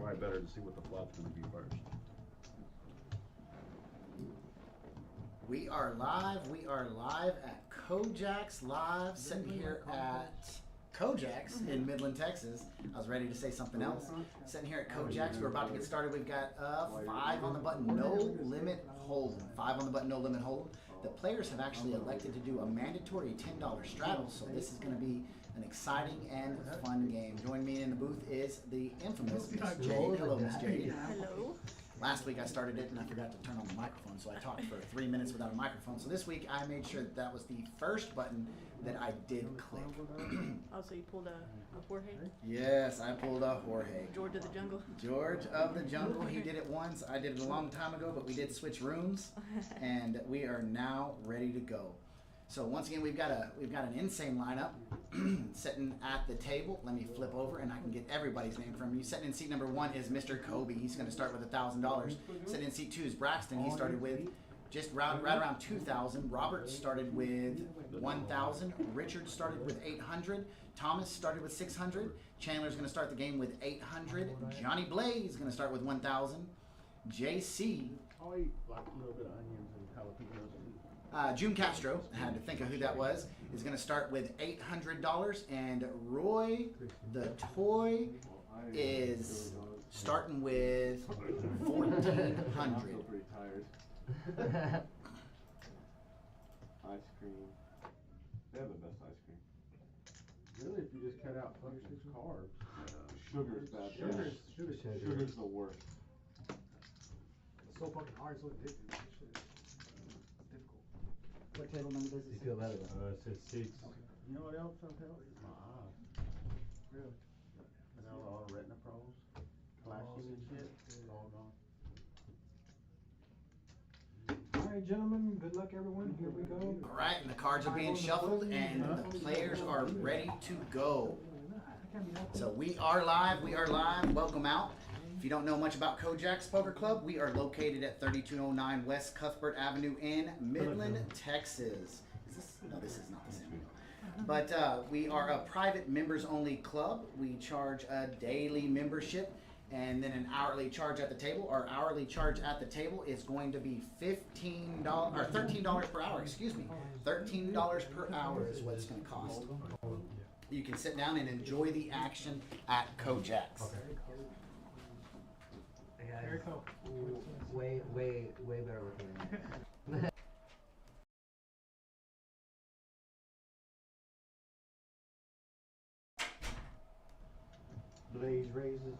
probably better to see what the flop's going to be first. We are live. We are live at Kojak's Live, sitting here at Kojak's in Midland, Texas. I was ready to say something else. Sitting here at Kojak's, we're about to get started. We've got 5 on the button, no limit hold. 5 on the button, no limit hold. The players have actually elected to do a mandatory $10 straddle, so this is going to be an exciting and fun game. Joining me in the booth is the infamous Miss Jade. Hello, Miss Jade. Hello. Last week I started it and I forgot to turn on the microphone, so I talked for 3 minutes without a microphone. So this week I made sure that was the first button that I did click. Oh, so you pulled a Jorge? Yes, I pulled a Jorge. George of the Jungle? George of the Jungle. He did it once. I did it a long time ago, but we did switch rooms, and we are now ready to go. So once again, we've got an insane lineup sitting at the table. Let me flip over and I can get everybody's name from you. Sitting in seat number 1 is Mr. Kobe. He's going to start with $1,000. Sitting in seat 2 is Braxton. He started with just right around 2,000. Robert started with 1,000. Richard started with 800. Thomas started with 600. Chandler's going to start the game with 800. Johnny Blaze is going to start with 1,000. JC. I'll eat like a little bit of onions and jalapenos. June Castro, I had to think of who that was, is going to start with $800, and Roy the Toy is starting with $1,400. I'm still pretty tired. Ice cream. They have the best ice cream. Really, if you just cut out fucking carbs. Sugar's bad. Sugar's the worst. It's so fucking hard, so addictive. What table number does it say? It says 6. You know what else I've helped? My eyes. Really? And all the retina pros, flashing and shit. It's all gone. All right, gentlemen. Good luck, everyone. Here we go. All right, and the cards are being shuffled, and the players are ready to go. So we are live. We are live. Welcome out. If you don't know much about Kojak's Poker Club, we are located at 3209 West Cuthbert Avenue in Midland, Texas. No, this is not the same. But we are a private members-only club. We charge a daily membership and then an hourly charge at the table. Our hourly charge at the table is going to be $13 or $13 per hour. Excuse me, $13 per hour is what it's going to cost. You can sit down and enjoy the action at Kojak's. Very cool. Way better looking. Blaze raises.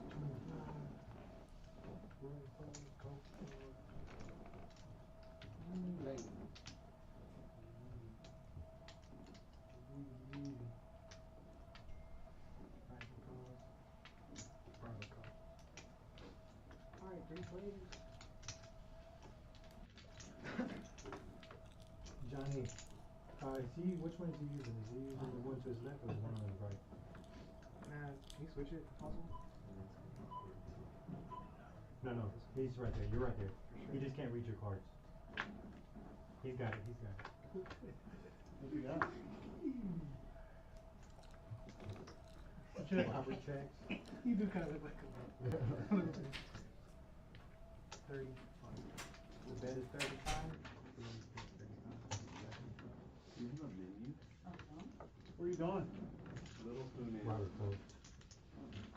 Johnny, is he, which one is he using? Is he using the one to his left or the one on his right? Can you switch it if possible? No, he's right there. You're right there. He just can't read your cards. He's got it. What you got? Check. Checks. You do kind of look like a 30. The bet is 35. Where you going? Little Food Robert Cole.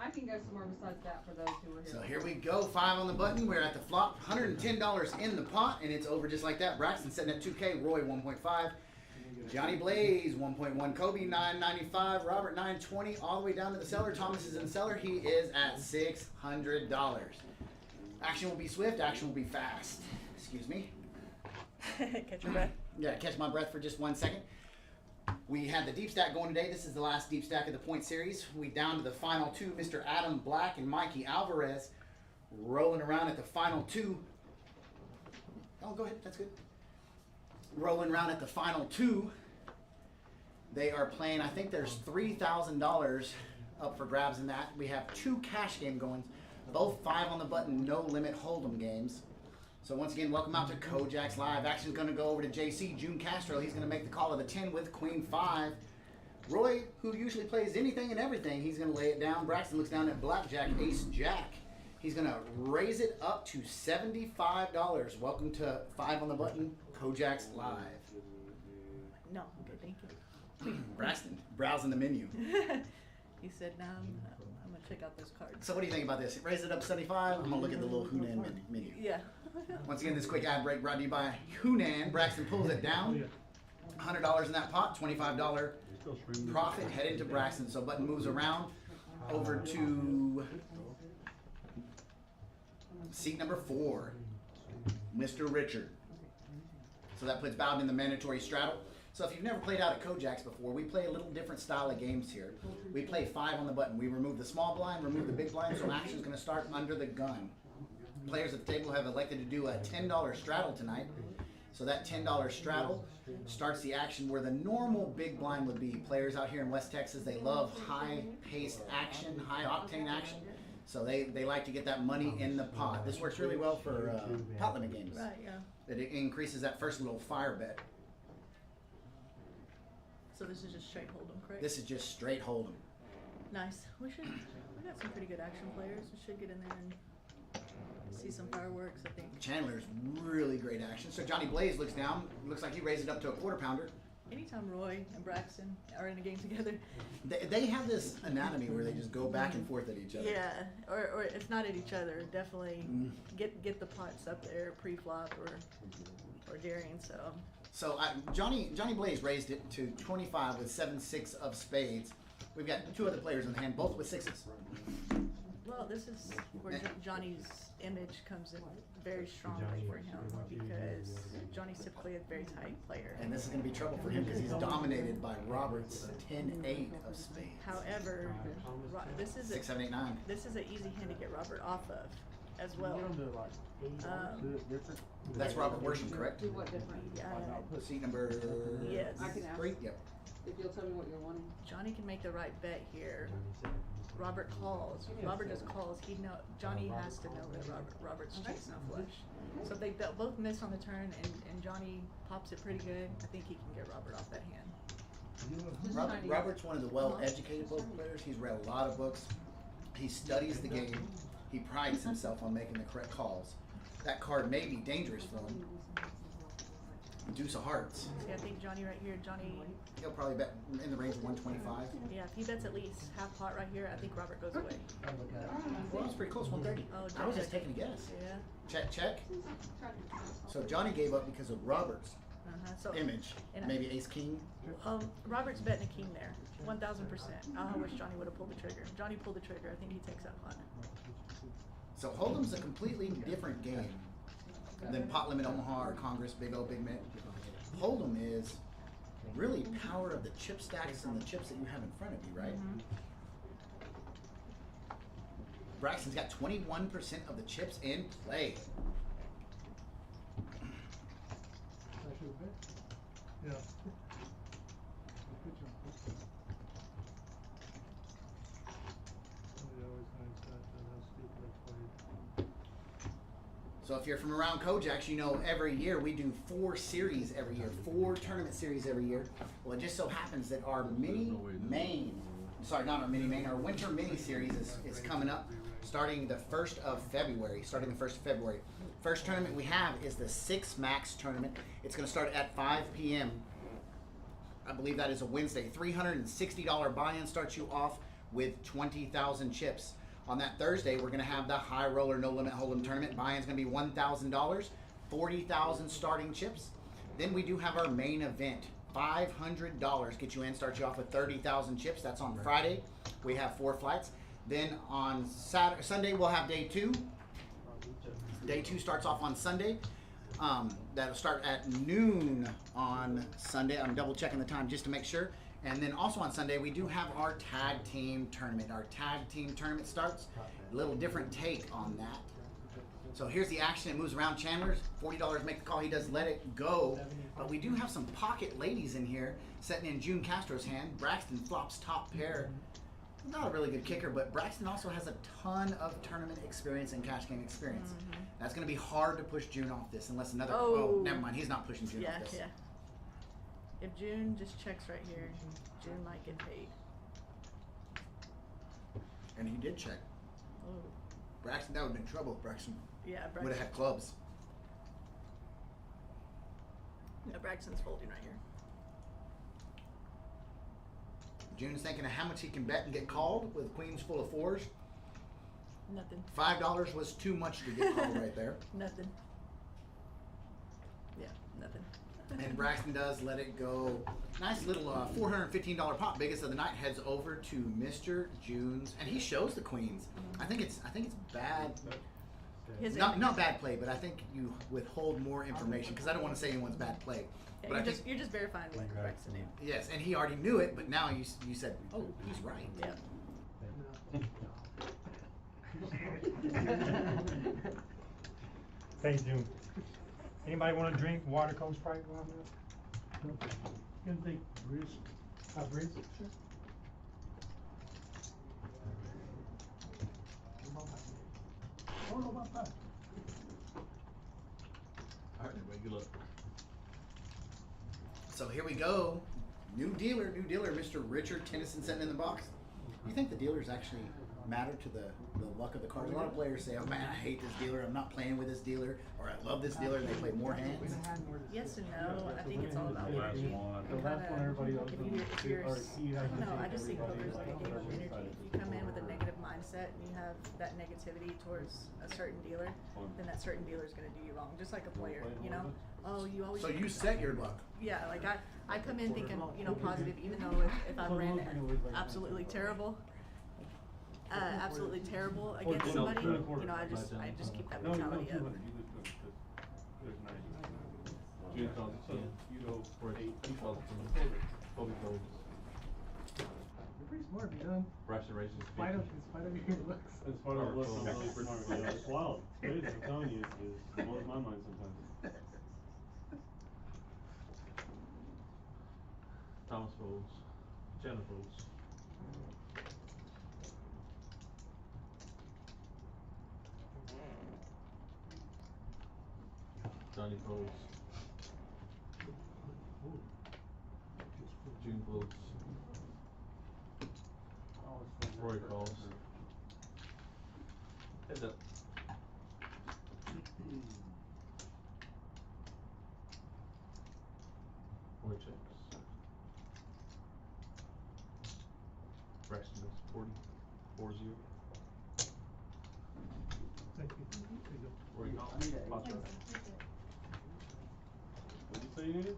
I can go somewhere besides that for those who are here. So here we go, 5 on the button. We're at the flop, $110 in the pot, and it's over just like that. Braxton sitting at 2K, Roy 1.5, Johnny Blaze 1.1, Kobe 9.95, Robert 9.20, all the way down to the cellar. Thomas is in the cellar. He is at $600. Action will be swift. Action will be fast. Excuse me. Catch your breath. Yeah, catch my breath for just 1 second. We had the deep stack going today. This is the last deep stack of the point series. We down to the final 2, Mr. Adam Black and Mikey Alvarez rolling around at the final 2. Oh, go ahead. That's good. Rolling around at the final 2. They are playing, I think there's $3,000 up for grabs in that. We have 2 cash game goings, both 5 on the button, no limit hold'em games. So once again, welcome out to Kojak's Live. Action's going to go over to JC, June Castro. He's going to make the call of the 10 with Queen 5. Roy, who usually plays anything and everything, he's going to lay it down. Braxton looks down at Blackjack, Ace Jack. He's gonna raise it up to $75. Welcome to 5 on the Button, Kojak's Live. No, okay, thank you. Braxton, browsing the menu. He said, "Now I'm gonna check out those cards." So what do you think about this? Raise it up 75. I'm gonna look at the little Hunan menu. Yeah. Once again, this quick ad break brought to you by Hunan. Braxton pulls it down. $100 in that pot, $25 profit headed to Braxton. So Button moves around over to seat number 4, Mr. Richard. So that puts Bowden in the mandatory straddle. So if you've never played out at Kojak's before, we play a little different style of games here. We play 5 on the button. We remove the small blind, remove the big blind, so action's going to start under the gun. Players at the table have elected to do a $10 straddle tonight. So that $10 straddle starts the action where the normal big blind would be. Players out here in West Texas, they love high-paced action, high-octane action. So they like to get that money in the pot. This works really well for pot limit games. Right, yeah. It increases that first little fire bet. So this is just straight hold'em, correct? This is just straight hold'em. Nice. We got some pretty good action players. We should get in there and see some fireworks, I think. Chandler's really great action. So Johnny Blaze looks down. Looks like he raised it up to a quarter pounder. Anytime Roy and Braxton are in a game together. They have this anatomy where they just go back and forth at each other. Yeah, or if not at each other, definitely get the pots up there pre-flop or during. So Johnny Blaze raised it to 25 with 7-6 of spades. We've got 2 other players in the hand, both with 6s. Well, this is where Johnny's image comes in very strongly for him because Johnny's typically a very tight player. And this is going to be trouble for him because he's dominated by Robert's 10-8 of spades. However, this is 6, 7, 8, 9. This is an easy hand to get Robert off of as well. That's Robert Worsham, correct? Do what different? Seat number Yes. I can ask. 3. Yep. If you'll tell me what you're wanting. Johnny can make the right bet here. Robert calls. Robert just calls. Johnny has to know that Robert's chasing a flush. So if they both miss on the turn and Johnny pops it pretty good, I think he can get Robert off that hand. Robert's one of the well-educated poker players. He's read a lot of books. He studies the game. He prides himself on making the correct calls. That card may be dangerous for him. Deuce of hearts. See, I think Johnny right here, He'll probably bet in the range of 125. Yeah, if he bets at least half pot right here, I think Robert goes away. Well, it's pretty close, 130. Oh, I was just taking a guess. Yeah. Check, check. So Johnny gave up because of Robert's So image. and Maybe ace king. Robert's betting a king there, 1,000%. I wish Johnny would have pulled the trigger. Johnny pulled the trigger. I think he takes that pot. So Hold'em's a completely different game than pot limit Omaha or Congress, Big O, Big Mint. Hold'em is really power of the chip stacks and the chips that you have in front of you, right? Braxton's got 21% of the chips in play. Yeah. So if you're from around Kojak's, you know every year we do 4 series every year, 4 tournament series every year. Well, it just so happens that our our winter mini series is coming up starting the 1st of February. First tournament we have is the 6 Max tournament. It's going to start at 5 p.m. I believe that is a Wednesday. $360 buy-in starts you off with 20,000 chips. On that Thursday, we're going to have the High Roller No Limit Hold'em tournament. Buy-in's going to be $1,000, 40,000 starting chips. Then we do have our main event, $500 get you in, starts you off with 30,000 chips. That's on Friday. We have 4 flights. Then on Sunday, we'll have day 2. Day 2 starts off on Sunday. That'll start at noon on Sunday. I'm double checking the time just to make sure. And then also on Sunday, we do have our tag team tournament. Our tag team tournament starts. A little different take on that. So here's the action. It moves around. Chandler's $40 make the call. He does let it go. But we do have some pocket ladies in here setting in June Castro's hand. Braxton flops top pair. Not a really good kicker, but Braxton also has a ton of tournament experience and cash game experience. That's going to be hard to push June off this unless another... Oh, never mind. He's not pushing June off this. Yeah. If June just checks right here, June might get paid. And he did check. Oh. Braxton, that would have been trouble if Braxton Yeah, would Braxton. have had clubs. Yeah, Braxton's folding right here. June's thinking of how much he can bet and get called with queens full of fours. Nothing. $5 was too much to get called right there. Nothing. Yeah, nothing. And Braxton does let it go. Nice little $415 pop. Biggest of the night heads over to Mr. June's, and he shows the queens. I think it's bad. His Not bad play, but I think you withhold more information because I don't want to say anyone's bad play. Yeah, But I think you're just verifying what Braxton knew. yes, and he already knew it, but now you said, oh, he's right. Yeah. Thanks, June. Anybody want a drink? Water, Coke, Sprite? Can take Breeze. Breeze? Sure. I don't know about that. Alright, everybody, good luck. So here we go. New dealer, Mr. Richard Tennyson sitting in the box. You think the dealers actually matter to the luck of the cards? A lot of players say, oh man, I hate this dealer, I'm not playing with this dealer, or I love this dealer, and they play more hands. Yes and no. I think it's all about The last energy. one. And The last one, everybody else if you're, or he I has don't know, to I just take think poker's like a everybody game of else. energy. If you come in with a negative mindset and you have that negativity towards a certain dealer, then that certain dealer is gonna do you wrong. Just like a player, you know? Oh, you always. So you set your luck. Yeah, like I come in thinking, you know, positive, even though if I ran absolutely terrible against somebody, you know, I just keep that mentality of. June calls it 10, you go for 8, he calls it 10. Kobe goes. You're pretty smart, man. Braxton raises In spite of your looks. In spite of looks, I'm really pretty smart. Yeah, it's wild. It's crazy, I'm telling you, it blows my mind sometimes. Thomas folds. Jenna folds. Johnny folds. June folds. Roy calls. Heads up. Roy checks. Braxton goes 40. 4-0. Thank you. There you go. Roy calls. Spots right. What did you say you needed?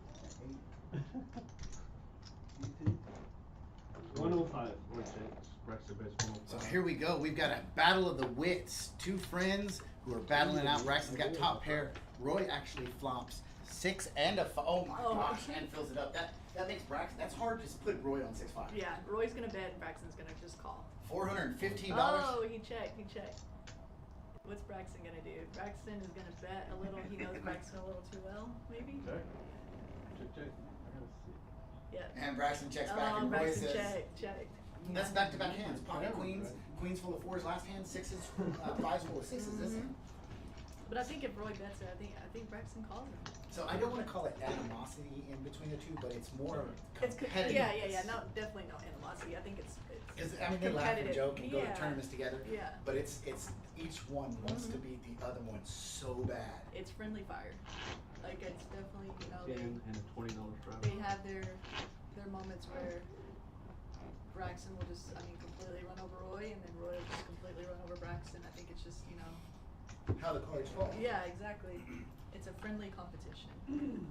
105. Roy checks. Braxton bets 105. So here we go. We've got a battle of the wits. Two friends who are battling it out. Braxton's got top pair. Roy actually flops 6 and a 5. Oh my gosh, and fills it up. That makes Braxton. That's hard to just put Roy on 6-5. Yeah, Roy's gonna bet, Braxton's gonna just call. $415. Oh, he checked. What's Braxton gonna do? Braxton is gonna bet a little. He knows Braxton a little too well, maybe. Check. Check. I gotta see. Yeah. And Braxton checks back, Oh, and Roy Braxton says, checked. that's back-to-back hands. Pocket queens, queens full of 4s last hand, 6s, 5s full of 6s this hand. But I think if Roy bets it, I think Braxton calls him. So I don't want to call it animosity in between the two, but it's more It's competitive. yeah. No, definitely no animosity. I think it's Because I mean, they laugh and competitive. joke and go to Yeah. tournaments together. Yeah. But it's each one wants to beat the other one so bad. It's friendly fire. Like it's definitely, you know, 10 and a $20 strap. they have their moments where Braxton will just, completely run over Roy, and then Roy will just completely run over Braxton. I think it's just, you know. How the cards fall. Yeah, exactly. It's a friendly competition.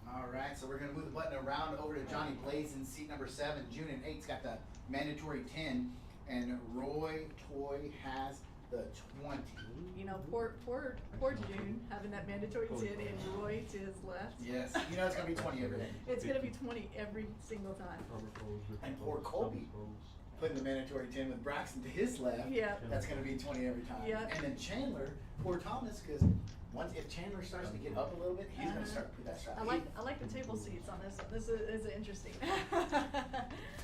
All right, so we're gonna move the button around over to Johnny Blaze in seat number 7. June and 8's got the mandatory 10, and Roy Toy has the 20. You know, poor June having that mandatory 10 and Roy to his left. Yes, you know it's gonna be 20 every day. It's gonna be 20 every single time. Robert folds, Richard And poor folds, Colby. Thomas folds. Putting the mandatory 10 with Braxton to his left. Yeah. That's gonna be 20 every time. Yeah. And then Chandler, poor Thomas, because if Chandler starts to get up a little bit, he's gonna start to put that strap. I like the table seats on this one. This is interesting.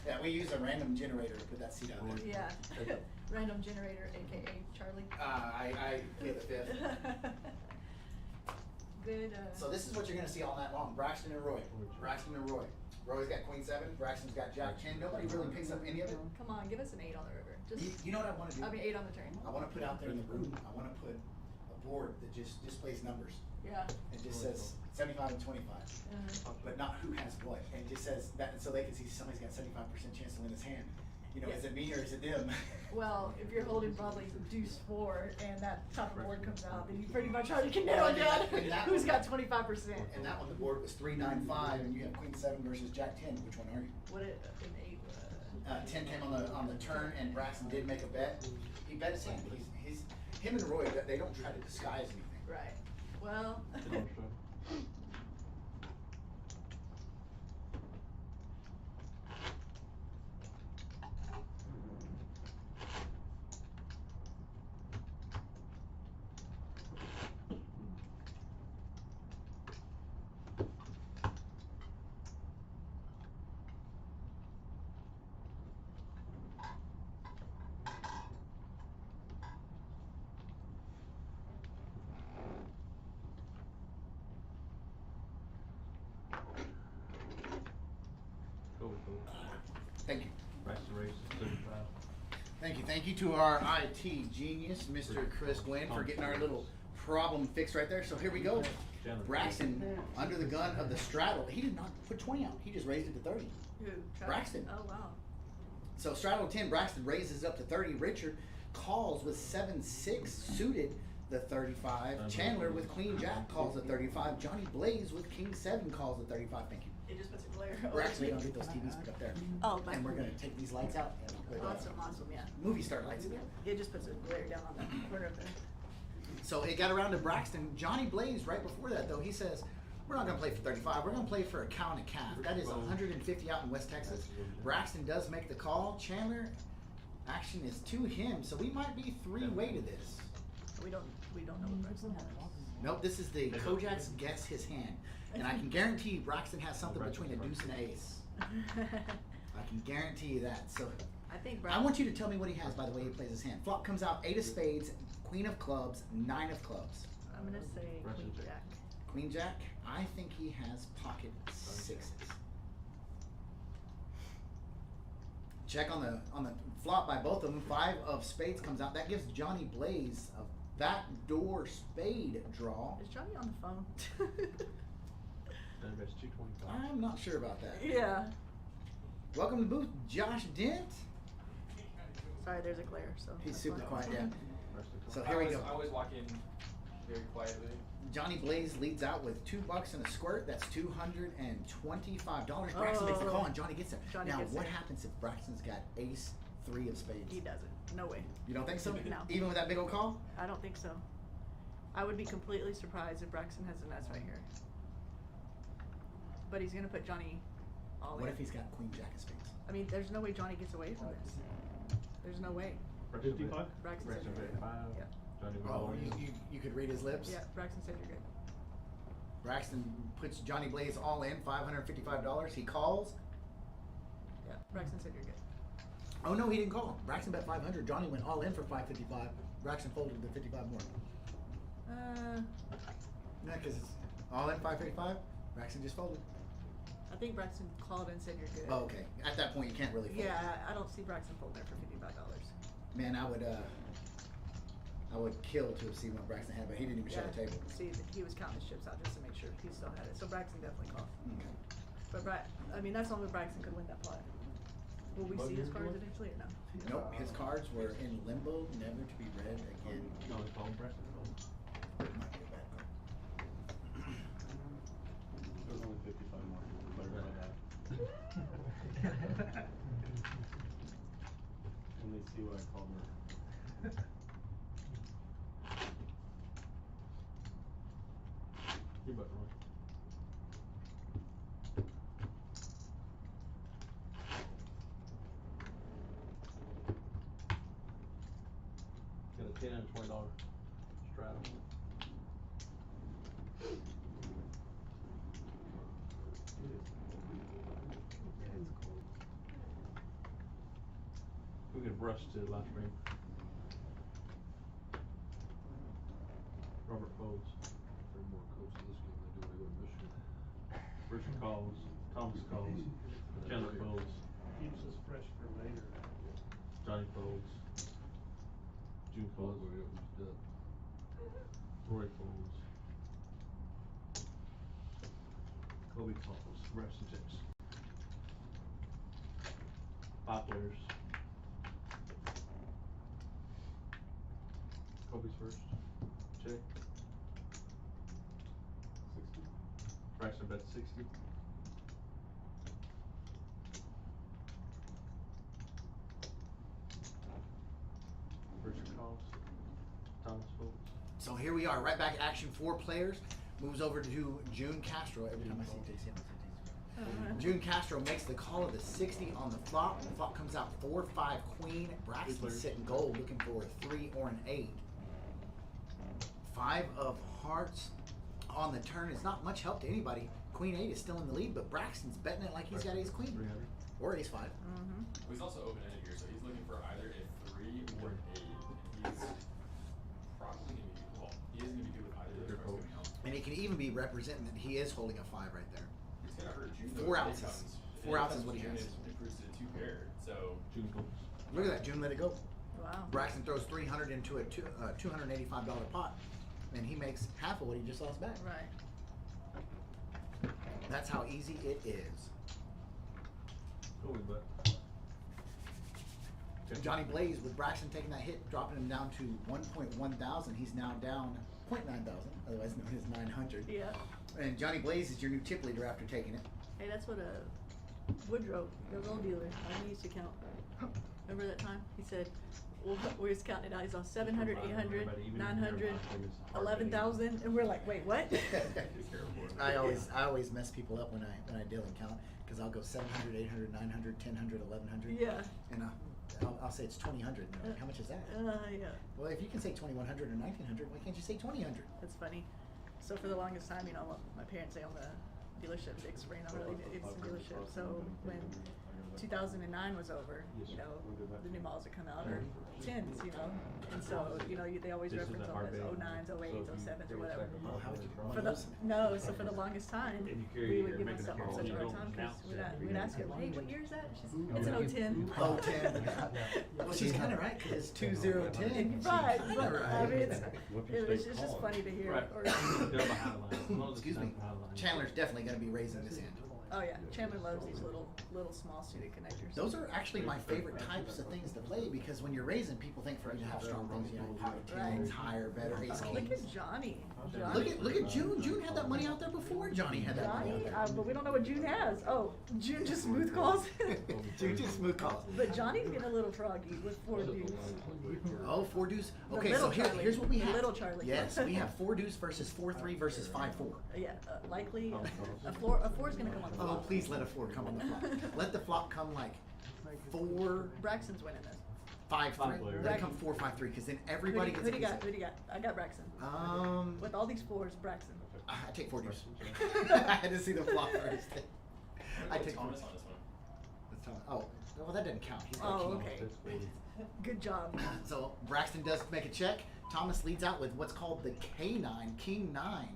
Yeah, we use a random generator to put that seat out there. Yeah. Random generator, aka Charlie. I get the 5th. Good. So this is what you're gonna see all night long. Braxton and Roy. Braxton and Roy. Roy's got Queen 7. Braxton's got Jack 10. Nobody really picks up any of it. Come on, give us an 8 on the river. You know what I wanna do? I mean, 8 on the turn. I wanna put out there in the room, I wanna put a board that just displays numbers. Yeah. It just says 75 and 25, but not who has what. And it just says that, so they can see somebody's got 75% chance to win his hand. You know, Yeah. is it me or is it them? Well, if you're holding probably deuce 4 and that top of the board comes out, then you pretty much already can narrow down And that who's one- got 25%. And that one, the board was 3-9-5, and you have Queen 7 versus Jack 10. Which one are you? What an 8. 10 came on the turn, and Braxton did make a bet. He bet his hand. Him and Roy, they don't try to disguise anything. Right. Well. Thank you. Restoration, 35. Thank you to our IT genius, Mr. Chris Gwynn, for getting our little problem fixed right there. So here we go. Braxton, under the gun of the straddle, he did not put 20 out. He just raised it to 30. Who? Braxton. Oh, wow. So straddle 10, Braxton raises up to 30. Richard calls with 7-6 suited the 35. Chandler with Queen Jack calls the 35. Johnny Blaze with King 7 calls the 35. Thank you. It just puts a glare. We're actually gonna get those TVs put up there. Oh, And we're gonna take these lights out and put Awesome, yeah. movie star lights in there. It just puts a glare down on that corner of there. So it got around to Braxton. Johnny Blaze, right before that though, he says, we're not gonna play for 35, we're gonna play for a cow and a calf. That is 150 out in West Texas. Braxton does make the call. Chandler, action is to him, so we might be 3-way to this. We don't know what Braxton has. Nope, this is the Kojak's guess his hand. And I can guarantee you Braxton has something between a deuce and an ace. I can guarantee you that. So I think I Braxton. want you to tell me what he has by the way he plays his hand. Flop comes out 8 of spades, Queen of clubs, 9 of clubs. I'm gonna say Queen Jack. Queen Jack, I think he has pocket 6s. Check on the flop by both of them. 5 of spades comes out. That gives Johnny Blaze a backdoor spade draw. Is Johnny on the phone? That's 225. I'm not sure about that. Yeah. Welcome to the booth, Josh Dent. Sorry, there's a glare, so. He's that's super why. quiet, yeah. So here we go. I always walk in very quietly. Johnny Blaze leads out with $2 and a squirt. That's $225. Braxton makes the call and Johnny gets there. Johnny now, gets what there. happens if Braxton's got ace 3 of spades? He doesn't. No way. You don't think so? No. Even with that big old call? I don't think so. I would be completely surprised if Braxton has the nuts right here. But he's gonna put Johnny all in. What if he's got Queen Jack of spades? I mean, there's no way Johnny gets away from this. There's no way. 55? Braxton said you're good. 55. Yeah. Johnny Oh, Blaze. you could read his lips? Yeah, Braxton said you're good. Braxton puts Johnny Blaze all in, $555. He calls. Yeah, Braxton said you're good. Oh no, he didn't call. Braxton bet 500. Johnny went all in for 555. Braxton folded the 55 more. Yeah, because it's all in 555. Braxton just folded. I think Braxton called and said you're good. Oh, okay. At that point, you can't really fold. Yeah, I don't see Braxton folding there for $55. Man, I would kill to have seen what Braxton had, but he didn't even show the table. See, he was counting his chips out just to make sure he still had it. So Braxton definitely called. Okay. But I mean, that's only Braxton could win that pot. Will we see his cards eventually or no? Nope, his cards were in limbo, never to be read again. No, it's called Braxton. It might be a bad card. There's only 55 more. Clarify that. Let me see what I called her. You bet, Roy. Got a $10 and $20 straddle. We could brush to the live stream. Robert folds. Three more coaches this game than do when they go to Michigan. Richard calls. Thomas calls. Chandler folds. Keeps us fresh for later. Johnny folds. June folds. Roy folds. Kobe calls. Reps and checks. 5 players. Kobe's first. Check. 60. Braxton bets 60. Richard calls. Thomas folds. So here we are, right back at action. 4 players. Moves over to June Castro. Every time I see JC, June Castro makes the call of the 60 on the flop. The flop comes out 4-5 queen. Braxton's sitting gold, looking for a 3 or an 8. 5 of hearts on the turn. It's not much help to anybody. Queen 8 is still in the lead, but Braxton's betting it like he's got ace queen. Or ace 5. Mm-hmm. He's also open-ended here, so he's looking for either a 3 or an 8. And he's probably going to be, well, he is going to be good with either of those cards coming out. And it can even be representing that he is holding a 5 right there. It's going to hurt June. 4 ounces. 4 ounces what he June has. improves to 2 pair, so. June folds. Look at that, June let it go. Wow. Braxton throws 300 into a $285 pot, and he makes half of what he just lost back. Right. That's how easy it is. Kobe bet. Johnny Blaze with Braxton taking that hit, dropping him down to 1.1 thousand. He's now down 0.9 thousand, otherwise known as 900. Yeah. And Johnny Blaze is your new tip leader after taking it. Hey, that's what Woodrow, the old dealer, he used to count. Remember that time? He said, well, we was counting it out. He's on 700, 800, 900, 11,000, and we're like, wait, what? I always mess people up when I deal and count, because I'll go 700, 800, 900, 1000, 1100. Yeah. And I'll say it's 2000. And they're like, how much is that? Yeah. Well, if you can say 2100 or 1900, why can't you say 2000? That's funny. So for the longest time, my parents say on the dealership, Dick's Spring, I'm really it's a dealership. So when 2009 was over, the new models that come out are 10s, and so they always This is reference a them hard as bait. 09s, 08s, 07s, or whatever. Oh, how would you For so for the longest time, If you carry- we would you're give making a myself call, such a you hard don't time because announce we'd it. ask her, hey, what year is that? It's an 010. Oh, 10. Well, she's kind of right, because it's 2010. Right, She's but kinda I mean, right. it's just funny to hear. Right. Or, They're behind the line. As long as Excuse it's me. not behind the line. Chandler's definitely going to be raising this hand. oh yeah, Chandler loves these little small suited connectors. Those are actually my favorite types of things to play, because when you're raising, people think for you to have strong things, power tens, higher, better, ace Look kings. at Johnny. Look at June. June had that money out there before Johnny had that money Johnny, out there. but we don't know what June has. Oh, June just smooth calls. June just smooth calls. But Johnny's getting a little froggy with 4 deuce. Oh, 4 deuce. The Okay, little so Charlie. here's what we have. Little Charlie. Yes, we have 4 deuce versus 4-3 versus 5-4. Yeah, likely a 4 is gonna come on the Oh, flop. please let a 4 come on the flop. Let the flop come like 4, Braxton's winning this. 5-3. Let it come 4-5-3, because then everybody gets Who do a you piece got? of Who do you got? I got Braxton. With all these 4s, Braxton. I take 4 deuce. I had to see the flop first. I take 4 Thomas deuce. on this one. That's Thomas. Oh, well, that doesn't count. He's got Oh, king. okay. Good job. So Braxton does make a check. Thomas leads out with what's called the K9, King 9.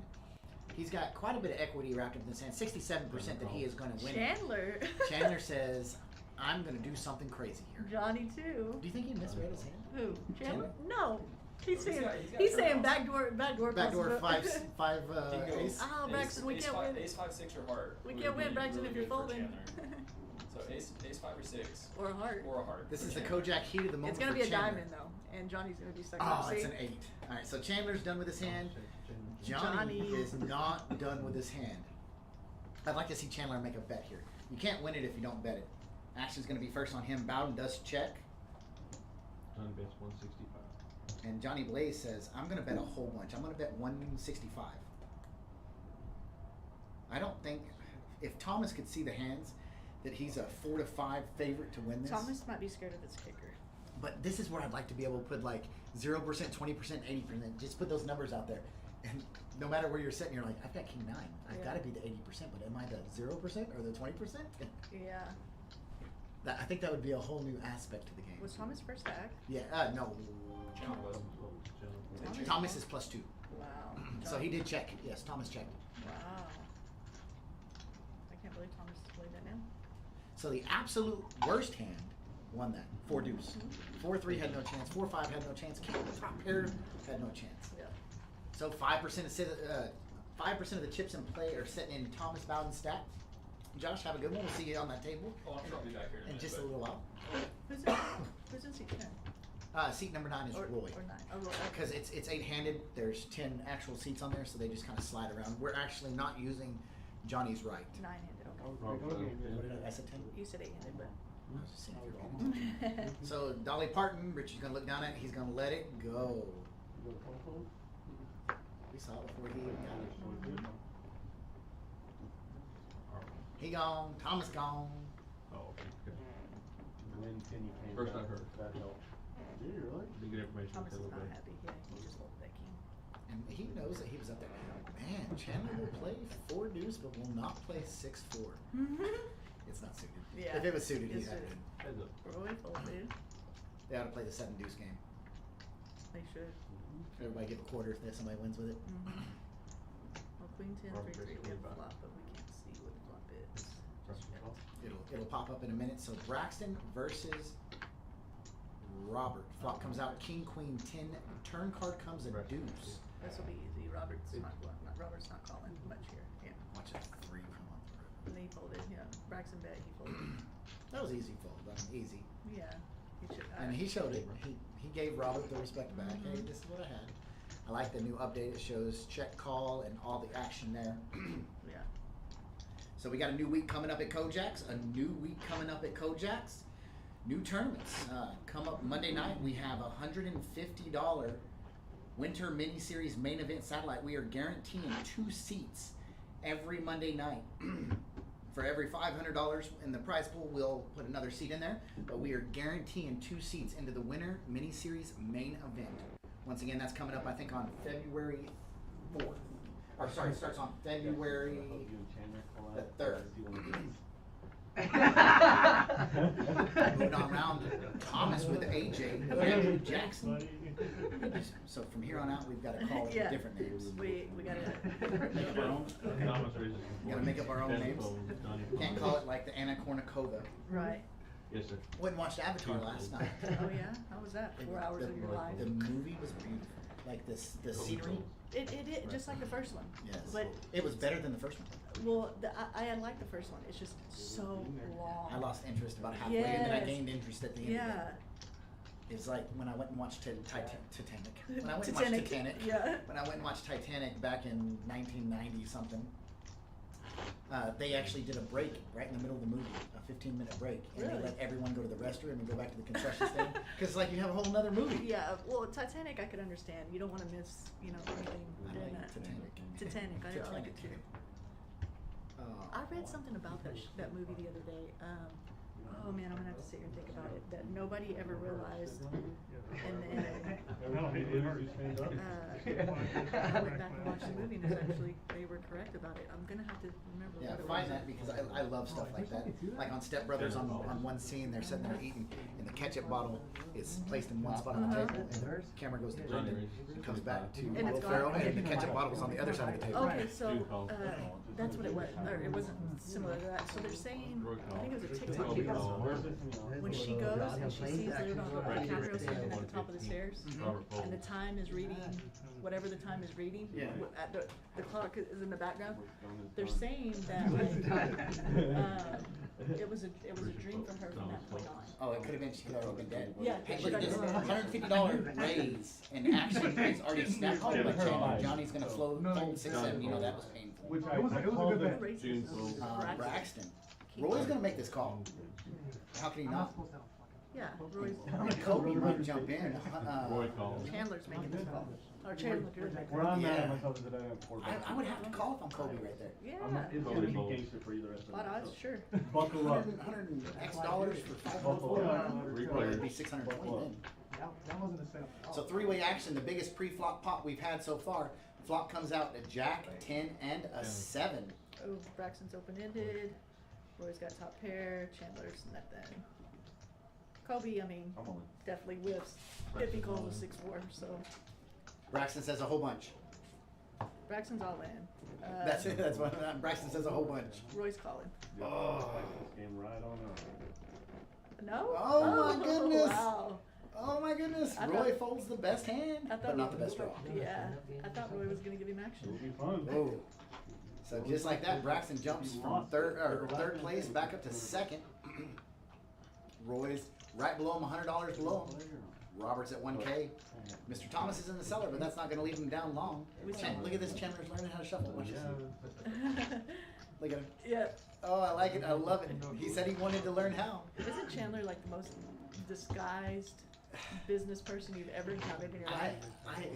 He's got quite a bit of equity wrapped up in this hand, 67% that he is going to win. Chandler. Chandler says, I'm going to do something crazy here. Johnny too. Do you think he misread his hand? Who? Chandler? Chandler? No. He's saying he's got saying turn-offs. backdoor Backdoor possible- 5 He goes ace. Oh, Braxton, we ace can't five, win. Ace 5, 6 or heart. We would can't win, be Braxton, if really you're good for folding. Chandler. So ace 5 or 6. Or a heart. Or a heart. This for is the Chandler. Kojak heat of the moment. It's gonna for be a Chandler. diamond though, and Johnny's gonna be stuck. Oh, See? it's an 8. All right, so Chandler's done with his hand. Johnny. Johnny is not done with his hand. I'd like to see Chandler make a bet here. You can't win it if you don't bet it. Action's going to be first on him. Bowden does check. Johnny bets 165. And Johnny Blaze says, I'm going to bet a whole bunch. I'm going to bet 165. I don't think, if Thomas could see the hands, that he's a 4 to 5 favorite to win this. Thomas might be scared of his kicker. But this is where I'd like to be able to put like 0%, 20%, 80%. Just put those numbers out there. And no matter where you're sitting, you're like, I've got King 9. I've Yeah. got to be the 80%, but am I the 0% or the 20%? Yeah. I think that would be a whole new aspect to the game. Was Thomas first to act? Yeah, no. Chandler was. Thomas is +2. Wow. So he did check. Yes, Thomas checked. Wow. I can't believe Thomas played that now. So the absolute worst hand won that. 4 deuce. 4-3 had no chance. 4-5 had no chance. King top pair had no chance. Yeah. So 5% of the chips in play are sitting in Thomas Bowden's stack. Josh, have a good one. We'll see you on that table Oh, I'm sure I'll be back here in a in minute, just a but- little while. Who's in seat 10? Seat number 9 is Or Roy. 9. Oh, Roy. Because it's 8-handed. There's 10 actual seats on there, so they just kind of slide around. We're actually not using Johnny's right. 9-handed, okay. What did I said 10? You said 8-handed, but. I was just saying if you're paying attention. So Dolly Parton, Richie's gonna look down at it. He's gonna let it go. We saw it before he even got it. He gone. Thomas gone. Oh, okay. Good. When Penny came First back, I heard. that helped. Did you really? Didn't get information Thomas is until not today. happy. Yeah, he just loved that king. And he knows that he was up there. Man, Chandler will play 4 deuce, but will not play 6-4. It's not suited. Yeah. If it was suited, he'd It's have suited. it. Heads up. Roy folded. They ought to play the 7 deuce game. They should. Everybody give a quarter if somebody wins with it. Well, Queen 10, Robert 3-3, we basically have about- flop, but we can't see what the flop is. It'll pop up in a minute. So Braxton versus Robert. Flop comes out King Queen 10. Turn card comes a deuce. This will be easy. Robert's not calling much here. Yeah. Watch a 3 come on through. And then he folded. Yeah. Braxton bet. He folded. That was easy fold. I mean, easy. Yeah. He should. And he showed it. He gave Robert the respect back. Hey, this is what I had. I like the new update. It shows check call and all the action there. Yeah. So we got a new week coming up at Kojak's. New tournaments. Come up Monday night. We have a $150 Winter Mini Series main event satellite. We are guaranteeing 2 seats every Monday night. For every $500 in the prize pool, we'll put another seat in there. But we are guaranteeing 2 seats into the Winter Mini Series main event. Once again, that's coming up, I think, on February 4th. Or sorry, it starts on February the 3rd. Moving on around, Thomas with AJ, Andrew Jackson. So from here on out, we've got to call it Yeah. different names. We gotta. Make up our own. Thomas raises his Gotta voice. make up our own Best names. fold, Johnny Can't Fold. call it like the Anna Kournikova. Right. Yes, sir. Went and watched Avatar last night. Oh yeah. How was that? 4 hours of your life. The movie was beautiful. Like the scenery. It just like the first one. Yes. But It was better than the first one. well, I like the first one. It's just so long. I lost interest about halfway, and then I Yes. gained interest at the end. Of Yeah. it. It's like when I went and watched Titanic. When I went and watched Titanic, Titanic. yeah. When I went and watched Titanic back in 1990 something. They actually did a break right in the middle of the movie, a 15-minute break, and Really? they let everyone go to the restroom and go back to the concession stand because like you have a whole nother movie. Yeah. Well, Titanic, I could understand. You don't want to miss, anything I during like that. Titanic. Titanic. I like it too. I read Oh. something about that movie the other day. Oh man, I'm gonna have to sit here and think about it. That nobody ever realized, and then I went back and watched the movie, and it's actually they were correct about it. I'm gonna have to remember. Yeah, what it find was. that because I love stuff like that. Like on Step Brothers, on one scene, they're sitting there eating, and the ketchup bottle is placed in one spot on the table, and the camera goes to Brendan, comes back to And Will it's Ferrell, gone. and the ketchup bottle was on the other side of the table. Okay, so that's what it was, or it wasn't similar to that. So they're saying, I think it was a TikTok video. When she goes and she sees Leonardo DiCaprio standing at the top of the stairs, and the time is reading, whatever the time is reading, Yeah. at the clock is in the background. They're saying that it was a dream for her from that point on. Oh, it could have been, she could have already been dead. Yeah, Hey, she look at this, could have been. $150 raise, and action is already snapped called by Chandler. Johnny's gonna fold 6-7, that was painful. Which it was a good bet. June fold. Braxton. Roy's gonna make this call. How can he I'm not not? supposed to have Yeah, Roy's, Kobe might jump in. Roy calls. Chandler's making this call. Or Chandler could make Where I'm Yeah. at myself is that I have 4 I would have to call if I'm Kobe right there. Yeah. It's gonna be gangster for you the rest of the Lot night. odds, sure. Buckle up. $100 and X dollars for Buckle up. $500. It'd be $620 then. that wasn't a setup. So 3-way action, the biggest pre-flop pot we've had so far. Flop comes out a jack, 10, and a 7. Oh, Braxton's open-ended. Roy's got top pair. Chandler's nothing. Kobe, I mean, definitely whiffs. If he calls a 6-4, so Braxton says a whole bunch. Braxton's all in. That's it. That's what Braxton says a whole bunch. Roy's calling. Oh. This game right on up. No? Oh my goodness. Wow. Oh my goodness. I Roy thought- folds the best hand, I thought but not Roy- the best draw. Yeah, I thought Roy was gonna give him action. It'll be fun. Oh. So just like that, Braxton jumps from third place back up to second. Roy's right below him, $100 below him. Robert's at 1K. Mr. Thomas is in the cellar, but that's not going to leave him down long. Look at this, Chandler's learning how to shuffle. Watch this. Look at him. Yeah. Oh, I like it. I love it. He said he wanted to learn how. Isn't Chandler like the most disguised business person you've ever encountered in your life?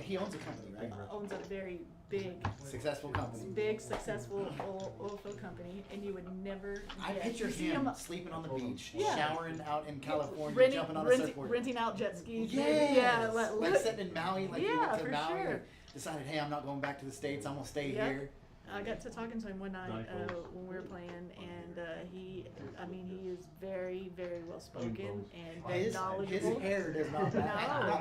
He owns a company, right? Owns a very big, Successful company. big, successful oil field company, and you would never. I picture him sleeping on the beach, Yeah. showering out in California, renting, jumping on a renting, surfboard. renting out jet skis. Yes. Yeah. Like sitting in Maui, like you Yeah, went to for Maui sure. and decided, hey, I'm not going back to the States, I'm going to stay Yeah. here. I got to talking to him one night Nice folks. when we were playing, and he is very, very well spoken and very His knowledgeable. hair does not No,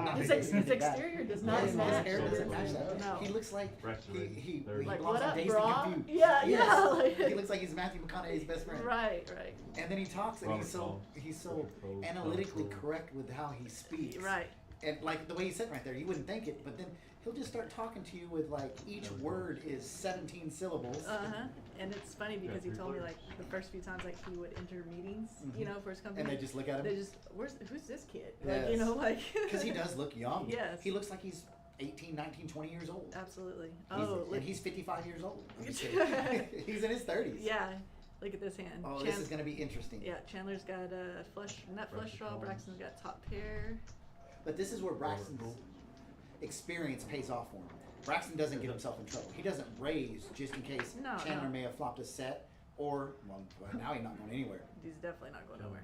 match. his exterior does not His match. hair doesn't match that. No. He looks like Braxton he Ray, Like, belongs what on up, Dazed brah? and Confused. Yeah, Yes. yeah, like- He looks like he's Matthew McConaughey's best friend. Right. And then he talks and he's Robert so Paul. analytically correct with how he speaks. Right. And like the way he's sitting right there, you wouldn't think it, but then he'll just start talking to you with like each word is 17 syllables. And it's funny because he told me like the first few times like he would enter meetings, you know, for his company. And they just look at him. They just, who's this kid? Like, you know, like. Because he does look young. Yes. He looks like he's 18, 19, 20 years old. Absolutely. And he's 55 years old. I'm just kidding. He's in his 30s. Yeah. Look at this hand. Oh, this is going to be interesting. Yeah, Chandler's got a nut flush draw. Braxton's got top pair. But this is where Braxton's experience pays off for him. Braxton doesn't get himself in trouble. He doesn't raise just in case Chandler may have flopped a set, or, well, now he's not going anywhere. He's definitely not going nowhere.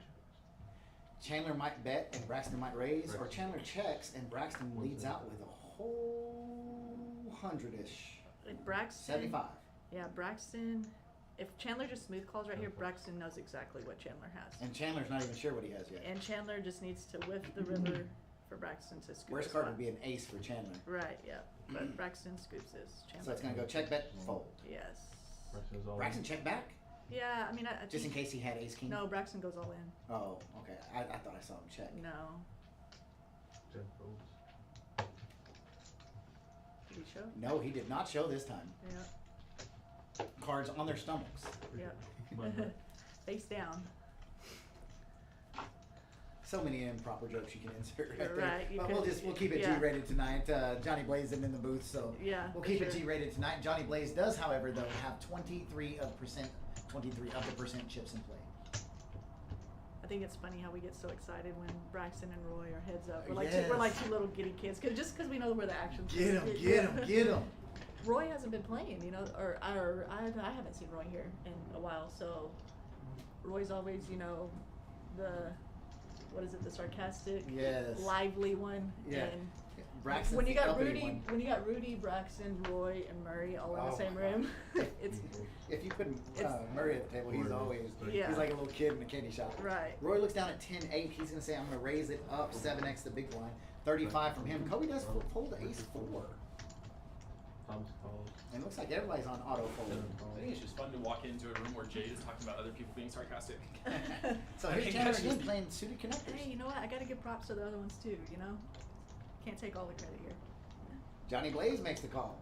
Chandler might bet and Braxton might raise, or Chandler checks and Braxton leads out with a whole 100-ish. Like Braxton. 75. Yeah, Braxton. If Chandler just smooth calls right here, Braxton knows exactly what Chandler has. And Chandler's not even sure what he has yet. And Chandler just needs to whiff the river for Braxton to scoop. Worst card would be an ace for Chandler. Right, yeah. But Braxton scoops his Chandler. So it's going to go check, bet, fold. Yes. Braxton check back? Yeah, I mean, I Just in think- case he had ace king? No, Braxton goes all in. Oh, okay. I thought I saw him check. No. Did he show? No, he did not show this time. Yeah. Cards on their stomachs. Yeah. Face down. So many improper jokes you can insert right Right, there. you But could- we'll keep it yeah. G-rated tonight. Johnny Blaze isn't in the booth, so Yeah, we'll for keep it sure. G-rated tonight. Johnny Blaze does, however, though, have 23 of the percent chips in play. I think it's funny how we get so excited when Braxton and Roy are heads up. We're like Yes. we're like two little giddy kids, just because we know where the action's Get gonna him, be. get him, get him. Roy hasn't been playing, you know, or I haven't seen Roy here in a while. So Roy's always, you know, the sarcastic, Yes. lively one. Yeah. And Braxton's when you the got uppity one. Rudy, Braxton, Roy, and Murray all in Oh the same my room, God. it's If you put It's- Murray at the table, he's always Yeah. he's like a little kid in a candy shop. right. Roy looks down at 10-8. He's gonna say, "I'm gonna raise it up 7x the big blind." 35 from him. Kobe does fold ace 4. Thomas calls. And it looks like everybody's on auto fold. I think it's just fun to walk into a room where Jade is talking about other people being sarcastic. So I here's think Chandler that's again just- playing suited connectors. Hey, you know what? I gotta give props to the other ones too. You know, can't take all the credit here. Johnny Blaze makes the call.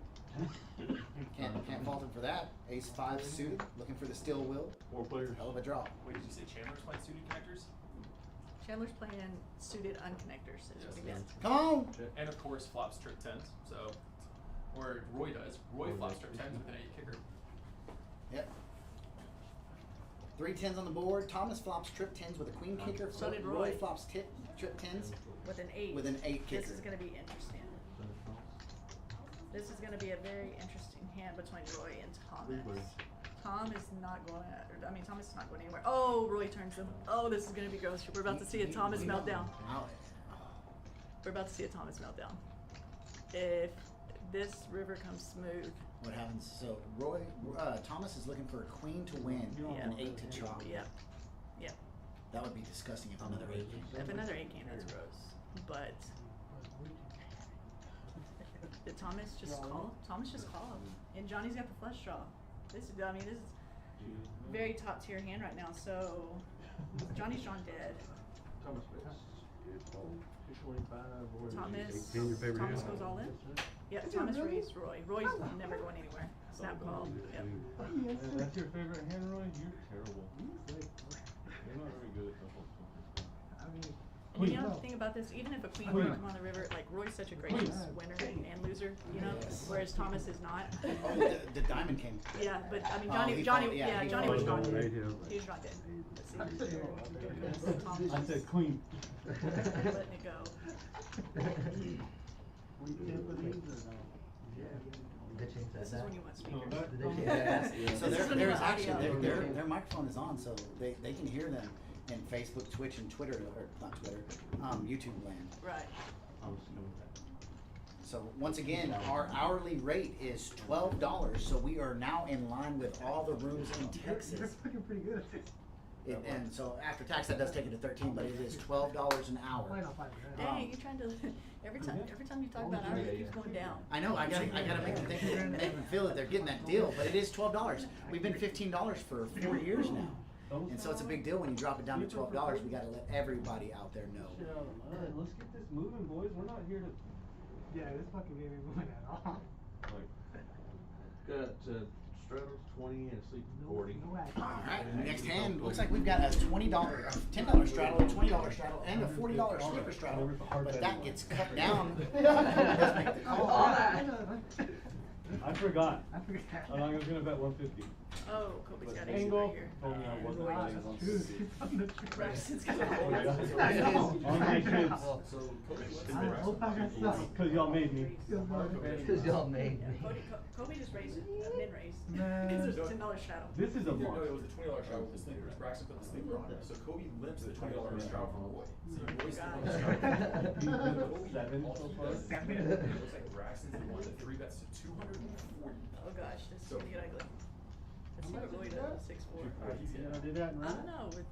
Can't fault him for that. Ace 5 suited, looking for the still will. 4 players. Hell of a draw. Wait, did you say Chandler's playing suited connectors? Chandler's playing suited unconnectors. Is what he Yes. meant. Come on. And of course flops trip 10s, so, or Roy does. Roy flops trip 10s with an 8 kicker. Yep. 3 10s on the board. Thomas flops trip 10s with a queen kicker. So did Roy Roy. flops trip 10s With an 8. with an 8 kicker. This is going to be interesting. This is going to be a very interesting hand between Roy and Thomas. Thomas is not going anywhere. Oh, Roy turns them. Oh, this is going to be gross. We're about to see a Thomas meltdown. We're about to see a Thomas meltdown. If this river comes smooth. What happens? So Thomas is looking for a queen to win, Yeah. an 8 to chop. Yep. Yep. That would be disgusting if another 8 came. If another 8 came, that's gross. But did Thomas just call? Thomas just called. And Johnny's got the flush draw. This is very top tier hand right now. So Johnny's drawn dead. Thomas West. It's 225 or Thomas, your favorite Thomas hand? goes all in? Yep, Is it Thomas really? raised Roy. Roy's never going anywhere. Snap call, yep. That's your favorite hand, Roy? You're terrible. You're not very good at the whole poker. I mean, And you know the thing about this, even if a queen were to come on the river, like Roy's such a gracious winner and loser, you know, whereas Thomas is not. Oh, the diamond came. Yeah, but I mean, Oh, Johnny, he Johnny, folded, yeah, yeah, he Johnny was folded. gone. Right here. He was gone dead. Let's see. Thomas I said queen. letting it go. Did they change This is that? when you want No, speakers. that- Did they change Yeah, that? so This is when there's you want actually, audio. their microphone is on, so they can hear them in Facebook, Twitch, and Twitter, or not Twitter, YouTube land. Right. I was doing that. So once again, our hourly rate is $12, so we are now in line with all the rooms in you're Texas. fucking pretty good at this. And so after tax, that does take it to 13, but it is $12 an hour. Why not 5 grand? Dang, you're trying to, every time you talk about ours, it keeps going down. I know, I gotta make them think, make them feel that they're getting that deal, but it is $12. We've been $15 for 4 years now. And so it's a big deal when you drop it down to $12. We gotta let everybody out there know. Let's get this moving, boys. We're not here to. Yeah, this fucking game ain't moving at all. Got straddles 20 and sleep 40. No action. Alright, next hand, looks like we've got a $20, a $10 straddle, a $20 straddle, and a $40 sleeper straddle, but that gets cut down. Does make the call. I forgot. I forgot. I was gonna bet 150. Oh, Kobe's got But ace Angle right here. told me I wasn't Roy betting just- on Dude, 150. he's on the tree. Braxton's got I know. On my kids. So Kobe was I hope I got stuck. Cause y'all made me. Because y'all made Yeah, me. Kobe just raised min raise. Man. Because there's a $10 shadow. This is a No, it monster. was the $20 straddle with the sleepers. Braxton put the sleeper on there. So Kobe limps the $20 straddle from Roy. See, Roy's still on the straddle. Kobe, Seven all so he far. does is- it looks like Braxton's the one that 3-bets to 240. Oh gosh, this is So- gonna get ugly. Let's see what Roy does, 6'4". He's You gonna know, did that, I right? don't know, with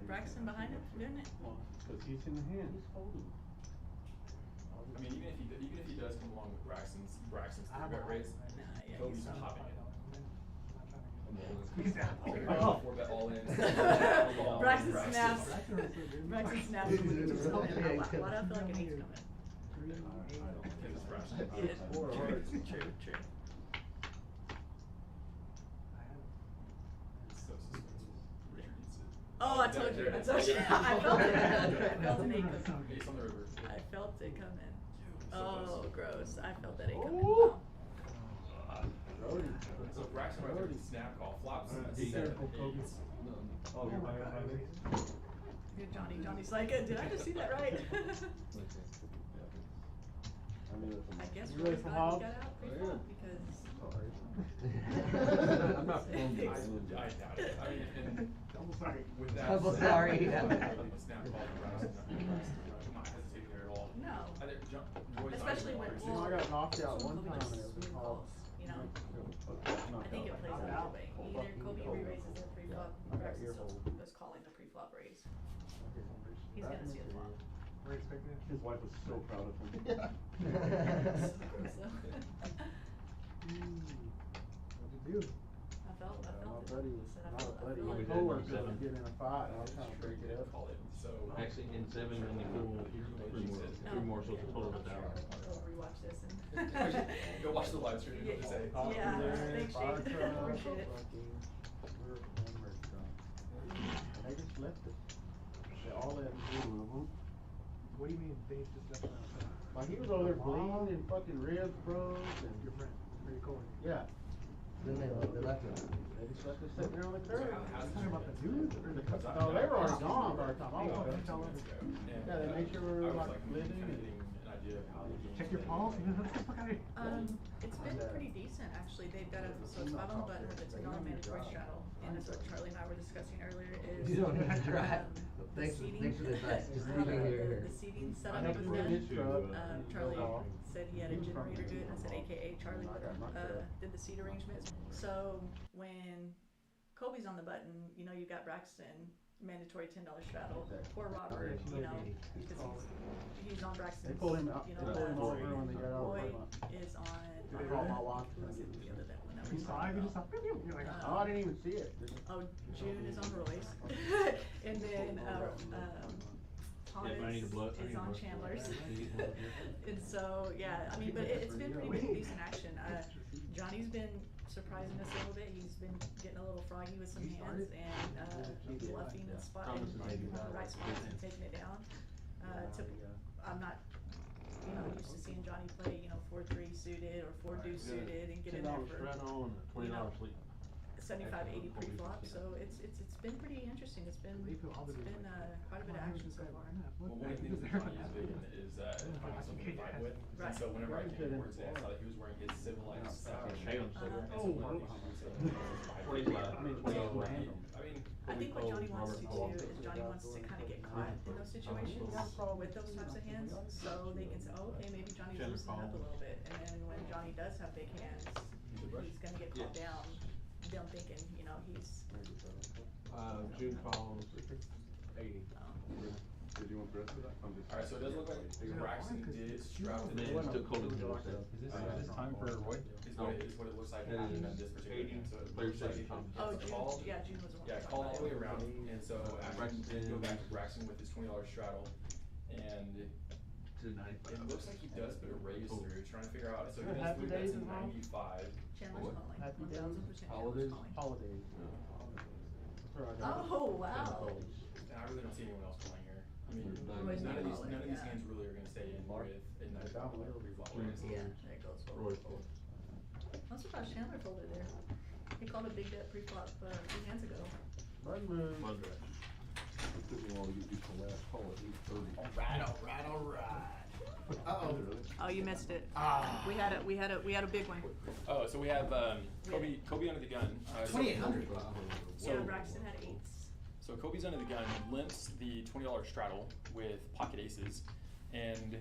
Braxton behind him doing it. Well, cause he's in the hand. He's folding. I mean, even if he does come along with Braxton's 3-bet raise, Nah, yeah, Kobe's he's popping it. He's out. Oh. 4-bet all in. Braxton Braxton. snaps. Braxton snaps. A lot of I feel like an eight's coming. Because it's Braxton. Yeah, true, true. It's so suspenseful. Richard eats it. Oh, I told you, I told you. I felt it. I felt an eight coming. Ace on the river. I felt it coming. So Oh, close. gross. I felt that eight coming. Ooh. Wow. So Braxton right there with the snap call flops. Be 7, careful, Kobe. 8. Oh, you're right. Good Johnny. Johnny's like, did I just see that right? I guess You Roy's ready for glad he Hobbs? got out pretty well because. I'm not from I doubt it. I mean, and Double sorry. with that. Double said, sorry. the snap call from Braxton, I'm not hesitating there at all. No. Roy's Especially when I got knocked out one Kobe time just and it was swing called. calls, you know. I think it plays out that way. Either Kobe re-raises the pre-flop, Braxton still was calling the pre-flop raise. He's gonna see a flop. We're expecting it. His wife was so proud of him. So gross though. What'd you do? I felt My it. buddy was, Said I my felt- I buddy, felt my it. coworker was getting in a fight and I was trying to break it up. Call it. So Actually, in 7, and you go three more, so it's a total of 1,000. I'll rewatch this and. go watch the live stream. Yeah. What they say. Yeah, thanks, Fire Shane. truck, Appreciate it. fucking, we're hammered drunk. And they just left it. They all let him do. What do you mean they just left out? Like he was over there bleeding and fucking ribs broke and. Your friend, pretty cool. Yeah. Then they left him. They just left us sitting there on the curb. How's Talking about the dude or the couple? No, they were already gone by the time I walked up. Yeah, Yeah, they made sure we were like living and. an idea of how the game Check your pulse. Let's get the fuck out of here. It's been pretty decent actually. They've got so it's 5 on the button with a $10 mandatory straddle, and that's what Charlie and I were discussing earlier. Is You don't have to drive. the Thanks seating, for the advice. Just leaving here. the seating I setup helped was him get his done. truck. Charlie said he had a generator good, and I said AKA Charlie did the seat arrangements. So when Kobe's on the button, you know you got Braxton mandatory $10 straddle. Poor Robert, you know, because he's on Braxton's. They pulled him out, You they know, pulled him over when they got out of Roy the parking lot. is on. I called my wife. Who was it, the other that one that You we saw talked it, you about? just saw, you're like, Oh, I didn't even see it. Oh, June is on Roy's. And then, Thomas I need a blood. is on Chandler's. And so, yeah, I mean, but it's been pretty decent action. Johnny's been surprising us a little bit. He's been getting a little froggy with some hands and bluffing and spotting the right spots and taking it down. I'm not, used to seeing Johnny play, 4-3 suited or 4-2 suited and get in there for, $20 sleep. 75, 80 pre-flop. So it's been pretty interesting. It's been quite a bit of action so far. Well, one of the things that Johnny is big in is finding something to vibe with. Right. And so whenever I came over today, I saw that he was wearing his civilized Shame. I think what Johnny wants to do is Johnny wants to kind of get caught in those situations with those types of hands, so they can say, oh, okay, maybe Johnny's loosening up a little bit, and then when Johnny does have big hands, he's gonna get caught down, them thinking, he's. June calls 80. Did you want the rest of that? Alright, so it does look like Braxton did strap And then it's still cold in the north. Is this time for Roy? is what it looks like in this particular game. So it looks like it Oh, called. June was the one. Yeah, called all the way around, and so Ashton did go back to Braxton with his $20 straddle, and it looks like he does put a raise through, trying to figure out, so he does three bets in 95. Chandler's calling, 1000% Holidays. Chandler's calling. Holidays. Oh, wow. And I really don't see anyone else calling here. I mean, Roy's none not of these calling, yeah. hands really are gonna stay in with in that pre-flop. Yeah, there it goes. I'm surprised Chandler folded there. He called a big bet pre-flop, 2 hands ago. Run move. It took me a while to get used to the last call at 8:30. Alright. Uh-oh. Oh, you missed it. Ah. We had a big one. Oh, so we have Kobe under the gun. 2,800. So, Yeah, Braxton had 8s. So Kobe's under the gun, limps the $20 straddle with pocket aces, and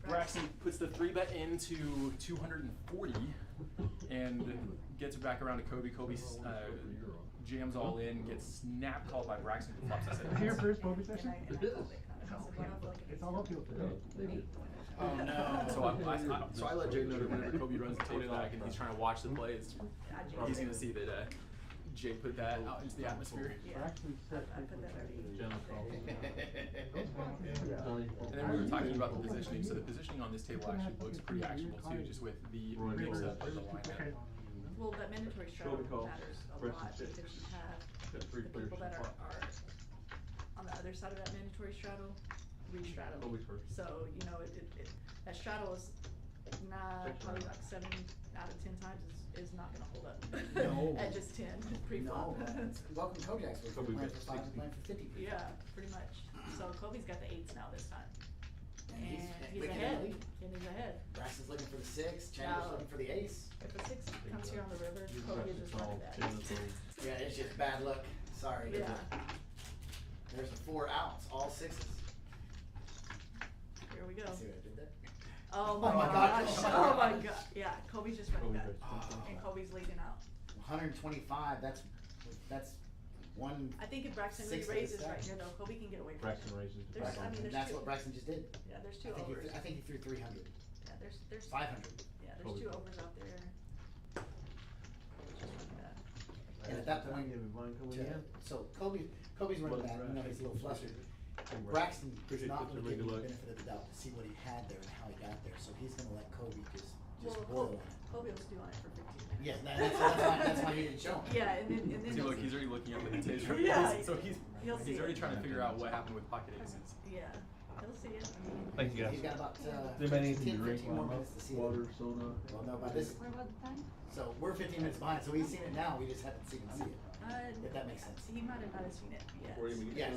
Braxton puts the 3-bet into 240 and gets it back around to Kobe. Kobe jams all in, gets snap called by Braxton, who flops us Is your at first poker session? It's all uphill today. Oh no. So I let Jay know that whenever Kobe runs the tape back and he's trying to watch the plays, he's gonna see that Jay put that out into the atmosphere. Yeah, I put that already. And then we were talking about the positioning. So the positioning on this table actually looks pretty actionable too, just with the mix up of the lineup. Well, that mandatory straddle matters a lot because you have the people that are on the other side of that mandatory straddle, re-straddle. So, that straddle is probably like 7 out of 10 times is not gonna hold up. No. At just 10 pre-flop. No. Welcome Kojak's. We're playing for 5 and playing for 50. Yeah, pretty much. So Kobe's got the 8s now this time. And He's ahead. And he's ahead. Braxton's looking for the 6, Chandler's No. looking for the ace. If a 6 comes here on the river, Kobe is just running that. Yeah, it's just bad luck. Sorry. Yeah. There's the 4 outs, all 6s. Here we go. See what I did there? Oh my Oh my gosh. gosh. Oh my god. Yeah, Kobe's just running that. And Kobe's leading out. 125. That's one. I think if Braxton Six raises of the right stack. here though, Kobe can get away from Braxton it. raises. There's, I mean, there's That's two. what Braxton just did. Yeah, there's 2 overs. I think he threw 300. Yeah, there's 500. Yeah, there's 2 overs out there. Just running that. And at that point, so Kobe's running back. He's a little flustered. Braxton is not going to give him the benefit of the doubt to see what he had there and how he got there. So he's going to let Kobe just boil on it. Kobe will stew on it for 15 minutes. Yeah, that's why he didn't show him. Yeah, and then See, look, he's already looking up at the taser. Yeah, So he's he'll see already it. trying to figure out what happened with pocket aces. Yeah, he'll see it. I mean, Thank you guys. He's got about They may need 10, to drink 15 more minutes to see water, it. soda. Well, no, by this. What about the time? So we're 15 minutes behind. So he's seen it now. We just haven't seen him see it. If that makes sense. He might have not seen it yet. Yes.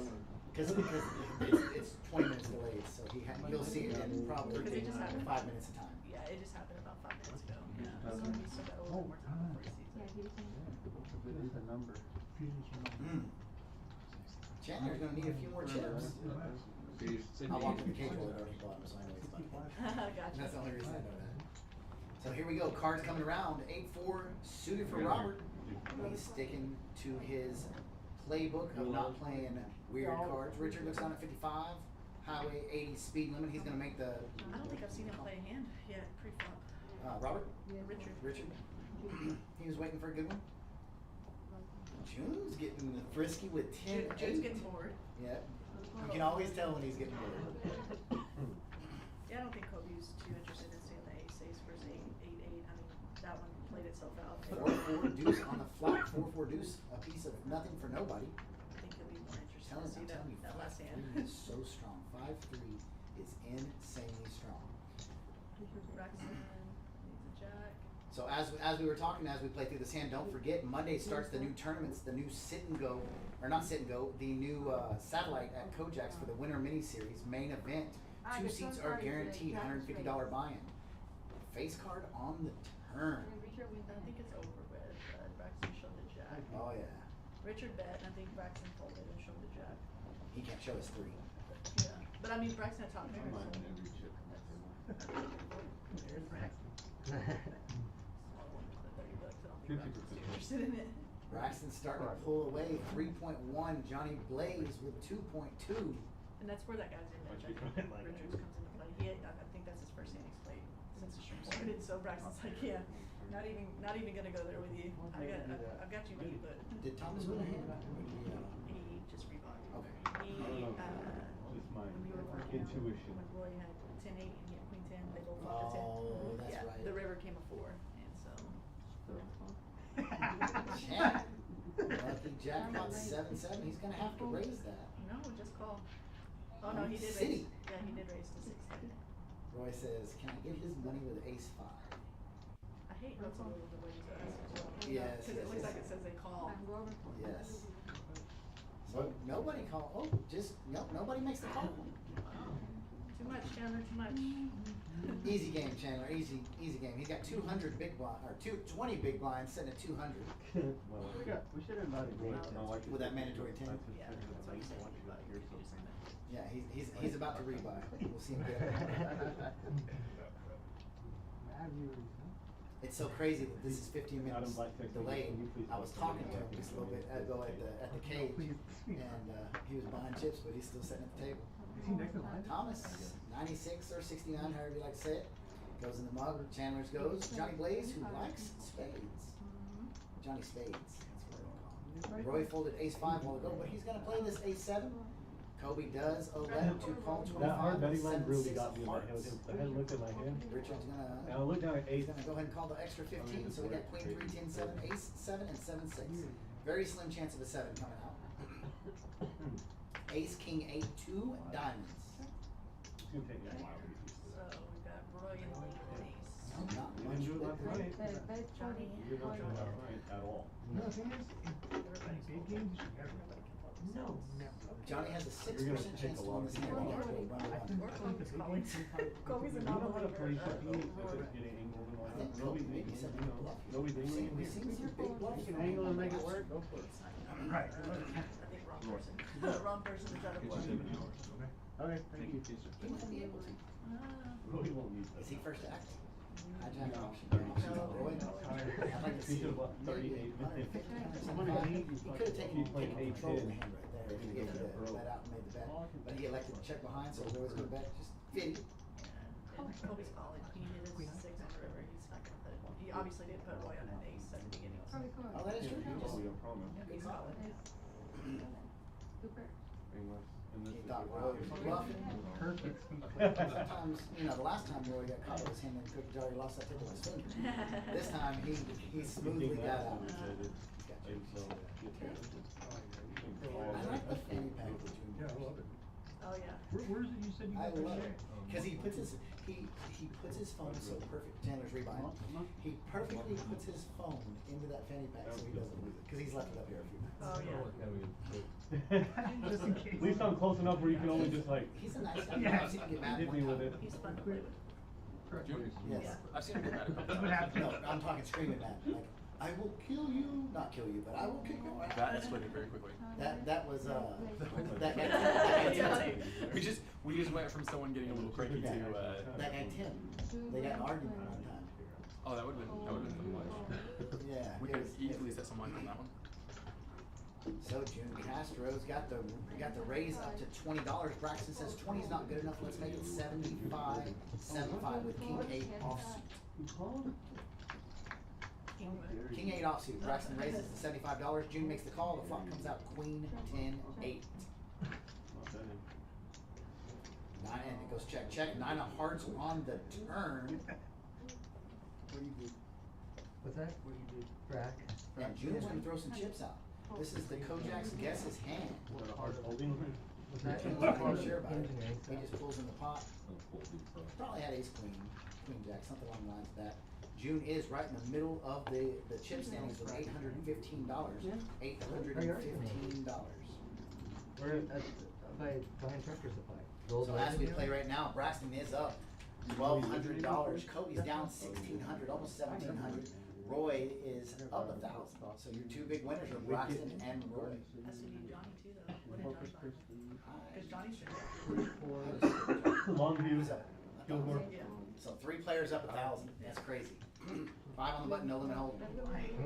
Because it's 20 minutes delayed, so he'll see it in probably Because it just happened. 5 minutes of time. Yeah, it just happened about 5 minutes ago. Yeah, so he's still got a little more time before he sees it. What is the number? Chandler's gonna need a few more chips. I walked in the cage while I already bought him, so I know he's about to. Gotcha. That's the only reason I know that. So here we go, cards coming around, 8-4, suited for Robert. He's sticking to his playbook of not playing weird cards. Richard looks down at 55, highway 80 speed limit. He's gonna make the, I don't think I've seen him play a hand yet, pre-flop. Robert? Yeah, Richard. Richard? He was waiting for a good one. June's getting frisky with 10-8. June's getting bored. Yeah. You can always tell when he's getting bored. Yeah, I don't think Kobe's too interested in seeing the ace versus 8-8. I mean, that one played itself out. 4-4 deuce on the flat. 4-4 deuce, a piece of nothing for nobody. I think he'll be more interested Telling, to see I'm telling you, that last hand. 5-3 is so strong. 5-3 is insanely strong. Braxton needs a jack. So as we were talking, as we play through this hand, don't forget Monday starts the new tournaments, the new sit and go, or not sit and go, the new satellite at Kojak's for the winter mini series main event. 2 seats are guaranteed, $150 buy-in. Face card on the turn. I think it's over with. Braxton showed the jack. Oh yeah, Richard bet, and I think Braxton folded and showed the jack. he can't show us 3. Yeah, but I mean Braxton had top pair. I'm So. lining every chip in that table. There's Braxton. Small one for the $30. I don't think 50%. Braxton's too interested in it. Braxton's starting to pull away. 3.1. Johnny Blaze with 2.2. And that's where that guy's in there. Why'd you Richards go comes into play. I think that's his first hand he's played since the stream started. So Braxton's like, yeah, not even gonna go there with you. I've got you beat, but Did Thomas win a hand? Or did he just rebought. Okay. He I don't know. Just my when we were working out, intuition. when Roy had 10-8 and he had Queen 10, they both locked the 10. Oh, that's Yeah, right. the river came a 4, and so. Jack. Lucky jackpot 7-7. He's gonna have to raise that. No, just call. Oh no, he did City. raise. Yeah, he did raise to 610. Roy says, "Can I get his money with ace 5?" I hate most of the way to ask as well. Yes, Because it yes, looks yes. like it says they call. Yes. So nobody call. Oh, just no. Nobody makes the call. Too much, Chandler, too much. Easy game, Chandler. Easy game. He got 200 big blind or 20 big blinds, sitting at 200 Well, we should have invited Nate. My wife with is- that mandatory 10. Yeah, that's what he said. Want you to hear something. Yeah, he's about to rebuy. We'll see him get it. It's so crazy that this is 15 minutes delayed. I was talking to him just a little bit ago at the cage, and he was buying chips, but he's still sitting at the table. Is he next in line? Thomas, 96 or 69, however you like to say it, goes in the mug. Chandler's goes. Johnny Blaze, who likes spades. Johnny Spades, that's what we're gonna call him. Roy folded ace 5 while ago, but he's gonna play this ace 7. Kobe does 11 to call 25. That hard betting line 7, really 6 got me in my head. hearts. I had looked at my hand. Richard's And I gonna looked down at he's eight. gonna go ahead and call the extra 15. So we got queen 3, 10, 7, ace 7, and 7, 6. Very slim chance of a 7 coming out. Ace, king 8, 2 diamonds. It's gonna take me a while. So we've got Roy and Lee with ace. No, not You much. didn't do it last night. Johnny. You did not do it last night at all. No, the thing is, in big games, you never. No, never. Johnny has a 6% You're gonna chance take a to lot win of this hand. people. He has to run I one. think Or the Kobe's big calling. games- Kobe's a You know how to non-believer. play 15 instead Roy. of getting angled and all I that? think Nobody's Kobe maybe angling, said you know. bluff. Nobody's angling We've here. seen some big bluffs. You can angle and make it work, go for it. Right. I think wrong person. Wrong person to try to bluff. Okay, thank you. He might be able to. Really won't need Is that. he first to act? Hijack No. option. Option No. on Roy. I'd like to He see should've left 38, 150, Somebody 175. needs He could have taken he's playing control of the 8-10. hand right there if he let out and made the bet. But he elected to check behind, so Roy's gonna bet just 50. And Kobe's calling. He hit his 6 on the river. He's not gonna put. He obviously didn't put Roy on an ace at the beginning. So Oh, that is true. Yeah, Just- we don't promise. he's calling. Unless- unless He it's thought a Roy was bluffing. Perfect. Sometimes, the last time Roy got caught with his hand in the cookie jar, he lost that tip with his finger. This time, he smoothly got out. I like the fanny pack that you Yeah, I love it. Oh yeah. Where's it you said you I got that love shit? it, cause he puts his phone so perfect, Chandler's rebuying, he perfectly puts his phone into that fanny pack so he doesn't lose it, cause he's left it up here a few times. Oh yeah. Just in case. At least I'm close enough where you can only just like. He's a nice guy, Yeah. I've seen him get mad Hit one me with time. it. He's fun to play with. Yes. Yeah. I've seen him get mad a couple That's what times. happens. No, I'm talking screaming mad, like, I will kill you, not kill you, but I will kick your ass. That escalated very quickly. That was, that guy, We just went from someone getting a little cranky to that guy Tim, they got in an argument one time. oh, that would've been fun to watch. Yeah. We it could was- easily set some line on that one. So June Castro's got the raise up to $20. Braxton says 20 is not good enough. Let's make it 75 with King 8 offsuit. King 8 offsuit. Braxton raises to $75. June makes the call. The flop comes out Queen 10 8. Nine, and it goes check, check. 9 of hearts on the turn. What do you do? What's that? What do you do? Crack. And June's gonna throw some chips out. This is the Kojak's guess his hand. What a hard holding? What's that? June's not even sure about it. Engineering He stuff. just pulls in the pot. Probably had ace queen, queen jack, something along the lines of that. June is right in the middle of the chip standings with $815. $815. We're at, behind Tractor Supply. Gold So as we Legend play here? right now, Braxton is up $1,200. Kobe's down 1,600, almost 1,700. Roy is up 1,000. So your two big winners are Braxton and Roy. Has to be Johnny too though. What did Corpus Johnny buy? Christi. Because Johnny's Longview, So, Gilmore. yeah. so 3 players up 1,000. That's crazy. 5 on the button, no limit hold.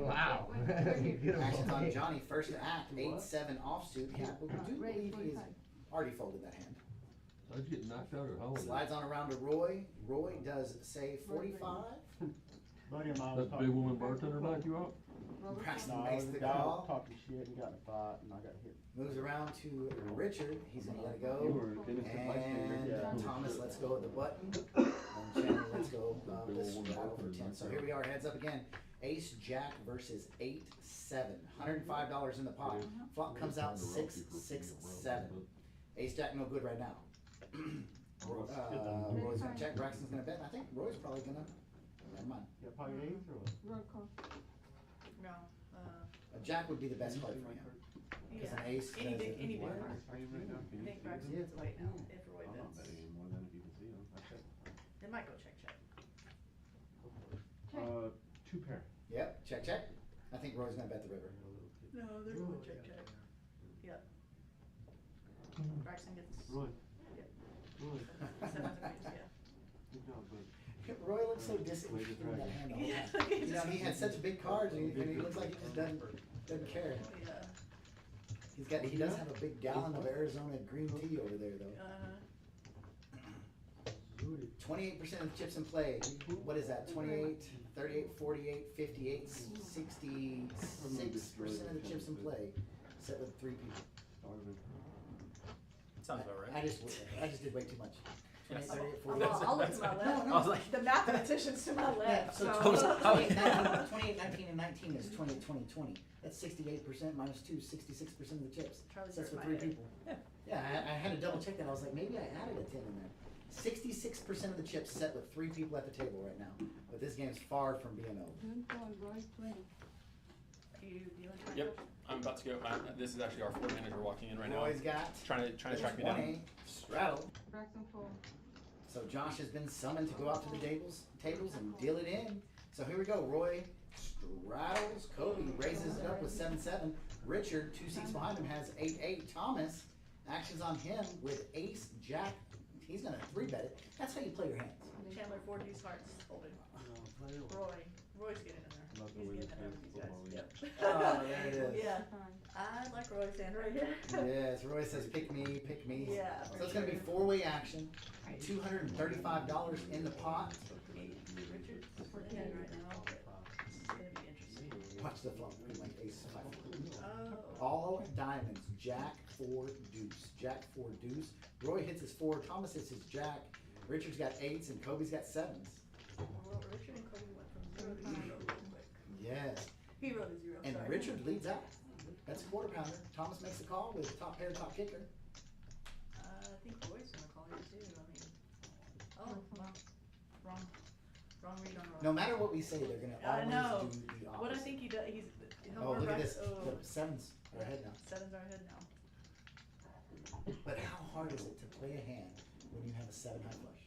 Wow. Actions on Beautiful. Johnny. First to act, 8-7 offsuit. Yeah, but we do believe he has already folded that hand. I was getting knocked out or how? Slides on around to Roy. Roy does say 45. Buddy of mine was That talking. big woman bartender knocked you out? Braxton No, makes the the guy was call. talking shit and got in a fight and I got hit. Moves around to Richard. He's gonna let it You go. were innocent bystander. And Yeah. Thomas lets go of the button. And Chandler lets go of this rattle for 10. So here we are, heads up again. Ace Jack versus 8-7. $105 in the pot. Flop comes out 6-6-7. Ace Jack no good right now. Roy's gonna check. Braxton's gonna bet. I think Roy's probably gonna. Never mind. You got pocket eights or what? No. A Jack would be the best card for him. Because an ace Any does big, it. any big What? card. I think Braxton has to wait now if Roy I'm not bets. betting any more than if you can see them. I check. It might go check, check. 2 pair. Yep, check, check. I think Roy's gonna bet the river. No, they're going check, check. Yep. Braxton gets. Roy. Yep. Roy. Sevens of eights, yeah. Good job, bud. Roy looks so disinterested in that hand all the Yeah. time. You know, he had such big cards and he looks like he just doesn't care. Yeah. He does have a big gallon of Arizona green tea over there though. 28% of the chips in play. What is that? 28, 38, 48, 58, 66% of the chips in play. Set with 3 people. Sounds about right. I just did way too much. 28, 38, I'll 48. I'll look to my left. No, I was like- The mathematician's to my left, So so. 28, 19, and 19 is 20, 20, 20. That's 68% minus 2, 66% of the chips. Charlie's That's hurt for my 3 head. people. Yeah, I had to double check that. I was like, maybe I added a 10 in there. 66% of the chips set with 3 people at the table right now. But this game's far from being over. Do you wanna try? Yep, I'm about to go. This is actually our floor manager walking in right now. Roy's got Trying to track me 20, down. straddle. Braxton full. So Josh has been summoned to go out to the tables and deal it in. So here we go. Roy straddles. Kobe raises it up with 7-7. Richard, 2 seats behind him, has 8-8. Thomas, actions on him with ace, jack. He's gonna 3-bet it. That's how you play your hands. Chandler, 4 deuce hearts, holding. Roy's getting in there. Not the He's way getting in there this with these fancy guys, football yep. Oh, there it is. Yeah, I like Roy's hand right here. Yes, Roy says pick me, pick me. Yeah, So for it's gonna be sure. 4-way action. $235 in the pot. Richard's 14 right now, but it's gonna be interesting. Watch the flop, like ace 5. Oh. All diamonds, jack, 4, deuce. Jack, 4, deuce. Roy hits his 4, Thomas hits his jack. Richard's got 8s and Kobe's got 7s. Well, Richard and Kobe went from 0 to 0 real quick. Yes. He wrote a 0, And sorry. Richard leads out. That's a quarter pounder. Thomas makes the call with top pair, top kicker. I think Roy's gonna call here too, I mean, oh, wow, wrong read on Roy. No matter what we say, they're gonna I know. always do the opposite. What I think he does, he'll Oh, more look at rest- this. oh. The 7s are ahead now. 7s are ahead now. But how hard is it to play a hand when you have a 7 high flush?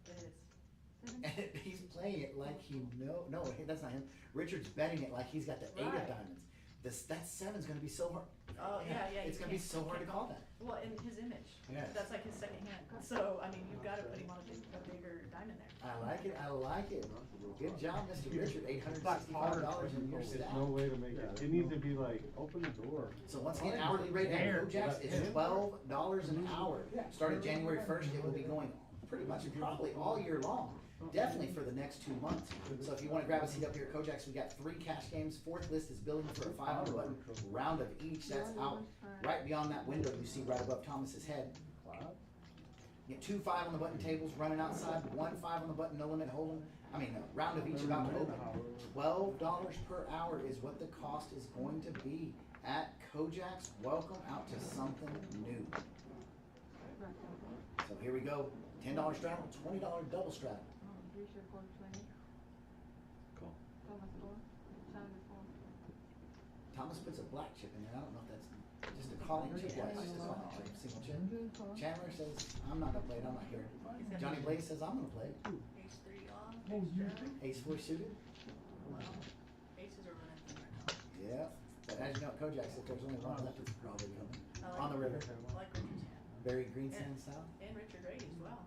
It is. And he's playing it like no, that's not him. Richard's betting it like he's got the 8 of Right. diamonds. That 7's gonna be so hard. Oh, yeah, It's you gonna be can't- so you hard to can't call that. Well, in his image, Yes. that's like his second hand, so, I mean, you've gotta put him on a bigger diamond there. I like it. Good job, Mr. Richard. $865 in your There's stack. no way to make it. It needs to be like, open the door. So once again, hourly rate at Kojak's is $12 an hour. Starting January 1st, it will be going pretty much probably all year long. definitely for the next 2 months. So if you wanna grab a seat up here at Kojak's, we got 3 cash games. 4th list is building for a 500 button round of each. That's out right beyond that window you see right above Thomas's head. Get 2 5 on the button tables running outside, 1 5 on the button, no limit hold'em. I mean, a round of each about to open. $12 per hour is what the cost is going to be at Kojak's. Welcome out to something new. So here we go. $10 straddle, $20 double straddle. Cool. Thomas puts a black chip in there. I don't know if that's just a calling chip. Yeah, it's just a calling chip, single chip. Chandler says, I'm not gonna play it, I'm not here. Johnny Blaze says, I'm gonna play it. Ace 3 off, ace jack. Ace 4 suited. Well, aces are running thin right now. Yeah. But as you know, Kojak said there's only one left that's probably coming. I like On the river. I like Richard's hand. Very green sand style. And Richard Ray as well.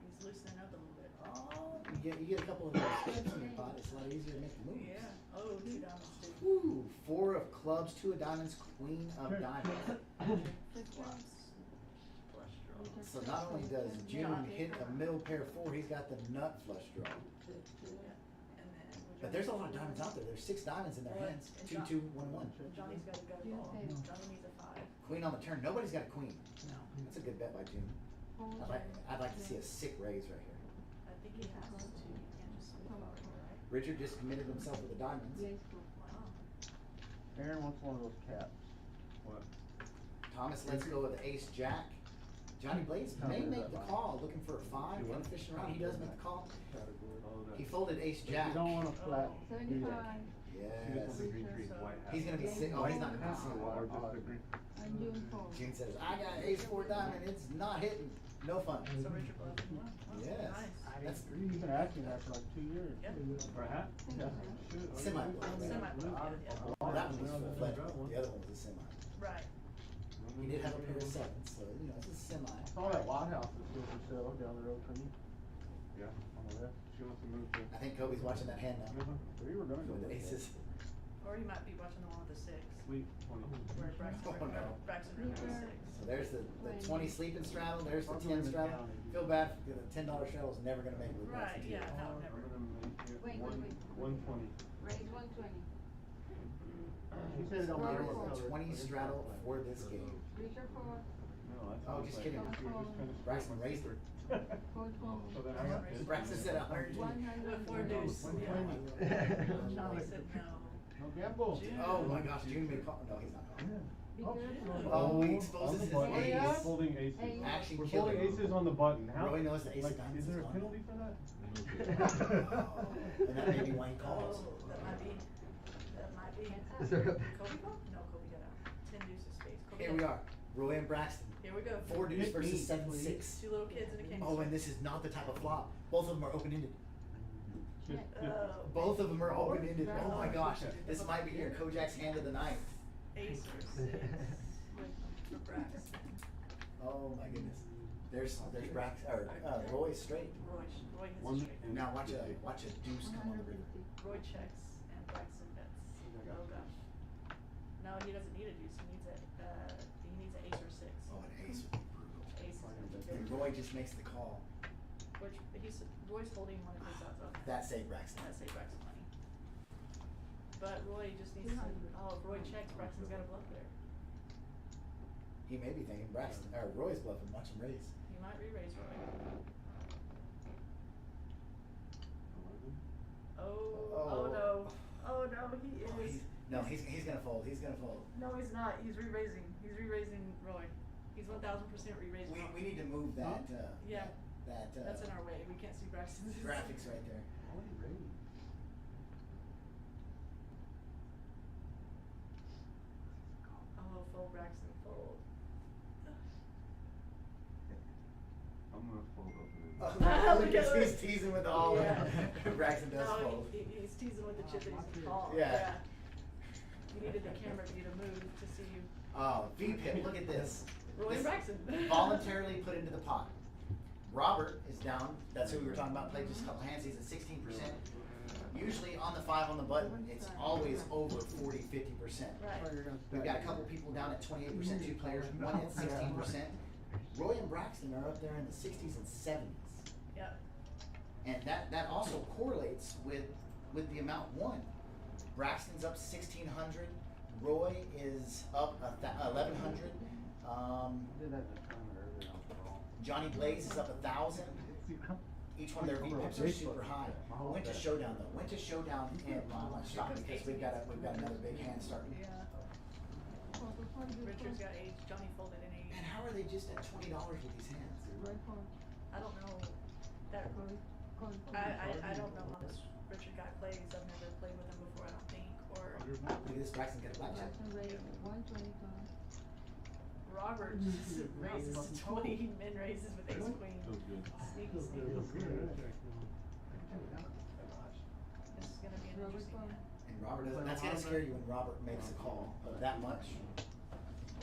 He's loosening up a little bit. Oh, you get a couple of those chips in your pot, it's a lot easier to make the moves. Yeah. Oh, 2 diamonds too. Ooh, 4 of clubs, 2 of diamonds, queen of diamonds. Flush draw. So not only does June hit a middle pair 4, he's got the nut flush draw. Yeah. And then. But there's a lot of diamonds out there. There's 6 diamonds in their hands. 2, 2, 1, 1. Johnny's got a ball. Johnny needs a 5. Queen on the turn. Nobody's got a queen. No. That's a good bet by June. I'd like to see a sick raise right here. I think he has to. You can't just swing forward, right? Richard just committed himself with the diamonds. Wow. Aaron wants one of those caps. What? Thomas lets go with the ace jack. Johnny Blaze may make the call, looking for a 5, kind of fishing around. He does make the call. He folded ace If jack. you don't want a flat, do that. Yes. White hat. He's gonna be sick. Oh, he's not gonna be sick. Or just the green. June says, I got ace 4 diamond. It's not hitting. No fun. So Richard bluffed. Wow, Yes. nice. That's You've been asking that for like 2 years. Yep. For a hat? Yeah. semi. Semi-bluff, yeah. Oh, that one was full fledged. The other one was a semi. Right. He did have a pair of 7s, so you know it's a semi. I saw that White House is still for sale down the road from you. Yeah. On the left. She wants to move to. I think Kobe's watching that hand now. We were gonna go With the with that. aces. Or he might be watching the one with the 6. Sleep 20. Where Braxton, Oh, no. Braxton removed the 6. So there's the 20 sleeping straddle, there's the 10 straddle. Feel bad, the $10 straddle is never gonna make it with Right, Braxton. yeah, no, I'm never. gonna make it Wait, wait, wait. 120. Raise 120. He said it don't matter what There is color. a 20 straddle for this game. Richard 4. No, that's. Oh, just kidding. Braxton raised it. So then I got this. Braxton said 100. With 4 deuce. Yeah. Johnny said no. No gamble. June. Oh my gosh, June may call, no, he's not calling. Be Oh. good. Oh, he exposes his On the button. ace. Yeah. Folding aces. Actually We're killed folding him. aces on the button. How? Roy knows the ace of Like, diamonds is there is a gone. penalty for that? Oh, and that may be why he calls. Oh, that might be. That might be. Is there a- Kobe called? No, Kobe got out. 10 deuces space. Kobe Here got we out. are, Roy and Braxton. Here we go. 4 deuce Hit me, versus 7 please. 6. 2 little kids and a king. Oh, and this is not the type of flop. Both of them are open-ended. Oh. Both of them are open-ended. Oh my gosh, this might be your Kojak's hand of the night. Ace or 6 for Braxton. Oh my goodness. There's Braxton, or Roy straight. Roy hits One a straight. and- Now watch a deuce come on the river. Roy checks and Braxton bets. Oh gosh. No, he doesn't need a deuce. He needs an ace or 6. Oh, an ace would be brutal. Ace is And Roy just makes the call. Which Roy's holding one of his odds on that. That saved Braxton. That saved Braxton money. But Roy just needs to. Oh, if Roy checks, Braxton's got a bluff there. He may be thinking Braxton, or Roy's bluffing, watch him raise. He might re-raise Roy. Oh no. Oh no, he Oh, is. No, he's gonna fold, he's gonna fold. No, he's not. He's re-raising. He's re-raising Roy. He's 1000% re-raising Roy. We need to move that, Yeah. that, That's in our way. We can't see Braxton's. graphics right there. Oh, fold Braxton, fold. I'm gonna fold open Look at He's this. teasing with the all in. Yeah. Braxton does No, fold. he's teasing with the chip that he's called. Yeah. You needed the camera view to move to see you. Oh, V-pip, look at this. Roy This Braxton. voluntarily put into the pot. Robert is down, that's who we were talking about, played just a couple hands, he's at 16%. Usually on the 5 on the button, it's always over 40, 50%. Right. We've got a couple people down at 28%, 2 players, one at 16%. Roy and Braxton are up there in the 60s and 70s. Yep. And that also correlates with the amount won. Braxton's up 1,600. Roy is up 1,100. Did that just time earlier on the call. Johnny Blaze is up 1,000. Each one of their VPIPs are super high. Went to Showdown though. Went to Showdown and stop because we've got another big hand starting. Yeah. Richard's got 8. Johnny folded in 8. Man, how are they just at $20 with these hands? I don't know. That I don't know how this Richard guy plays. I've never played with him before. I don't think. Or Look at this Braxton got a blackjack. Robert just raises to 20. He min raises with ace queen. Feels good. Sneaky, sneaky. This is gonna be an interesting hand. And Robert doesn't. That's gonna scare you when Robert makes a call of that much.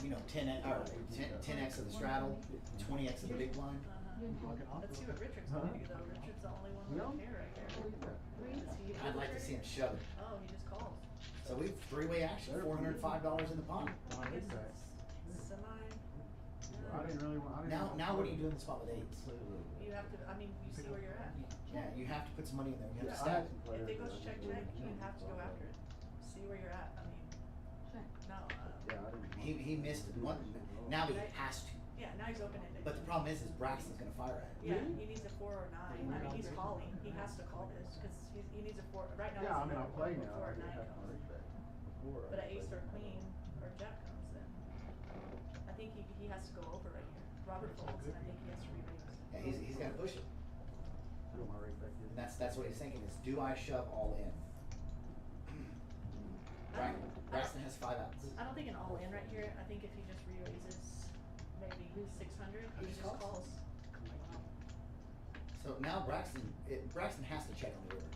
You know, 10x of the straddle, 20x of the big blind. Let's see what Richard's gonna do though. Richard's the only one with a pair right here. Does he I'd like to see him shove it. Oh, he just calls. So we've three-way action, $405 in the pot. I guess it's semi. I didn't really want. Now what do you do in the spot with eights? You have to. I mean, you see where you're at. Yeah, you have to put some money in there. You have to Yeah. stack. If it goes check, you have to go after it. See where you're at. I mean, no. Yeah, I didn't. He missed one. Now he has to. Yeah, now he's open-ended. But the problem is Braxton's gonna fire at it. Yeah, he needs a 4 or 9. I mean, he's calling. He has to call this because he needs a 4. Right now, Yeah, I he's mean, a I'll play now. 4 or I 9 just have to comes. raise that. Before, But I an ace played or that. queen or jack comes in. I think he has to go over right here. Robert folds, and I think he has to re-raise. Yeah, he's gotta push it. I don't want to raise back And here. that's what he's thinking is, do I shove all in? Right, Braxton has 5 outs. I don't think an all in right here. I think if he just re-raises maybe 600, he just calls. So now Braxton has to check on the river.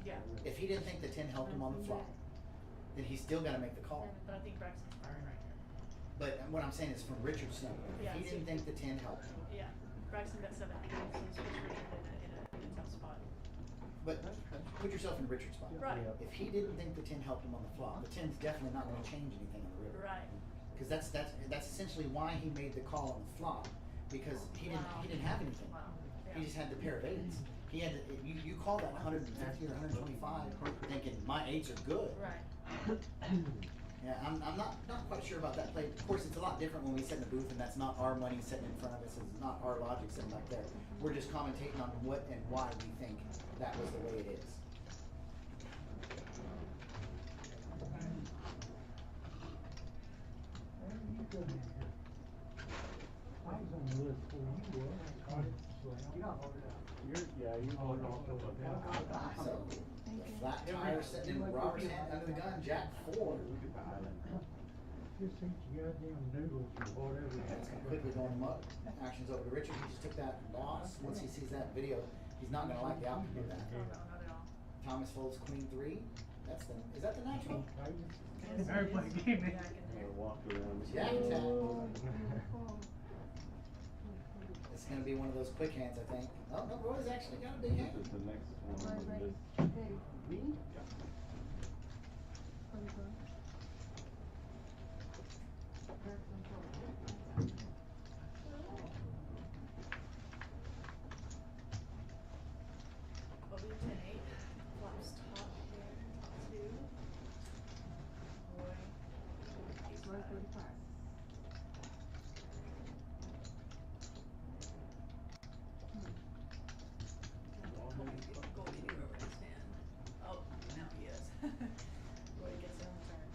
Yeah, If he didn't think the 10 helped him on the flop, then he's still gotta make the call. but I think Braxton's firing right here. But what I'm saying is from Richard's standpoint, if Yeah, he see- didn't think the 10 helped him, Yeah, Braxton got 17, so he's pushed Richard in a tough spot. but put yourself in Richard's spot. Right. If he didn't think the 10 helped him on the flop, the 10's definitely not gonna change anything on the river. Right. Because that's essentially why he made the call on the flop, because he didn't have anything. Wow. He just had the pair of eights. He had you call that 150 or 125, thinking my eights are good. Right. Yeah, I'm not quite sure about that play. Of course, it's a lot different when we sit in the booth and that's not our money sitting in front of us. It's not our logic sitting back there. We're just commentating on what and why we think that was the way it is. I was on the list before you were. You hold off till the So, the flat tire sitting in Robert's hand under the gun, Jack 4. Just eat your goddamn noodles or whatever. That's quickly going him up. Action's over to Richard. He just took that loss. Once he sees that video, he's not gonna like the outcome of that. Oh, no, not at all. Thomas folds queen 3. Is that the natural? Everybody gave me. Yeah, I can hear. Walk around. Jack attack. It's gonna be one of those quick hands, I think. Oh, no, Roy's actually got a big hand. This is the next one on the list. Me? Well, we 10-8. Flops top here. 2. Boy. Ace 5. Goldie to go over his hand. Oh, now he is. Roy gets it on the turn.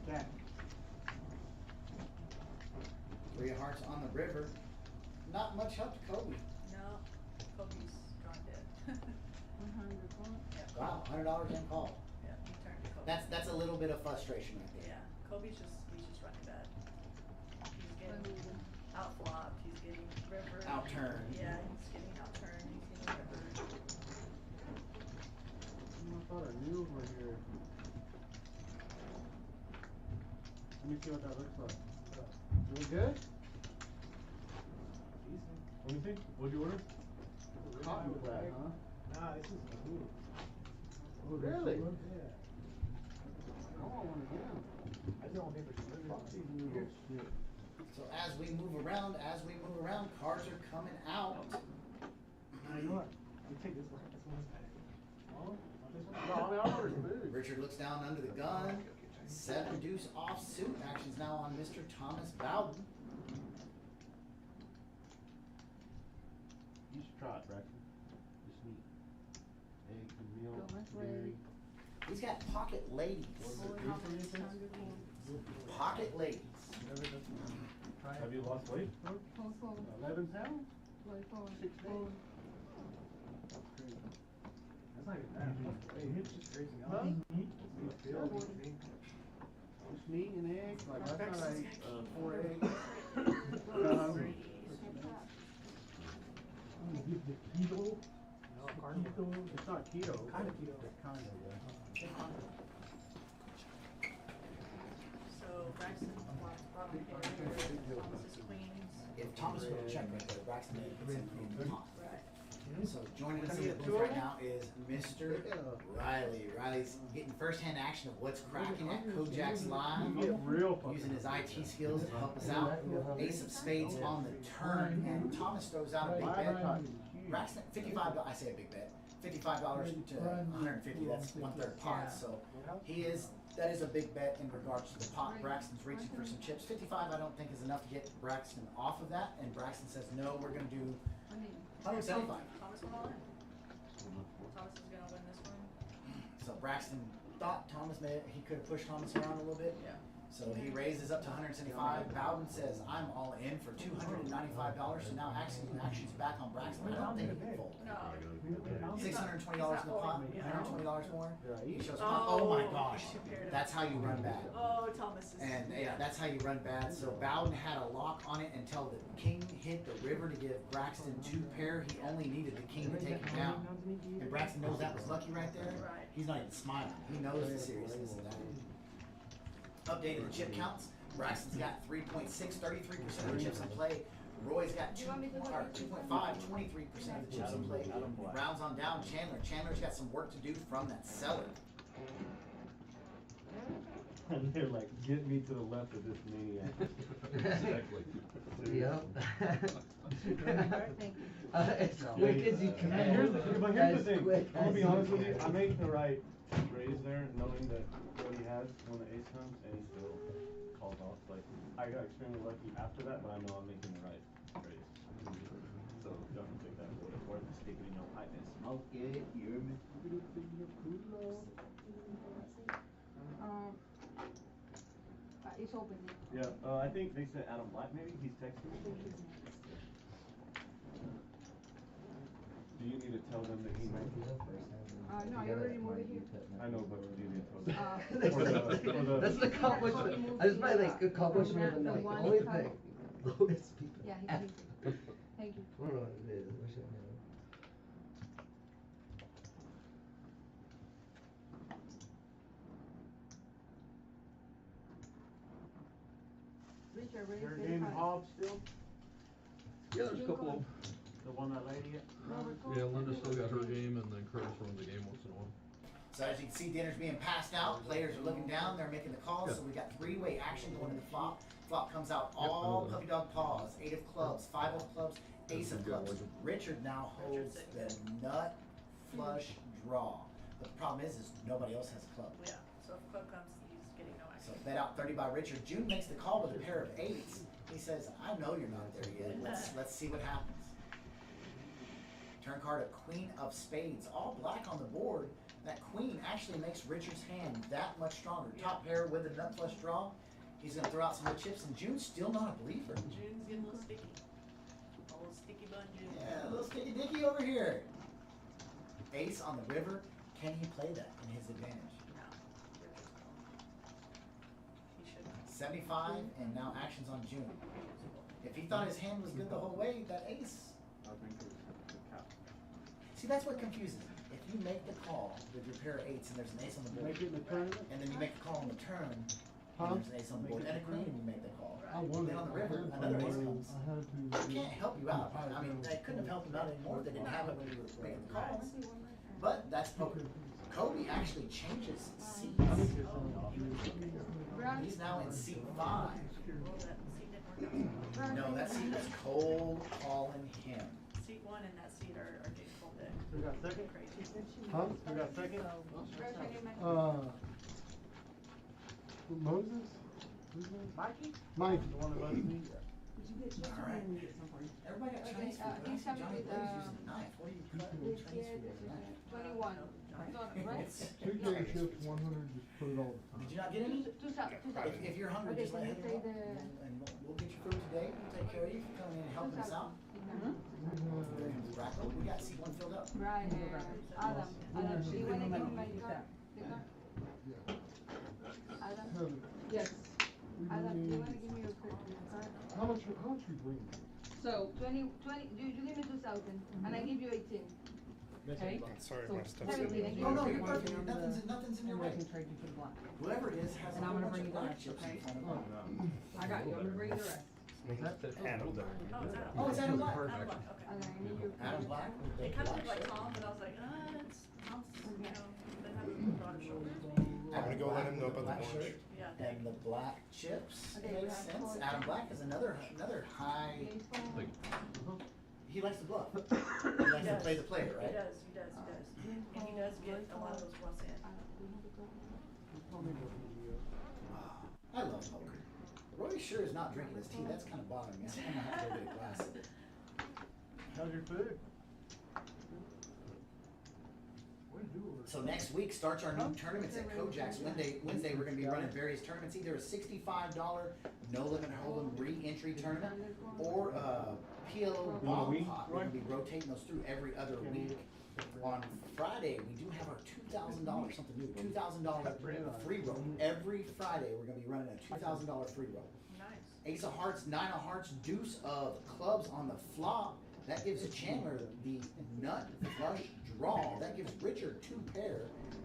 Jack. 3 of hearts on the river. Not much help to Kobe. No, Kobe's drawn dead. Yeah, Wow, $100 in call. yeah, he turned to Kobe. That's a little bit of frustration right there. Yeah, he's just running bad. He's getting outflopped, he's getting river. Outturned. Yeah, he's getting outturned, he's getting river. I thought our mules were here. Let me see what that looks like. Doing good? Let me see. What'd you order? Cotton flag, huh? Nah, this is the food. Really? Yeah. I want one again. I So as we move around, cards are coming out. Richard looks down under the gun. 7 deuce offsuit. Action's now on Mr. Thomas Bowden. You should try it, Braxton. Just neat. Egg and milk, Go this way. dairy. He's got pocket ladies. Pocket ladies. Have you lost weight? 11 pounds? 6 days. That's not even bad. Huh? Just meat and eggs. Like last night I ate 4 eggs. Got hungry. Keto? It's not keto. Kind of keto. It's kind of, yeah. So Braxton blocks bottom pair, Thomas is queens. If Thomas would have checked right there, Braxton made it in the top. Right. So joining us in the booth right now is Mr. Riley. Riley's getting first-hand action of what's cracking at Kojak's Live, using his IT skills to help us out. Ace of spades on the turn, and Thomas throws out a big bet. Braxton, $55, I say a big bet. $55 to 150, that's 1/3 pot. So that is a big bet in regards to the pot. Braxton's reaching for some chips. 55 I don't think is enough to get Braxton off of that, and Braxton says no, we're gonna do 175. Thomas went all in. Thomas is gonna win this one. So Braxton thought he could have pushed Thomas around a little bit. Yeah. So he raises up to 175. Bowden says, I'm all in for $295. So now action's back on Braxton. I don't think he can fold. No. $620 in the pot, $120 more. He shows, Oh, oh my gosh, that's how you run bad. Oh, Thomas is. And yeah, that's how you run bad. So Bowden had a lock on it until the king hit the river to give Braxton 2 pair. He only needed the king to take him down. And Braxton knows that was lucky right there. Right. He's not even smiling. He knows the seriousness of that. Updated the chip counts. Braxton's got 3.6, 33% of the chips in play. Roy's got 2.5, 23% of the chips in play. Rounds on down, Chandler's got some work to do from that cellar. And they're like, get me to the left of this maniac. Exactly. Yep. Thank you. As quick as you can. Here's the thing, As I'm gonna be quick honest as with you, can. I make the right raise there, knowing that what he has when the ace comes, and he still calls off. Like, I got extremely lucky after that, but I know I'm making the right raise. So, don't think that worth sticking in your highness. Okay, you're It's open. Yeah, I think they said Adam Black maybe, he's texting me. Do you need to tell them that he might? No, I already moved it here. I know, but do you need to tell them? That's the accomplishment. I just find like accomplishment of the night. The only thing. Lowest people. Yeah, he thank you. I don't know what it is. I wish I knew. Richard, ready Your for game Hob still? Yeah, there's a couple of The one that lady at? yeah, Linda still got her game, and then Curtis runs the game once in a while. So as you can see, dinner's being passed out. Players are looking down. They're making the calls. So we got 3-way action going in the flop. Flop comes out all puppy dog paws. 8 of clubs, 5 of clubs, ace of clubs. Richard now holds the nut flush draw. But the problem is nobody else has a club. Yeah. So if club comes, he's getting no So action. bet out 30 by Richard. June makes the call with a pair of 8s. He says, I know you're not there yet. Let's see what happens. Turn card, a queen of spades. All black on the board. That queen actually makes Richard's hand that much stronger. Top pair with a nut flush draw. He's gonna throw out some more chips, and June's still not a believer. June's getting a little sticky. A little sticky bun June. Yeah, a little sticky dicky over here. Ace on the river. Can he play that in his advantage? No. Richard's calling. He should not. 75, and now action's on June. If he thought his hand was good the whole way, that ace. I think it's the cap. See, that's what confuses me. If you make the call with your pair of 8s and there's an ace on the board, Make it in the tournament? and then you make a call on the turn, and there's an ace on the board, and a queen, and you make the call. I Then on the river, another ace comes. I can't help you out. I mean, I couldn't have helped him out anymore if they didn't have it when you were making the call. But that's poker. Kobe actually changes seats. He's now in seat 5. No, that seat is cold calling him. Seat 1 and that seat are getting cold in. Who got second? Crazy. Huh? Who got second? Moses? Who's name? Mikey? Mikey. The one that loves me? Alright. Everybody got Chinese food. he's Johnny coming with, Blaze using a knife. What are you cutting Chinese food with a knife? 21. Right? 2 day shift, 100, just put it all the time. Did you not get any? Two If you're hungry, Okay, just let can you him say know. the- And we'll get you food today. We'll take care of you. Come in and help us out. We got seat 1 filled up. Right, Adam, do you wanna give me my card? The card? Adam? Heather, Yes. Adam, do you wanna give me your card? how much you bring? So, 20, you give me 2,000, and I give you 18. Okay? Sorry, So, my stuff's 17, I give Oh, you no, you're 17. perfect. Nothing's in your way. trade you for the black. Whoever it is has a And I'm whole gonna bunch bring of you the black rest, chips in okay? front of them. I got you, I'm gonna bring you the rest. handle there. Oh, it's Adam. Oh, it's Adam Black. Adam Black, okay. And I need your. Adam Black. It kind of looked like Tom, but I was like, it's Tom's, you know, been having broader shoulders. I'm gonna go let him know about the Black orange. shirt Yeah, and the black chips. Okay, Makes we have sense. four. Adam Black is another high. Like, He likes to bluff. He likes to play the player, He right? does. And he does get a lot of those bluffs in. I love poker. Roy sure is not drinking his tea. That's kind of bothering me. I'm gonna have to go get a glass of it. How's your food? So next week starts our new tournaments at Kojak's. Wednesday we're going to be running various tournaments. Either a $65 no limit hold'em re-entry tournament or a PLO ball pot. We're going to be rotating those through every other week. On Friday we do have our $2,000 something new. $2,000 free roll. Every Friday we're going to be running a $2,000 free roll. Nice. Ace of hearts, 9 of hearts, deuce of clubs on the flop. That gives Chandler the nut flush draw. That gives Richard 2 pair,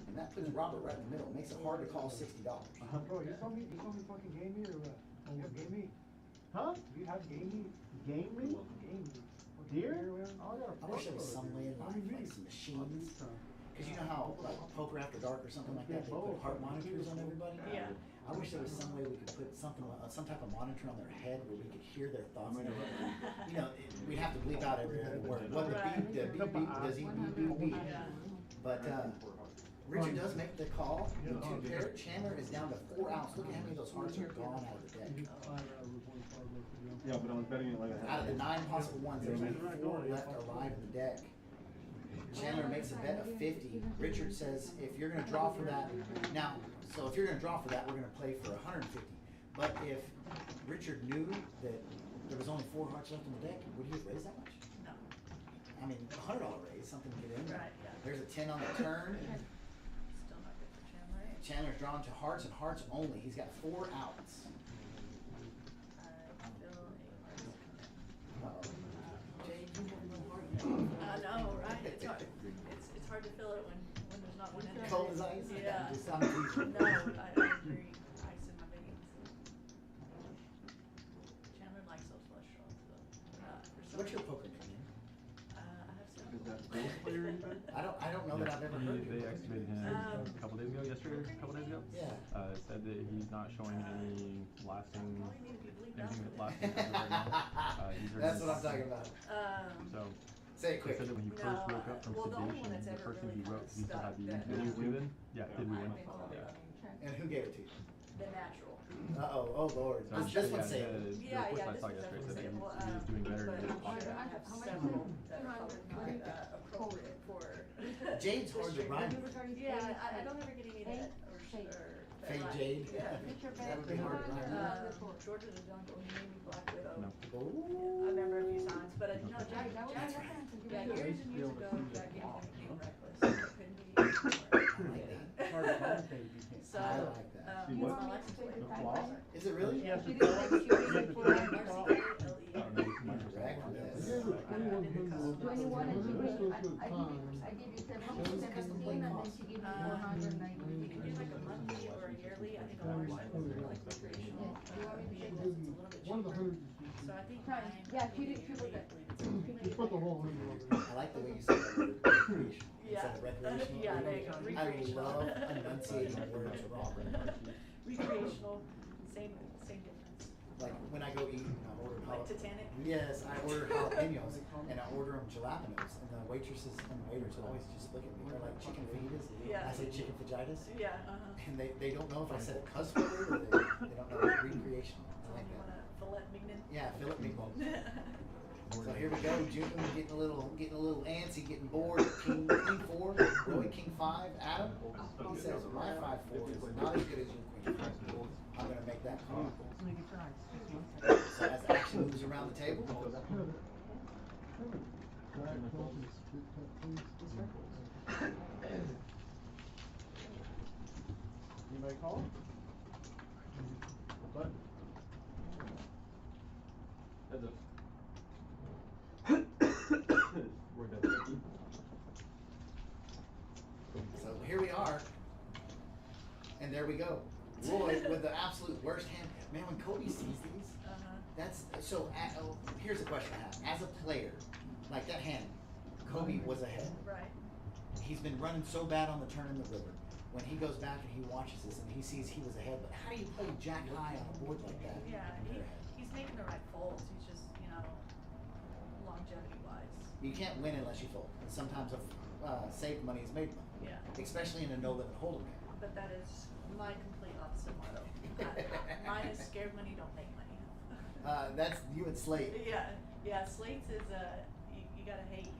and that puts Robert right in the middle. Makes it hard to call $60. Bro, you saw me fucking game meat or what? You have game meat? Huh? Do you have game meat? Game meat? Game meat. Deer? I wish there was some way in life, like some machines. Cause you know how, like, Poker After Dark or something like that, they put heart monitors on everybody? Yeah. I wish there was some way we could put something, some type of monitor on their head where we could hear their thoughts. You know, we'd have to bleep out every other word. What the beep, does he beep, beep. Yeah. But, Richard does make the call, the 2 pair. Chandler is down to 4 outs. Look at how many of those hearts are gone out of the deck. Yeah, but I was betting it like I Out of had. the 9 possible ones, there's only 4 left alive in the deck. Chandler makes a bet of 50. Richard says, if you're gonna draw for that, now, so if you're gonna draw for that, we're gonna play for 150. But if Richard knew that there was only 4 hearts left in the deck, would he have raised that much? No. I mean, a $100 raise, something to get in. Right, yeah. There's a 10 on the turn. Still not good for Chandler. Chandler's drawn to hearts and hearts only. He's got 4 outs. I feel a heart is coming. Uh-oh. Jay, you have no heart. I know, right? It's hard. It's hard to feel it when there's not one in there. Cold as ice? Yeah. Just sounds easy. No, I agree. Ice in my veins. Chandler likes those flush draws though. For some What's your reason- poker name? I have Is several. that bass player in bed? I don't know that I've ever heard They your activated poker him name. a couple days ago, a couple days ago. Yeah. Said that he's not showing any lasting, Probably need to be bleeped out anything for that's this. lasting right now. He's That's already- what I'm talking about. So, Say it he quick. said that when he No, first woke up from well, the only one sedation, that's the ever first thing really he wrote, kinda he still had the stuck did that- you win? Yeah, did we win? I've been told Yeah. about. And who gave it to you? The natural. Uh-oh, oh Lord. So, This one's yeah, safe. the Yeah, reports yeah, I this saw is yesterday said that definitely he stable. was doing better But than I have several that are probably appropriate for. Jade's hard to rhyme. Yeah, I don't ever get any that or Fade right. Jade. Yeah. That would be hard to rhyme. Georgia the Jungle, he made me Black Widow. No. Ooh. I remember a few times, but no, Jack, yeah, years and years ago, Jack gave me King Reckless. It couldn't be anymore. So, I like that. See he's what? my license plate. Is it really? Yes. She didn't like QA for RCKLE. Reckless. 21 and she gave, I gave you 17, and then she gave me 490. You can do like a monthly or a yearly, I think a large side was like recreational. You want me to Vehicles, do it's a little bit One of the cheaper. 100. So I think Right. mine. Yeah, she maybe did- she yearly, was I believe it's You put the whole 100 over there. I like the way you said that word. Recreational. instead of recreational. Yeah, there you go. I Recreational. love enunciating words wrong. Recreational, same difference. Like when I go eat, I order Like Titanic? Yes, I order jalapenos and I order them jalapenos, and the waitresses and the waiters always just look at me. They're like, chicken fajitas. Yeah. I say chicken fajitas. Yeah. And they don't know if I said a cuss word or they don't know recreational. I like You that. wanna fillet mignon? Yeah, fill it meatball. So here we go, June getting a little antsy, getting bored. King 4, Roy King 5, Adam. He says my 5-4 is not as good as your Queen 5. I'm gonna make that call. So as action moves around the table, Anybody call? Button. Heads up. We're done. so here we are, and there we go. Roy with the absolute worst hand. Man, when Kobe sees these, that's so. Here's a question I have: as a player, like that hand, Kobe was ahead. Right. He's been running so bad on the turn in the river. When he goes back and he watches this and he sees he was ahead, but how do you play jack high on a board like that? Yeah, and you're ahead? he's making the right folds. He's just, longevity wise. You can't win unless you fold. And sometimes saved money is made money. Yeah. Especially in a no limit hold'em game. But that is my complete opposite motto. Mine is scared money don't make money. That's you and Slate. Yeah. Slate's is you gotta hate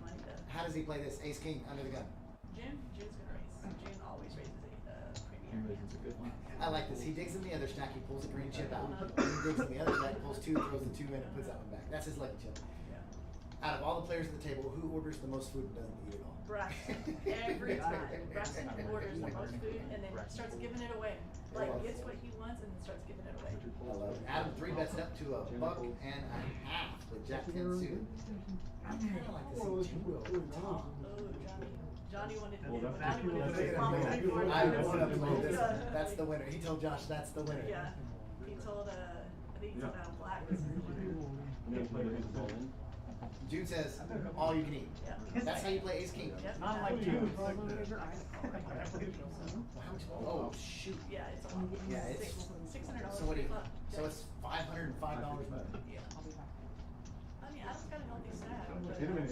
money though. How does he play this? Ace King under the gun. June's gonna raise. June always raises a premium. I like this. He digs in the other stack. He pulls a green chip out. Then he digs in the other stack, pulls 2, throws the 2 in, and puts that one back. That's his lucky chip. Yeah. Out of all the players at the table, who orders the most food and doesn't eat it all? Braxton. Every time. Braxton orders the most food and then starts giving it away. Like gets what he wants and then starts giving it away. I love it. Adam 3-bets it up to $1.50 with Jack 10 suited. I kind of like to see June go top. Oh, Johnny wanted to Well, get that's Johnny wanted to actually- get I want to play this one. That's the winner. He told Josh that's the winner. Yeah. He told I think he told Adam Black this is the winner. Jude says, all you can eat. Yeah. That's how you play Ace King. Yep. Not like you. It's like Oh, shoot. Yeah, it's a lot. Yeah, it's $600. So what do you, Club. so it's $505 more. Yeah. I mean, Adam's got a healthy stack. But Hit him in.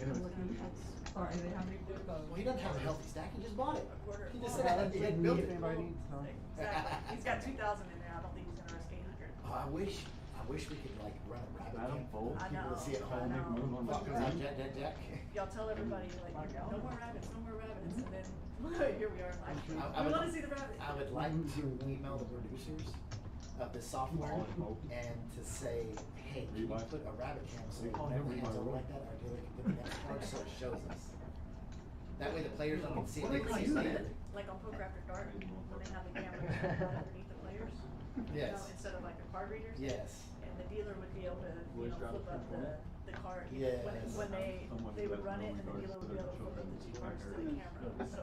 Sorry, they have Well, he doesn't have a healthy stack. He just bought it. a quarter. He just said he had built it. Exactly. He's got 2,000 in there. I don't think he's gonna risk 800. Oh, I wish we could like run a rabbit Adam game. fold. I People know. to see at home. I know. Fuck goes out, jack, jack, jack. Y'all tell everybody like, no more rabbits, no more rabbits, and then here we are. Like, I we would- want to see the rabbit. I would like to email the producers of this software and to say, hey, can you put a rabbit cam so whenever it hands over like that, our dealer can put the next card so it shows us. That way the players don't get to see it. They can see it later. Like on Poker After Dark, when they have the camera right underneath the players. Yes. Instead of like the card readers. Yes. And the dealer would be able to, flip up the card. Yes. When they would run it, and the dealer would be able to flip up the 2 cards to the camera. So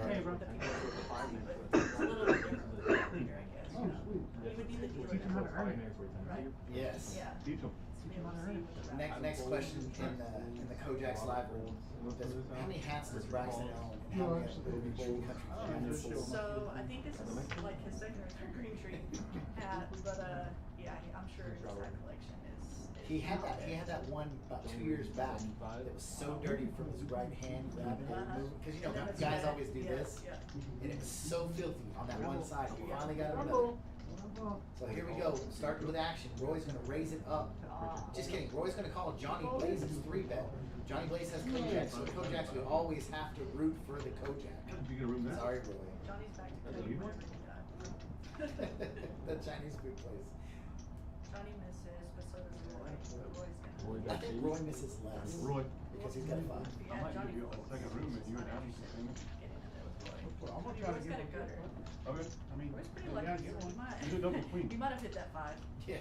Hey, the people would see, but it's a little bit different with the here, I guess. You would need the dealer to right? Yes. Yeah. To be able to see with the rabbit. Next question in the Kojak's live room. How many hats does Braxton own and how many of the country? So I think this is like his second or third green tree hat, but yeah, I'm sure his hat collection is. He had that one about 2 years back that was so dirty from his right hand grabbing it, because guys always do this, and it was so filthy on that one side. He finally got it done. So here we go, starting with action. Roy's gonna raise it up. Just kidding. Roy's gonna call Johnny Blaze's 3-bet. Johnny Blaze has Kojak, so Kojak's we always have to root for the Kojak. Sorry, Roy. Johnny's back to The Chinese food place. Johnny misses, but so does Roy. But Roy's gonna. I think Roy misses less. Roy. Because he's got a 5. I Yeah, might Johnny give you a folds. second room if you and Adam can finish. Get into there with Roy. I'm gonna try to Roy's get got a gutter. Okay. I mean, Roy's pretty yeah, lucky. get So one. You did double queen. He might have hit that 5. Yeah.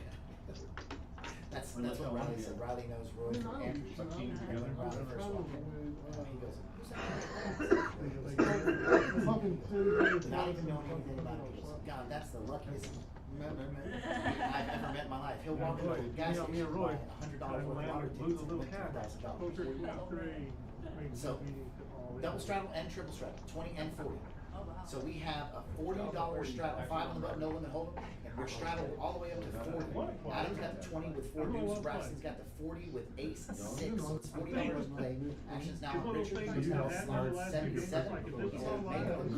That's what Riley said. Riley knows Roy from Andrews. A king together. Riley first walked in. He goes, who's that? Not even knowing anything about it. He goes, God, that's the luckiest I've ever met in my life. He'll walk into a gas station and buy $100 worth of lottery tickets and win $2,000. So, double straddle and triple straddle, 20 and 40. Oh, wow. So we have a $40 straddle, 5 on the button, no limit hold 'em, and we're straddled all the way up to 40. Adam's got the 20 with 4 deuce, Braxton's got the 40 with ace 6, so it's $40 play. Action's now on Richard, he's got a slot 77, he's gonna make a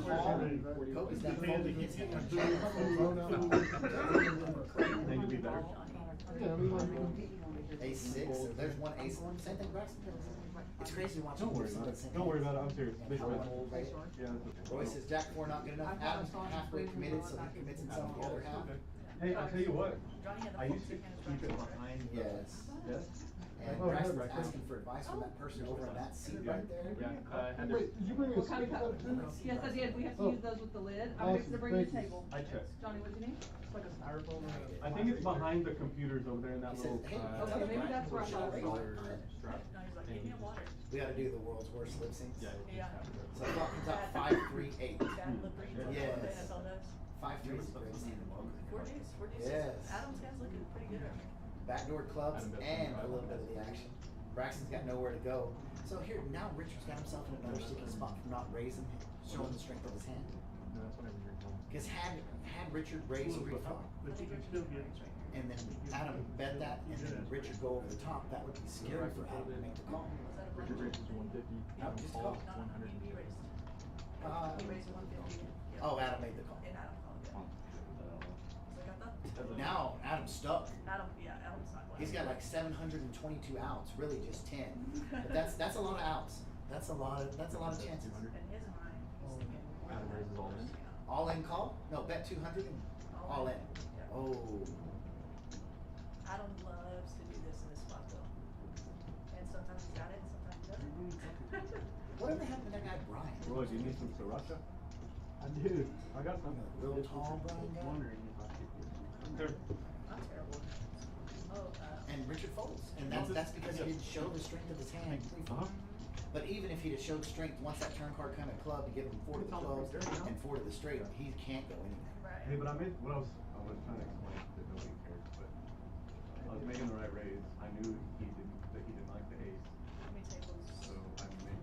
call, Kobe's done folding his hand. Think it'd be better. Ace 6, so there's one ace, same thing Braxton did. It's crazy watching. Don't worry about it. Don't worry about it. I'm serious. Big win. Yeah. Roy says Jack 4 not good enough. Adam's halfway committed, so he commits himself the other half. Hey, I'll tell you what. Johnny had the I full used to two-handed keep it Braxton, right? behind. Yes. Yes. And Braxton's asking for advice from that person over in that seat right there. Yeah. Heather. Wait, did you bring What a kind of stick cup? up too? Yes, I did. We have to Oh. use those with the lid. Awesome, I'm fixing to bring you a thank you. table. I checked. Johnny, what do you need? It's like a styrofoam. I think it's behind the computers over there in that He little. says, hey, Okay, maybe that's where I got it. Strap. No, he's like, give me a water. We gotta do the world's worst lip syncs. Yeah. Yeah. So the clock comes out 5-3-8. Bad lip reads, Yes. the NFL does. 5-3 is the greatest hand in poker. 4 days, 4 days. Yes. Adam's guy's looking pretty good right now. Backdoor clubs and a little bit of the action. Braxton's got nowhere to go. So here, now Richard's got himself in another sticky spot from not raising, showing the strength of his hand. No, that's whatever you're doing. Because had Richard raised over the top, But you can still get. and then Adam bet that, and then Richard go over the top, that would be scary for Adam to make the call. Was that a Richard blunder? races 150. No, just Paul, call. 100. He raised. Uh, He raised 150. Yeah. Oh, Adam made the call. And Adam called it. So I got that. Now Adam's stuck. Adam's not going. He's got like 722 outs, really just 10. But that's a lot of outs. That's a lot of chances. In his mind, he's thinking. Adam raises all in. All in call? No, bet 200 and all in. Yeah. Oh. Adam loves to do this in this spot though. And sometimes he's got it, and sometimes he doesn't. Whatever happened to that guy Brian? Roy, do you need some sriracha? I do. I got some. Real tall Brian guy? Wondering if I could get. Not terrible. Oh, And Richard folds. And that's because he didn't show the strength of his hand pre-flop. But even if he'd have showed strength, once that turn card come at club, to give him 4 to the club and 4 to the straight, he can't go anywhere. right. Hey, but I made what I was trying to explain that nobody cares, but I was making the right raise. I knew he didn't like the ace, How many tables? so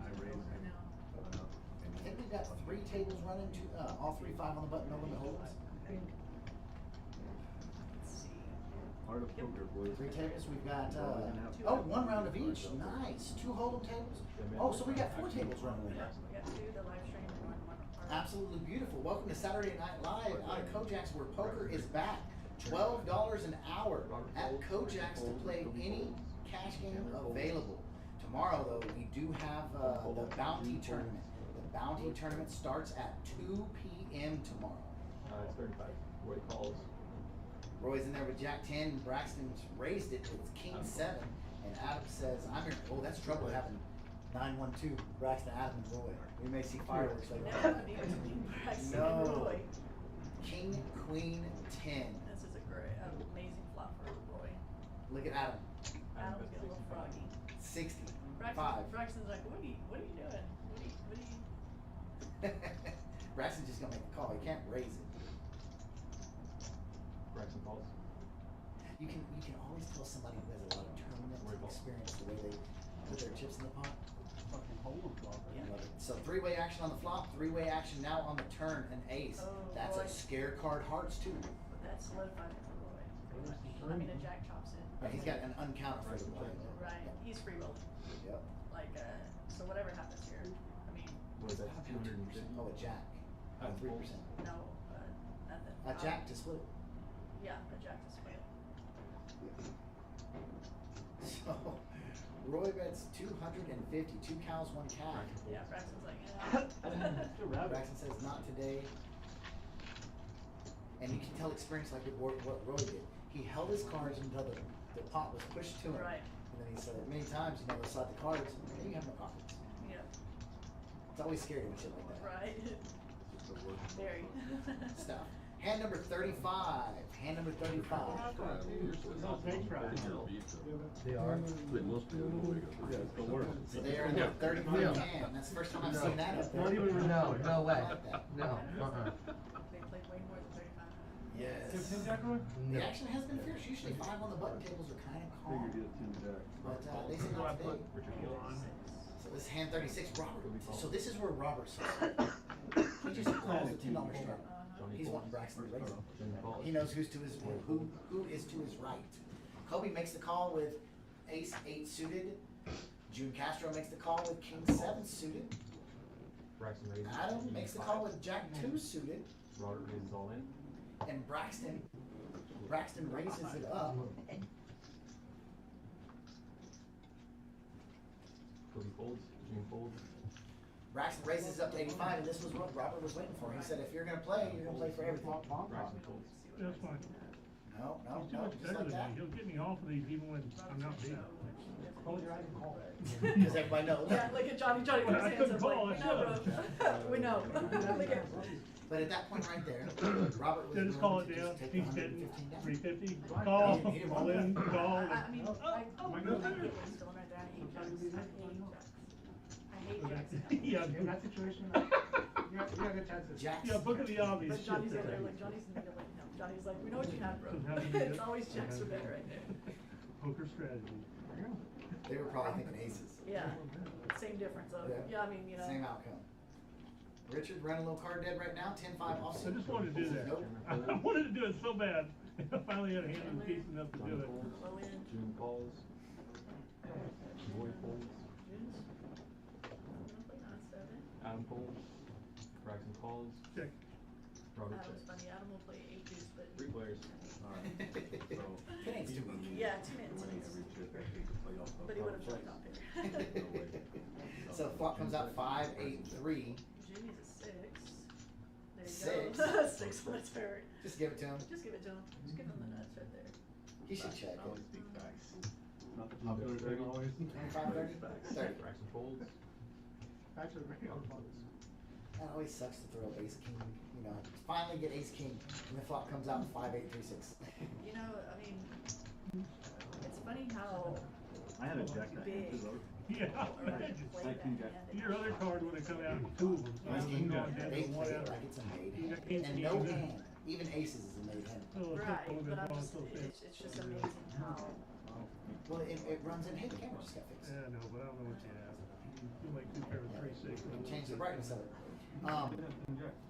I raised him Now. enough. I think we've got 3 tables running, all 3 5 on the button, no limit holds. Let's see. Art of poker, boys. 3 tables, we've got, 1 round of each, nice, 2 hold'em tables. Oh, so we got 4 tables running with Yeah, us. we got 2, the live stream, and one. Absolutely beautiful. Welcome to Saturday Night Live out of Kojak's, where poker is back. $12 an hour at Kojak's to play any cash game available. Tomorrow, though, we do have the Bounty Tournament. The Bounty Tournament starts at 2 p.m. tomorrow. It's 35. Roy calls. Roy's in there with Jack 10. Braxton's raised it. It's King 7. And Adam says, I'm here. Oh, that's trouble having 9-1-2. Braxton, Adam, and Roy. We may see fireworks later Never on. would be between Braxton and No. Roy. King, Queen, 10. This is a great, amazing flop for Roy. Look at Adam. Adam's getting a little froggy. 65. Braxton's like, what are you doing? What are you? Braxton's just gonna make a call. He can't raise it. Braxton calls. You can always tell somebody who has a lot of tournament experience the way they put their chips in the pot. Fucking hold them. I love it. So 3-way action on the flop, 3-way action now on the turn, an ace. Oh, That's boy. a scare card, hearts too. But that's solidified it for Roy. Pretty much. I mean, a jack chops it. But he's got an uncounted for the play. Right, he's free rolling. Yep. Like, so whatever happens here, I mean, What is that? 250. Oh, a jack. 3%. no, nothing. A jack to split. Yeah, a jack to split. So Roy bets 250. 2 cows, 1 calf. Yeah, Braxton's like, yeah. Braxton says not today. And you can tell experience like with what Roy did. He held his cards until the pot was pushed to him. Right. And then he said many times, you never saw the cards, and you have no pockets. Yeah. It's always scary when shit like that. Right. Very. Stuff. Hand number 35. Hand number 35. They are. Yeah, it's the worst. So they are in the 35th hand. That's the first time I've seen that up there. No way. I like that. No. They played way more than 35. Yes. Is it 10 jack or? The action has been fierce. Usually 5 on the button tables are kind of calm. Figured you had 10 jack. But they say not today. So this is hand 36, Robert. So this is where Robert says he just calls a $10 strike. He's wanting Braxton to raise it. He knows who is to his right. Kobe makes the call with ace 8 suited. June Castro makes the call with king 7 suited. Braxton raises. Adam makes the call with jack 2 suited. Robert raises all in. And Braxton raises it up. Kobe folds. June folds. Braxton raises up to 85, and this was what Robert was waiting for. He said, if you're going to play, you're going to play for everything. Braxton folds. That's fine. No, He's too much just better like than that. me. He'll get me off of these even when I'm not big. Close your eyes and call. Because everybody knows. Yeah, look at Johnny put his I hands couldn't up like, call, I we know, bro. We know. Look at. But at that point right there, Robert was Yeah, just call willing it to down. just take He's 115 getting down. 350. Call. He didn't All want in. that. Call. I mean, I my get God. what's going right there. I hate jacks. I hate jacks. I hate jacks. Yeah. In that situation, you have a good chance of. Jacks. Yeah, look at the obvious But shit Johnny's over there. there, like, Johnny's in the middle, like, no. Johnny's like, we know what you have, bro. How do you do It's it? always jacks or better right there. Poker strategy. They were probably thinking aces. Yeah, same difference though. Yeah. Yeah, I mean, you know. Same outcome. Richard running a little card dead right now, 10-5 offsuit. I just wanted to do that. Nope. I wanted to do it so bad. I finally had a hand in decent enough to do it. Low end. June calls. Boy folds. June's. I'm gonna play 9-7. Adam folds. Braxton calls. Check. Robert Adam's checks. funny. Adam will play 8 deuce, but. 3 players. Alright, so. It's too weak. Yeah, 2 minutes. Every chip, I hate to play off of But he would have power played top checks. pair. So flop comes out 5, 8, 3. June is a 6. There you 6. go. 6 on the turn. Just give it to him. Just give it to him. Just give him the nuts right there. He should check I always it. speak facts. Not the popular thing always. 25, 30? 30. Braxton folds. Actually, That always sucks to throw ace king. You know, finally get ace king, and the flop comes out 5, 8, 3, 6. You know, I mean, it's funny how I had a jack that big hand too, though. Yeah. people are ready to play that King jack. hand. and Your other card would have come out in 2 of them. So I Ace would king, have gone down to 8 one player, out. like it's a made You got hand. king, And king, no king. hand, even aces is a made hand. Oh, Right, would but have I'm gone just, so fast. it's just amazing how, Well, it runs in, hey, the camera just got fixed. Yeah, no, but I don't know what you have. You like 2 pair of 3-6. You can change the brightness of it.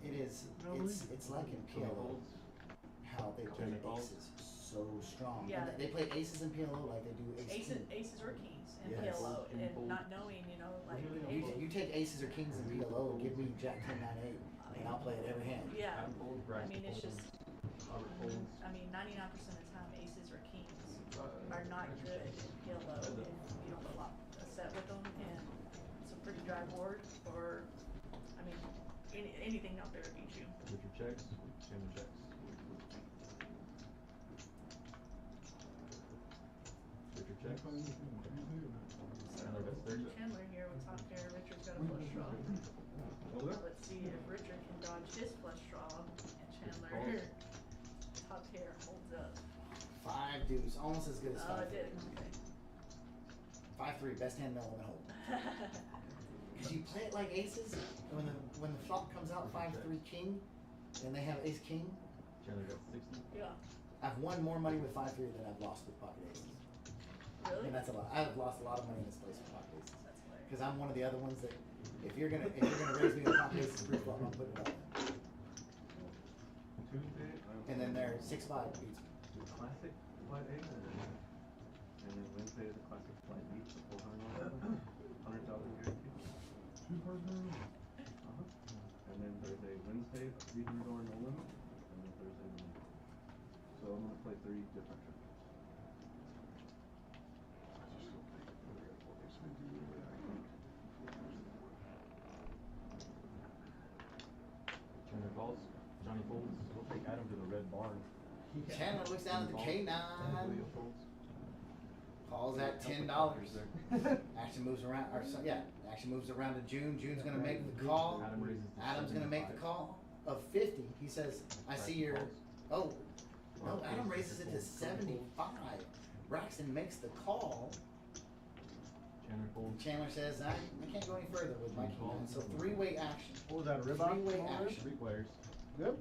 It's like in PLO, how they play aces so strong. Yeah. And they play aces in PLO like they do ace king. aces or kings in Yes. PLO, and not knowing, you know, like. You take aces or kings in PLO, give me jack 10, 9, 8, and I'll play it every hand. Yeah, Adam folds. I Braxton mean, it's folds. just, Robert folds. I mean, 99% of the time, aces or kings are not good in PLO if you don't go a set with them, and it's a pretty dry board, or, I mean, anything out there to beat you. Richard checks. Chandler checks. Richard checks. Chandler bets 30. Chandler here with top pair, Richard's got a flush draw. Let's see if Richard can dodge his flush draw, and Chandler, top pair, holds up. 5 deuce, almost as good as 5. Oh, it did, okay. 5-3, best hand Mel ever hold. Because you play it like aces, and when the flop comes out 5-3 king, and they have ace king, Chandler bets 60. Yeah, I've won more money with 5-3 than I've lost with pocket aces. really? And that's a lot. I've lost a lot of money in this place with pocket aces. That's hilarious. Because I'm one of the other ones that if you're gonna raise me with pocket aces pre-flop, I'm putting it up. Tuesday, And then they're 6-5 beats me. classic flight A, and then Wednesday is a classic flight B for $400, $100 guarantee. And then Thursday, Wednesday, $300 no limit, and then Thursday no limit. So I'm gonna play 3 different trips. Chandler calls. Johnny folds. We'll take Adam to the red barn. Chandler looks down at the K9, Julio folds. calls at $10. Action moves around, or so, yeah, action moves around to June. June's gonna make the call. Adam raises to Adam's gonna make the 75. call of 50. He says, I see your, oh, no, Adam raises it to 75. Braxton makes the call. Chandler folds. Chandler says, I can't go any further with my King. So 3-way action. What was that, a rib eye? 3-way action. 3 players. Good.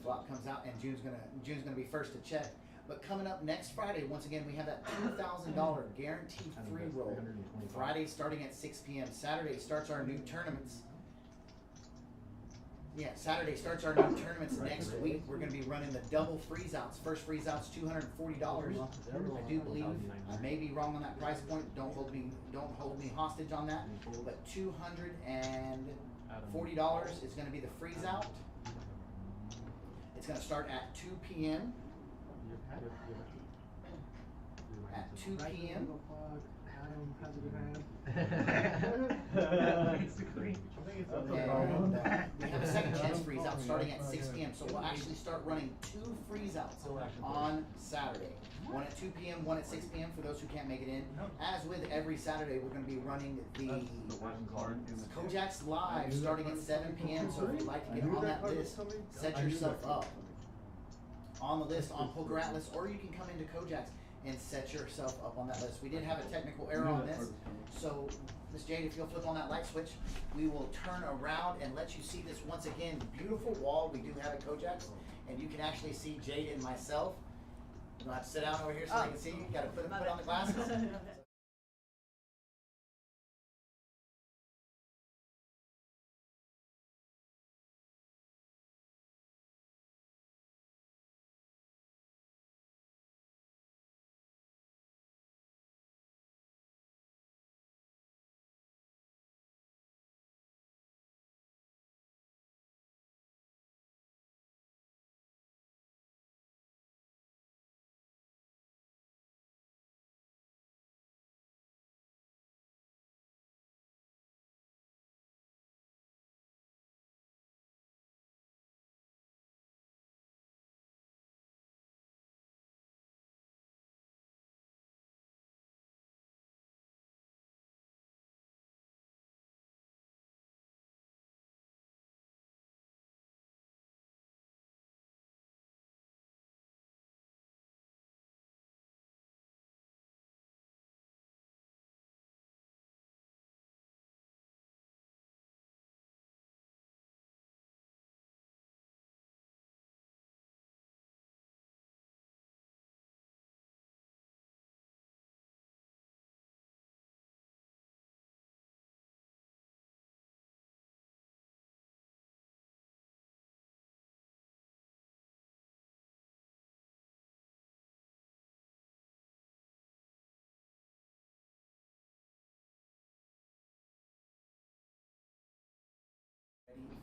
flop comes out, and June's gonna be first to check. But coming up next Friday, once again, we have that $2,000 guaranteed free roll. Friday starting at 6 p.m. Saturday starts our new tournaments. Yeah, Saturday starts our new tournaments next week. We're going to be running the double freeze outs. First freeze out's $240. I do believe I may be wrong on that price point. Don't hold me hostage on that. But $240 is going to be the freeze out. It's going to start at 2 p.m. At 2 p.m. And we have a second chance freeze out starting at 6 p.m. So we'll actually start running 2 freeze outs on Saturday. One at 2 p.m., one at 6 p.m. for those who can't make it in. As with every Saturday, we're going to be running the Kojak's Live starting at 7 p.m. So if you'd like to get on that list, set yourself up on the list on Poker Atlas, or you can come into Kojak's and set yourself up on that list. We did have a technical error on this, so Miss Jade, if you'll flip on that light switch, we will turn around and let you see this once again beautiful wall we do have at Kojak's, and you can actually see Jade and myself. You'll have to sit down over here so they can see you. You got to put on the glasses.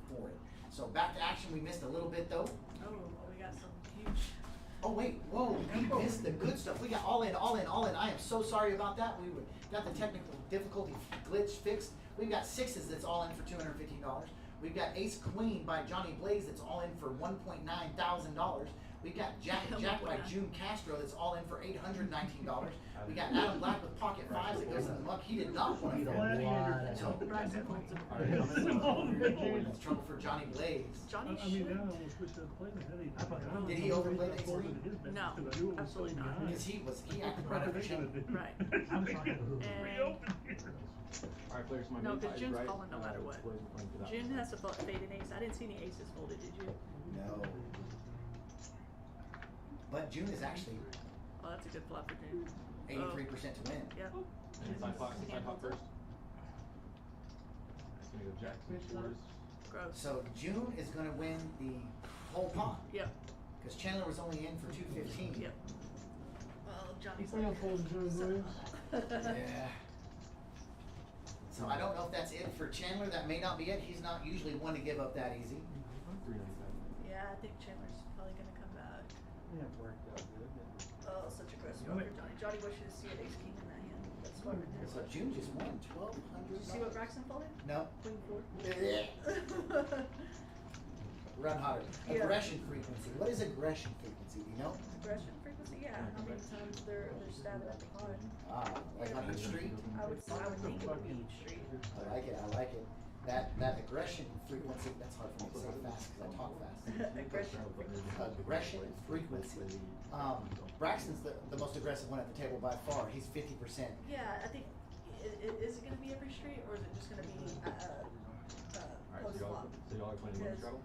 For it. So back to action. We missed a little bit though. Oh, we got some huge. Oh wait, whoa, we missed the good stuff. We got all in. I am so sorry about that. We got the technical difficulty glitch fixed. We've got sixes that's all in for $215. We've got Ace Queen by Johnny Blaze that's all in for $1.9 thousand. We've got Jack by June Castro that's all in for $819. We got Adam Black with pocket fives that goes in the muck. He did not want to go. That's trouble for Johnny Blaze. Johnny should. Did he overplay the ace? No, absolutely not. Because he acted right after June. Right. No, because June's calling no matter what. June has to fade an ace. I didn't see any aces folded, did you? No. But June is actually. Oh, that's a good flop for June. 83% to win. Yep. Side pot first. That's gonna go jack, fours. Gross. So June is going to win the whole pot. Yep. Because Chandler was only in for $215. Yep. Well, Johnny's Yeah. So I don't know if that's it for Chandler. That may not be it. He's not usually one to give up that easy. Yeah, I think Chandler's probably gonna come back. Yeah, it worked out good. Oh, such a gross one for Johnny. Johnny wishes to see an ace king in that hand. That's why we're doing So it. June just won $1,200. Did you see what Braxton folded? No. Queen four. Run hotter. Yeah. Aggression frequency. What is aggression frequency? Do you know? Aggression frequency? Yeah. How many times they're stabbing at the pond? Like on each street. I would think it would be each street. I like it. That aggression frequency. That's hard for me to say fast because I talk fast. Aggression frequency. Aggression frequency. Braxton's the most aggressive one at the table by far. He's 50%. Yeah, I think. Is it going to be every street, or is it just going to be Alright, post flop. so y'all are playing one Because, straddle?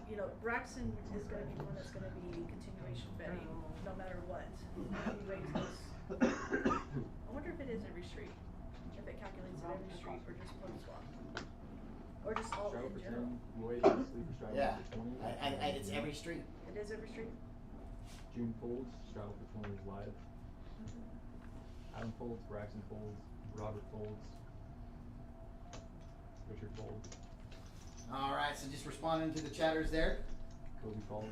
you know, Braxton is gonna be the one that's gonna be continuation betting, no matter what. He raises. I wonder if it is every street, if it calculates it every street or just post flop. Or just all Straddle in for general. 10, Roy is sleeper straddle Yeah, for 20. it's every street. It is every street? June folds, straddle for 20 is live. Adam folds, Braxton folds, Robert folds, Richard folds, All right, so just responding to the chatters there. Kobe calls.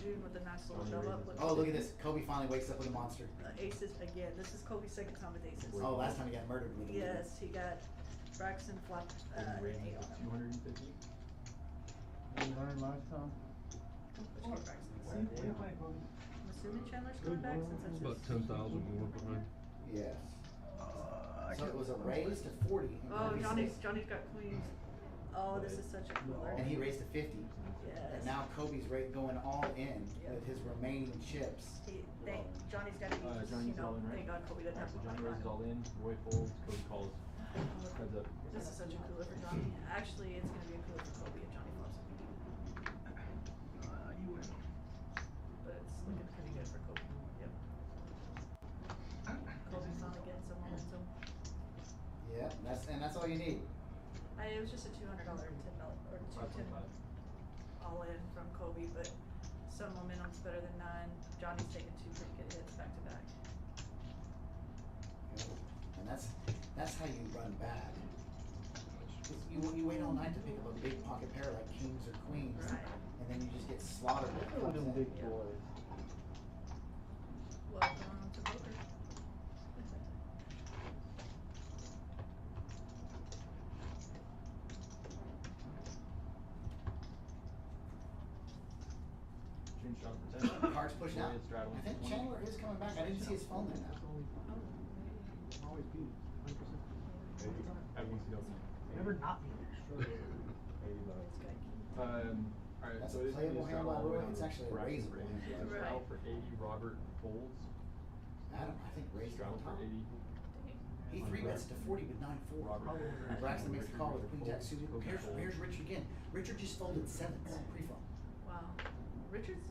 June with a nice little shove up. Oh, look at this. Kobe finally wakes up with a monster. Aces again. This is Kobe's second time with aces. Oh, last time he got murdered with a Yes, he got Braxton flop Kobe an raises 8 to on him. 250. We learned last time. Which game Braxton? What are you playing, Kobe? I'm assuming Chandler's coming back since that's About his. 10,000 more behind. Yes. So it was a raise to 40. and Oh, Kobe Johnny's got queens. Oh, this is such a cooler. and he raised to 50. Yes. And now Kobe's going all in Yep. with his remaining chips. Johnny's got to use, Johnny's all in, right? thank God Kobe doesn't have So to Johnny play. raises all in, Roy folds, Kobe calls. Heads up. This is such a cooler for Johnny. Actually, it's gonna be a cooler for Kobe if Johnny flops him. You win. But it's looking pretty good for Kobe. Yep. Kobe's finally getting some momentum. Yeah, that's all you need. It was just a $200 $10 or $210 all in from Kobe, but some momentum's better than none. Johnny's taking 2 pretty good hits back to back. And that's how you run bad. 'Cause you wait all night to pick up a big pocket pair like kings or queens, Right. and then you just get slaughtered. when it Look at comes them in. big Yeah. boys. Welcome to poker. June straddle for 10. Cards pushing out. Roy is straddling I think for 20. Chandler is coming back. I didn't see his phone there now. Always beat. 100%. Everyone's go. Never not beat. Alright, That's so a it is gonna be playable a hand straddle by all the way Roy. down It's to actually a Braxton raise for it. 80. Right. Straddle for 80, Robert folds. Adam, I think raised Straddle on for top. 80. He 3-bets to 40 with 9-4. Robert. And Braxton makes the call with Queen Jack suited. Kobe folds. Here's Richard again. Richard just folded 7s pre-flop. Wow. Richards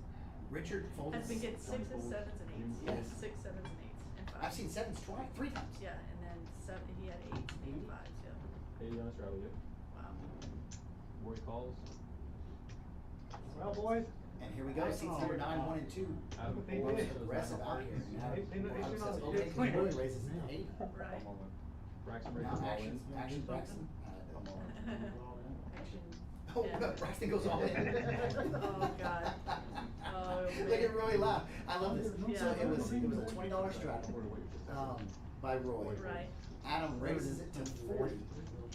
Richard folded. has been getting 6s, 7s, and 8s. Yes. 6, 7s, and 8s, and 5s. I've seen 7s 3 times. Yeah, and then 7. He had 8s and 5s. Yeah. 80 on a straddle, yeah. Wow. Roy calls. Well, boys. And here we go. Seats number 9, 1, and 2. Adam They folds. did. so it's Aggressive 9 out here. And Adam, They Adam should says, not- okay, they- Roy raises it to 80. Right. I'm all in. Braxton Now raises all action, in. action, Braxton. I'm all in. Action. Oh, Yeah. Braxton goes all in. Oh, God. Oh, Look at man. Roy laugh. I love this. So Yeah. it was a $20 straddle by Roy. Right. Adam raises it to 40.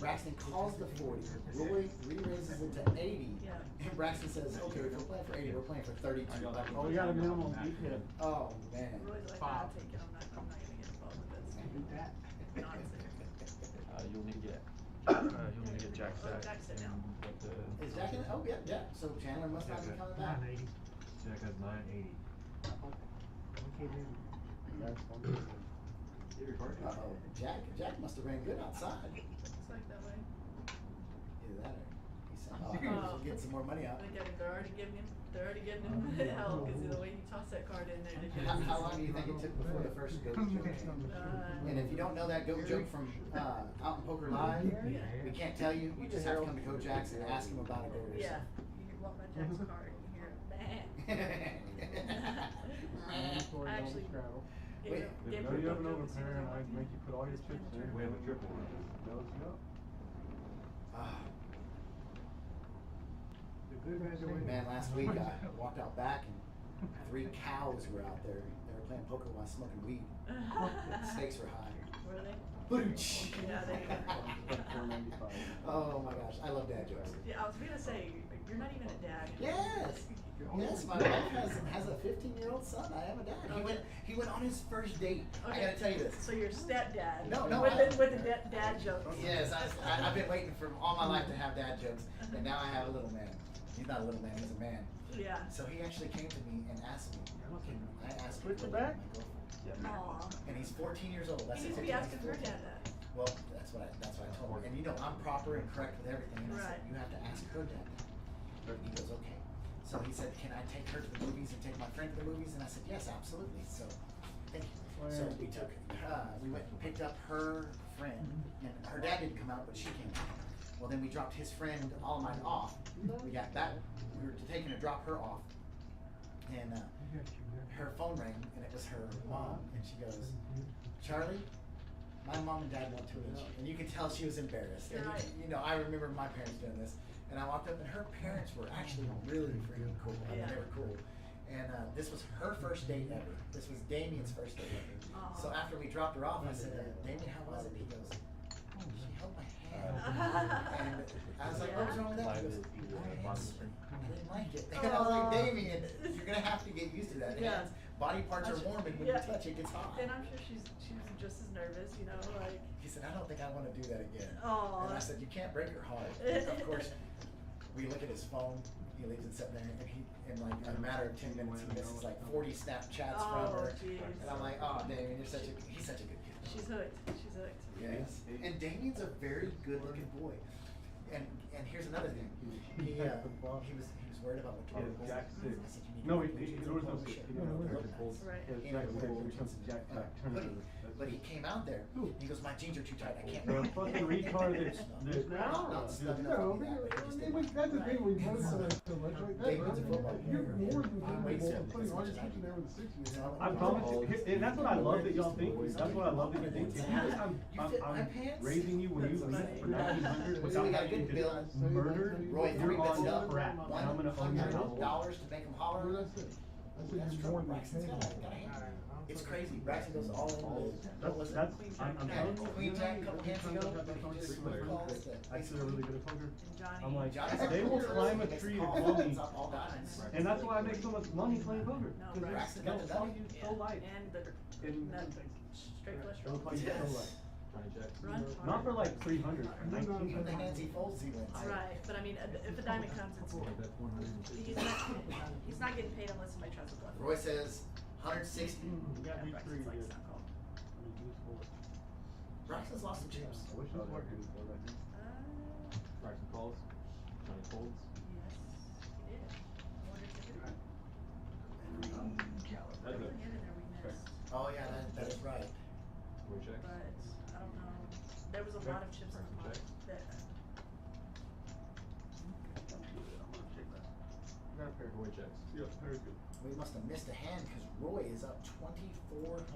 Braxton calls the 40. Roy re-raises it to 80. Yeah. And Braxton says, okay, if we're playing for 80, we're playing for 32. Oh, we got a minimum beat hit. Oh, man. Roy's like, I'll take it. I'm not gonna get involved with this. Beat that. Nonsense. You'll need to get. You'll need to get Jack Oh, set. Jack set now. What the? Is Jack in? Oh, yeah, Jack. So Chandler must not be coming back. 980. Jack has 980. Okay, man. That's one. Uh-oh. Jack must have ran good outside. It's like that way. Either that or he said, oh, get some more money out. Look at him. They're already giving him hell because of the way he tossed that card in there. How long do you think it took before the first goat joke came? And if you don't know that goat joke from Out in Poker Live, we can't tell you. You just have to come to Coach Jack's and ask him about a goat or Yeah. something. You hear what my Jack's card. You hear Actually, Wait, If you know you have an overpair and I make you put all your chips in, we have a triple. Knows you know. The good guys are winning. Man, last week I walked out back and 3 cows were out there. They were playing poker while smoking weed. The stakes were high. Were they? Booch! Yeah, they. Oh my gosh, I love dad jokes. Yeah, I was gonna say you're not even a dad. Yes, yes. My wife has a 15-year-old son. I am a dad. He went on his first date. I gotta tell you this. So you're stepdad. No, With the dad jokes. Yes, I've been waiting for all my life to have dad jokes, and now I have a little man. He's not a little man. He's a man. Yeah. So he actually came to me and asked me. I asked him Switch it back? my girlfriend. Aw. And he's 14 years old. That's He needs to be asking her dad that. Well, that's what I told him. And you know, I'm proper and correct with everything. And I said, Right. you have to ask her dad that. And he goes, okay. So he said, can I take her to the movies and take my friend to the movies? And I said, yes, absolutely. So, thank you. So we went and picked up her friend, and her dad didn't come out, but she came out. Well, then we dropped his friend, all mine, off. We got back, we were taking to drop her off, and her phone rang, and it was her mom, and she goes, Charlie, my mom and dad want to meet you. And you could tell she was embarrassed. And Right. you know, I remember my parents doing this. And I walked up, and her parents were actually really freaking cool. I mean, Yeah. they were cool. And this was her first date ever. This was Damien's first date ever. Aw. So after we dropped her off, I said, Damien, how was it? He goes, oh, she held my hand. And I was like, what was wrong with that? He goes, I didn't like it. And I was like, Damien, you're going to have to get used to that. Yeah. Hands, body parts are warm, and when you touch it, it gets hot. And I'm sure she's just as nervous, you know, like. He said, I don't think I want to do that again. Aw. And I said, you can't break her heart. And of course, we look at his phone. He leaves it sitting there, and he, in like a matter of 10 minutes, he misses like 40 Snapchats from her. Geez. And I'm like, oh, Damien, he's such a good kid. She's hooked. She's hooked. Yes. And Damien's a very good-looking boy. And here's another thing. He was worried about what He has Jordan Jack was. six. I said, you need No, to there was no six. He didn't have Jack six. Right. He has He Jack knows six, what becomes Jack Jack Turner. But he came out there. He goes, my jeans are too tight. I can't. The fucking retard that's Not snug enough No, to be that way. He just didn't like that's the it. thing when you put so much like that. David's a football You're player. more than Weights capable him of putting as all much your as I attention do. there with the 60. So I promise you, and that's what I love that y'all think. That's what I love that you think. If you think You fit my I'm pants? raising you when you leave for 1900 So without we got a having good to bill. murder, Roy, you're 3 bits on up. crap. And I'm gonna own your house. $100 to make him holler. Well, that's it. That's That's what trouble. you're more Braxton's than got a handle. It's crazy. Braxton goes all in with what was it? That's, I'm telling you. Queen Jack a couple hands ago. He just calls the Actually, they're really good at poker. And Johnny. I'm like, Johnny's they will climb a makes tree to calls. call me. It's up all diamonds. And that's why I make so much money playing poker. No, Because Braxton they'll got the call W. you so light. And the And nut, straight flush they'll draw. call you so Yes. light. Run Not for hard. like 300, for 19. Even the hands he folds, he wins. Right, but I mean, if a diamond comes, he's not getting paid unless somebody tries to bluff. Roy says 160. Yeah, Braxton's like, it's not called. Braxton's lost some chips. I wish I was working for that. Braxton calls, Johnny folds. Yes, he did. I wonder if they did. That's There was it. a hand in there we missed, Oh yeah, that is right. Roy checks. but I don't know. There was a lot of chips on the pot that. Roy checks. Yeah, very good. We must have missed a hand because Roy is up $2,400. Well, that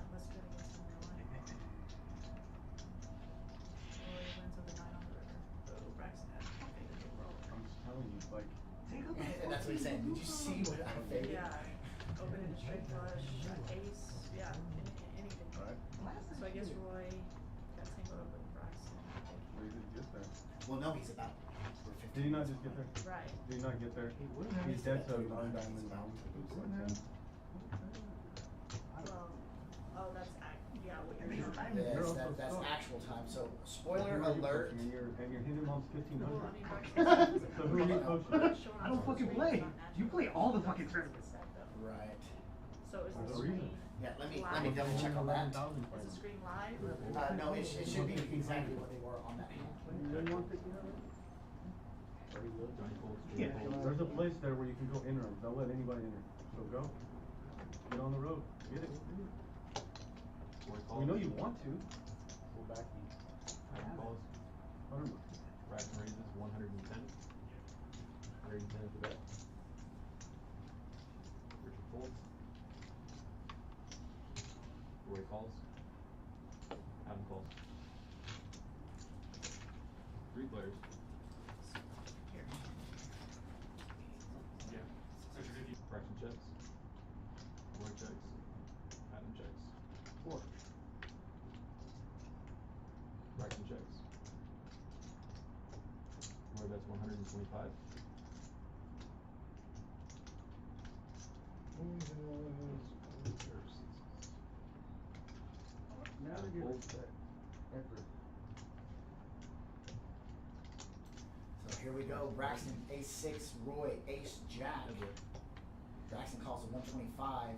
must have been against him in real life. Roy wins with a 9 on the river. So Braxton had a faded the roll. I'm just telling you, like, And that's what he's saying. Did you see what I faded? Yeah, open and straight flush, ace, yeah, anything. Alright. So I guess Roy got tangled up with Braxton. where you did get there? Well, no, he's about. We're 50. Did he not just get there? Right. Did he not get there? He's dead to non-diamond now. Well, oh, that's yeah, what you're Yes, doing. that's actual time. So, spoiler Who are you alert. coaching? And your hitting mom's Well, I 1500. mean, Braxton. So who are you coaching? I don't fucking play. You play all the fucking tournaments. Right. So is There's the a reason. screen Yeah, let me double check on that. is the screen live? No, it should be exactly what they were on that hand. Yeah, there's a place there where you can go interim. They'll let anybody enter. So go. Get on the road. Get it. We know you want to. Go back. Calls. 100 bucks. Braxton raises 110. 110 at the bet. Richard folds. Roy calls. Adam calls. 3 players. Here. Yeah. Braxton checks. Roy checks. Adam checks. 4. Braxton checks. Roy bets 125. So here we go. Braxton ace 6, Roy ace jack. Braxton calls a 125.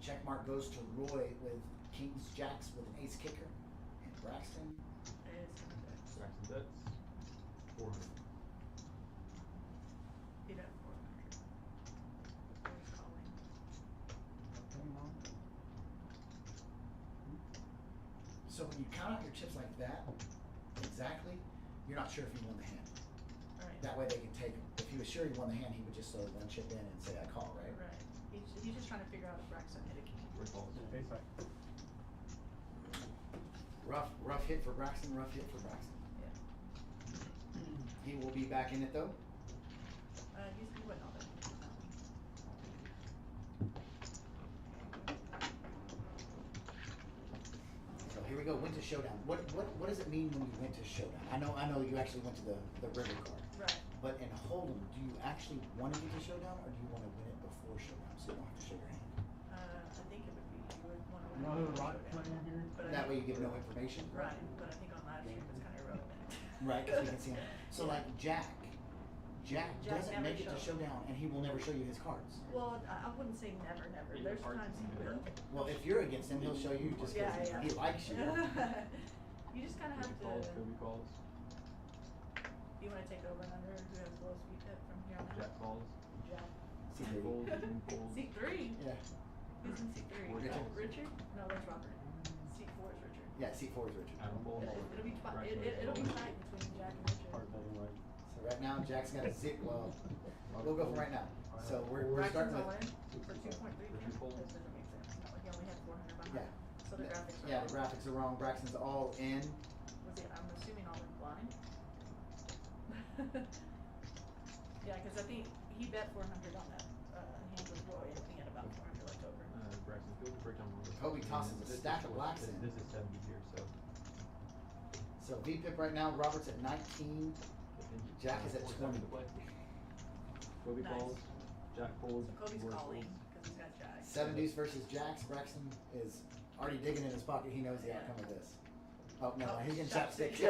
Check mark goes to Roy with kings, jacks with an ace kicker. And Braxton. Braxton bets 400. He bet 400. He's calling. So when you count out your chips like that, exactly, you're not sure if you won the hand. Right. That way they can take him. If he was sure he won the hand, he would just throw one chip in and say, I call, right? Right. He's just trying to figure out if Braxton hit a king. Ace high. Rough hit for Braxton, rough hit for Braxton. Yeah. He will be back in it though. He went on it. So here we go, went to showdown. What does it mean when you went to showdown? I know you actually went to the river card. Right. But in Hold'em, do you actually want to get to showdown or do you want to win it before showdown so you don't have to show your hand? I think it would be you would want to win. You know who the rock playing here? That way you give no information? Right, but I think on live stream it's kind of irrelevant. Right, because we can see him. So like Jack doesn't never make it to shows. showdown and he will never show you his cards. Well, I wouldn't say never. There's times he will. Well, if you're against him, he'll show you just because he likes you. You just kind of have to. Kobe calls. You want to take over and under who has the lowest speed tip from here on out? Jack calls. Jack. C3. Folds, King folds. C3? Yeah. Who's in C3? Richard. Richard? No, that's Robert. C4 is Richard. Yeah, C4 is Richard. Adam folds. It'll be tight between Jack and Richard. Hard betting right. So right now, Jack's got a zip. Well, we'll go for right now. So we're Braxton's starting all with. in for 2.3. Richard folds. This doesn't make sense. No, he only had 400 behind. Yeah. So the graphics are Yeah, wrong. the graphics are wrong. Braxton's all in. Was he, I'm assuming all in blind. Yeah, because I think he bet 400 on that hand with Roy, and he had about 400 left over. Braxton field the breakdown one. Kobe tosses a stack of blacks in. This is 70 here, so. So VPIP right now, Robert's at 19. Jack is at 20. Kobe Nice. calls. Jack folds. So Kobe's Roy calling folds. because he's got Jack. 7 deuce versus Jacks. Braxton is already digging in his pocket. He knows the outcome of this. Oh, no, he's getting chopstick.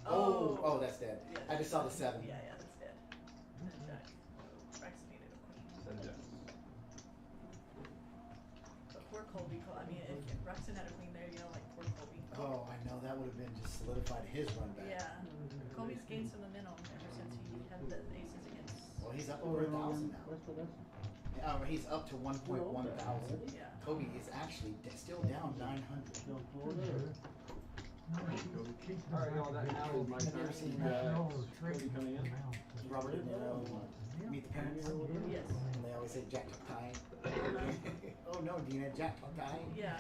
Oh, that's dead. Yeah. I just saw the 7. Yeah, that's dead. And Jack. Braxton needed a queen. Send jacks. But poor Colby, I mean, if Braxton had a queen there, like poor Colby. Oh, I know. That would have been just solidified his run back. Yeah. Colby's gained some momentum ever since he had the aces against. Well, he's up over 1,000 now. He's up to 1.1 thousand. Yeah. Kobe is actually still down 900. Alright, y'all, that now is my Have you ever turn. seen Kobe coming in. Robert De Niro Meet the Parents? Yes. And they always say Jack Tie. Oh no, Dina, Jack Tie. Yeah.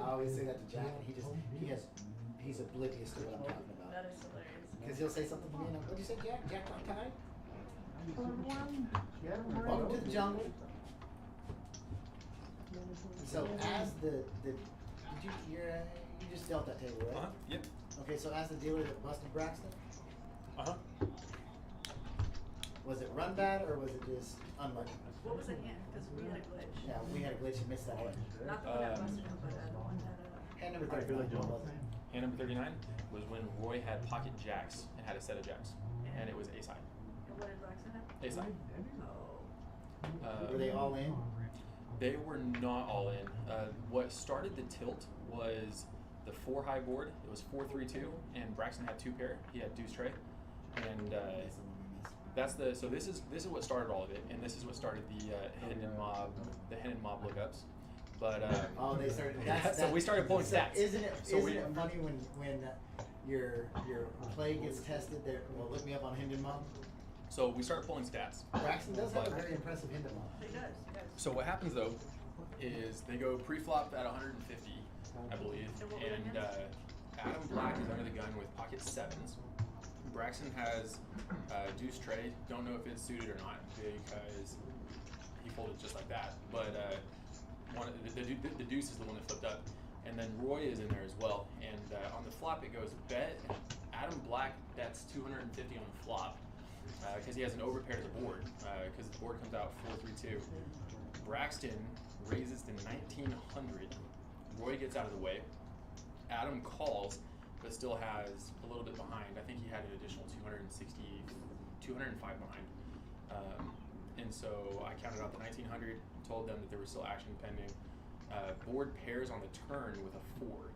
I always say that to Jack, and he's oblivious to what I'm talking about. That is hilarious. Because he'll say something to me, and I'm, what'd you say, Jack? Jack Tie? Welcome to the jungle. So as you just dealt that table, right? Yep. Okay, so as the dealer that busted Braxton, was it run bad or was it just unlucky? What was the hand? Because we had a glitch. Yeah, we had a glitch and missed that hand. Not the one that busted him, but the one that. Hand number 39, what was it? Hand number 39 was when Roy had pocket jacks and had a set of jacks, and it was ace high. And what did Braxton have? Ace high. Oh. Were they all in? They were not all in. What started the tilt was the 4 high board. It was 4-3-2, and Braxton had 2 pair. He had deuce tray, and so this is what started all of it, and this is what started the hidden mob lookups. But they started. So we started pulling stats. Isn't it funny when your play gets tested? There, well, look me up on Hinden Mob. So we started pulling stats. Braxton does have a very impressive Hinden Mob. He does. So what happens though is they go pre-flop at 150, I believe, and Adam Black is under the gun with pocket 7s. Braxton has deuce tray. Don't know if it's suited or not because he folded just like that. But the deuce is the one that flipped up, and then Roy is in there as well. And on the flop it goes bet. Adam Black bets 250 on the flop because he has an overpair to the board because the board comes out 4-3-2. Braxton raises to 1900. Roy gets out of the way. Adam calls, but still has a little bit behind. I think he had an additional 205 behind. And so I counted out the 1900, told them that there was still action pending. board pairs on the turn with a 4.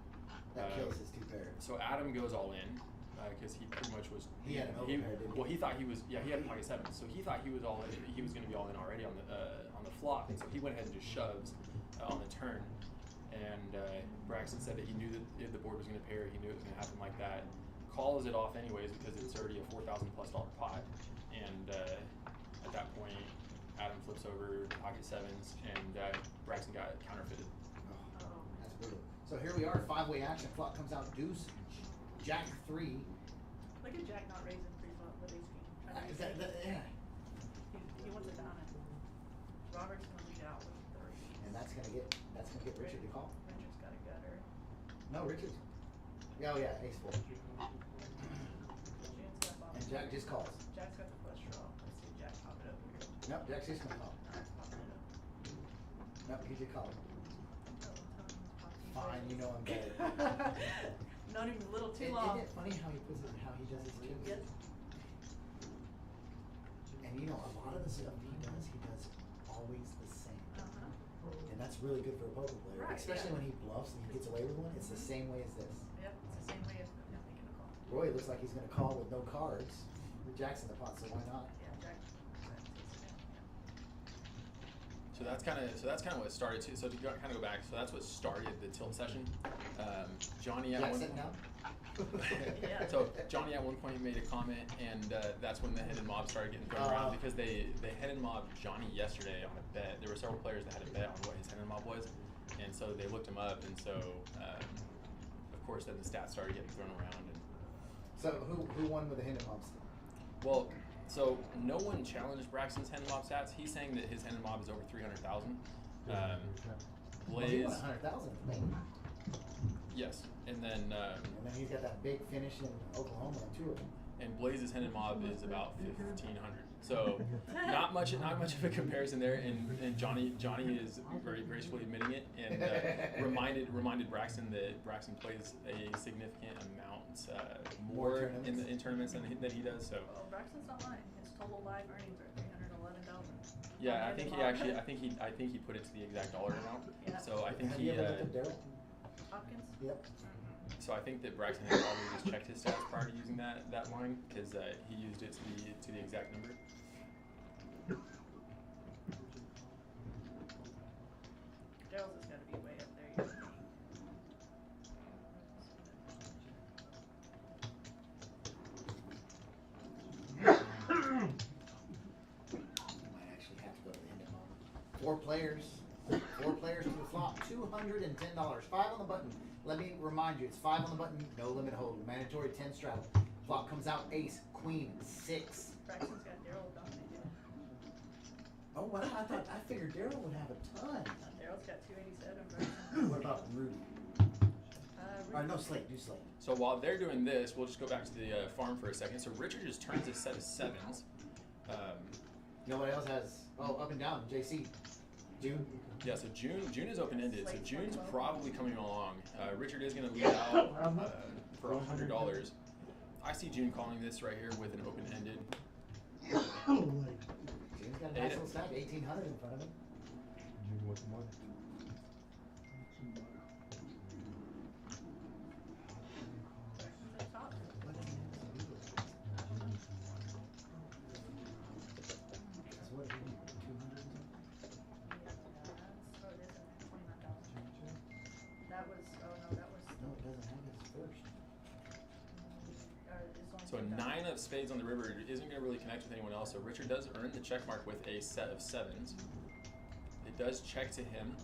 That kills his 2 pair. So Adam goes all in because he pretty much was. He had an overpair, didn't he? Well, he thought he was. Yeah, he had a pocket 7, so he thought he was all in. He was going to be all in already on the flop, and so he went ahead and just shoves on the turn. And Braxton said that he knew that if the board was going to pair, he knew it was going to happen like that. Calls it off anyways because it's already a $4,000+ pot, and at that point, Adam flips over pocket 7s, and Braxton got counterfeited. Oh, that's brutal. So here we are, 5-way action. Flop comes out deuce, jack 3. Look at Jack not raising pre-flop, but he's trying to Yeah. He wants it down, and Robert's gonna lead out with 30. And that's gonna get Richard to call. Richard's got a gutter. No, Richard's. Oh yeah, ace 4. June's got bottom. And Jack just calls. Jack's got the flush draw. Let's see Jack pop it up here. Nope, Jack's just gonna call. Alright, popping it up. Nope, he just called. Oh, Tony's popping. Fine, you know I'm better. Not even a little too Isn't long. it funny how he puts it, how he does his chips? Yes. And you know, a lot of the stuff he does always the same. Uh-huh. And that's really good for a poker player, Right, especially yeah. when he bluffs and he gets away with one. It's the same way as this. Yep, it's the same way as him making a call. Roy looks like he's going to call with no cards. Jack's in the pot, so why not? Yeah, Jack. So that's kind of what started too. So to kind of go back, so that's what started the tilt session. Johnny at Jack one sitting point. Yeah. So Johnny at one point made a comment, and that's when the hidden mob started getting thrown around because they hidden mobbed Johnny yesterday on a bet. There were several players that had a bet on what his hidden mob was, and so they looked him up, and so of course then the stats started getting thrown around. And So who won with the hidden mobs? well, so no one challenged Braxton's hidden mob stats. He's saying that his hidden mob is over 300,000. Well, he Blaze, won 100,000 for me. yes, and then. And then he's got that big finish in Oklahoma, 2 of them. And Blaze's hidden mob is about 1,500. So not much of a comparison there. And Johnny is very gracefully admitting it and reminded Braxton that Braxton plays a significant amount more in tournaments than he does. So. Well, Braxton's not lying. His total live earnings are 311,000. Yeah, I think he put it to the exact dollar amount. Yeah. So I think Have he. you ever looked at Daryl? Hopkins. Yep. So I think that Braxton had probably just checked his stats prior to using that line because he used it to the exact number. Daryl's has got to be way up there. You think. Might actually have to go to the hidden mob. 4 players to the flop, $210. 5 on the button. Let me remind you, it's 5 on the button, no limit hold, mandatory 10 straddle. Flop comes out ace, queen, 6. Braxton's got Daryl dominated. Oh wow, I figured Daryl would have a ton. Daryl's got 287. Braxton. What about Rudy? Or no, Slate, do Slate. So while they're doing this, we'll just go back to the farm for a second. So Richard just turns a set of 7s. Nobody else has, up and down, JC. June? Yeah, so June is open-ended, so June's probably coming along. Richard is going to lead out for $100. I see June calling this right here with an open-ended. June's got a nice little stack, 1,800 in front of him. June wants more. Braxton's at top. So what did he do, 200? Oh, it isn't 29,000. That was. Oh no, that was. No, it doesn't have his first. It's only So a 10,000. 9 of spades on the river isn't going to really connect with anyone else, so Richard does earn the check mark with a set of 7s. It does check to him.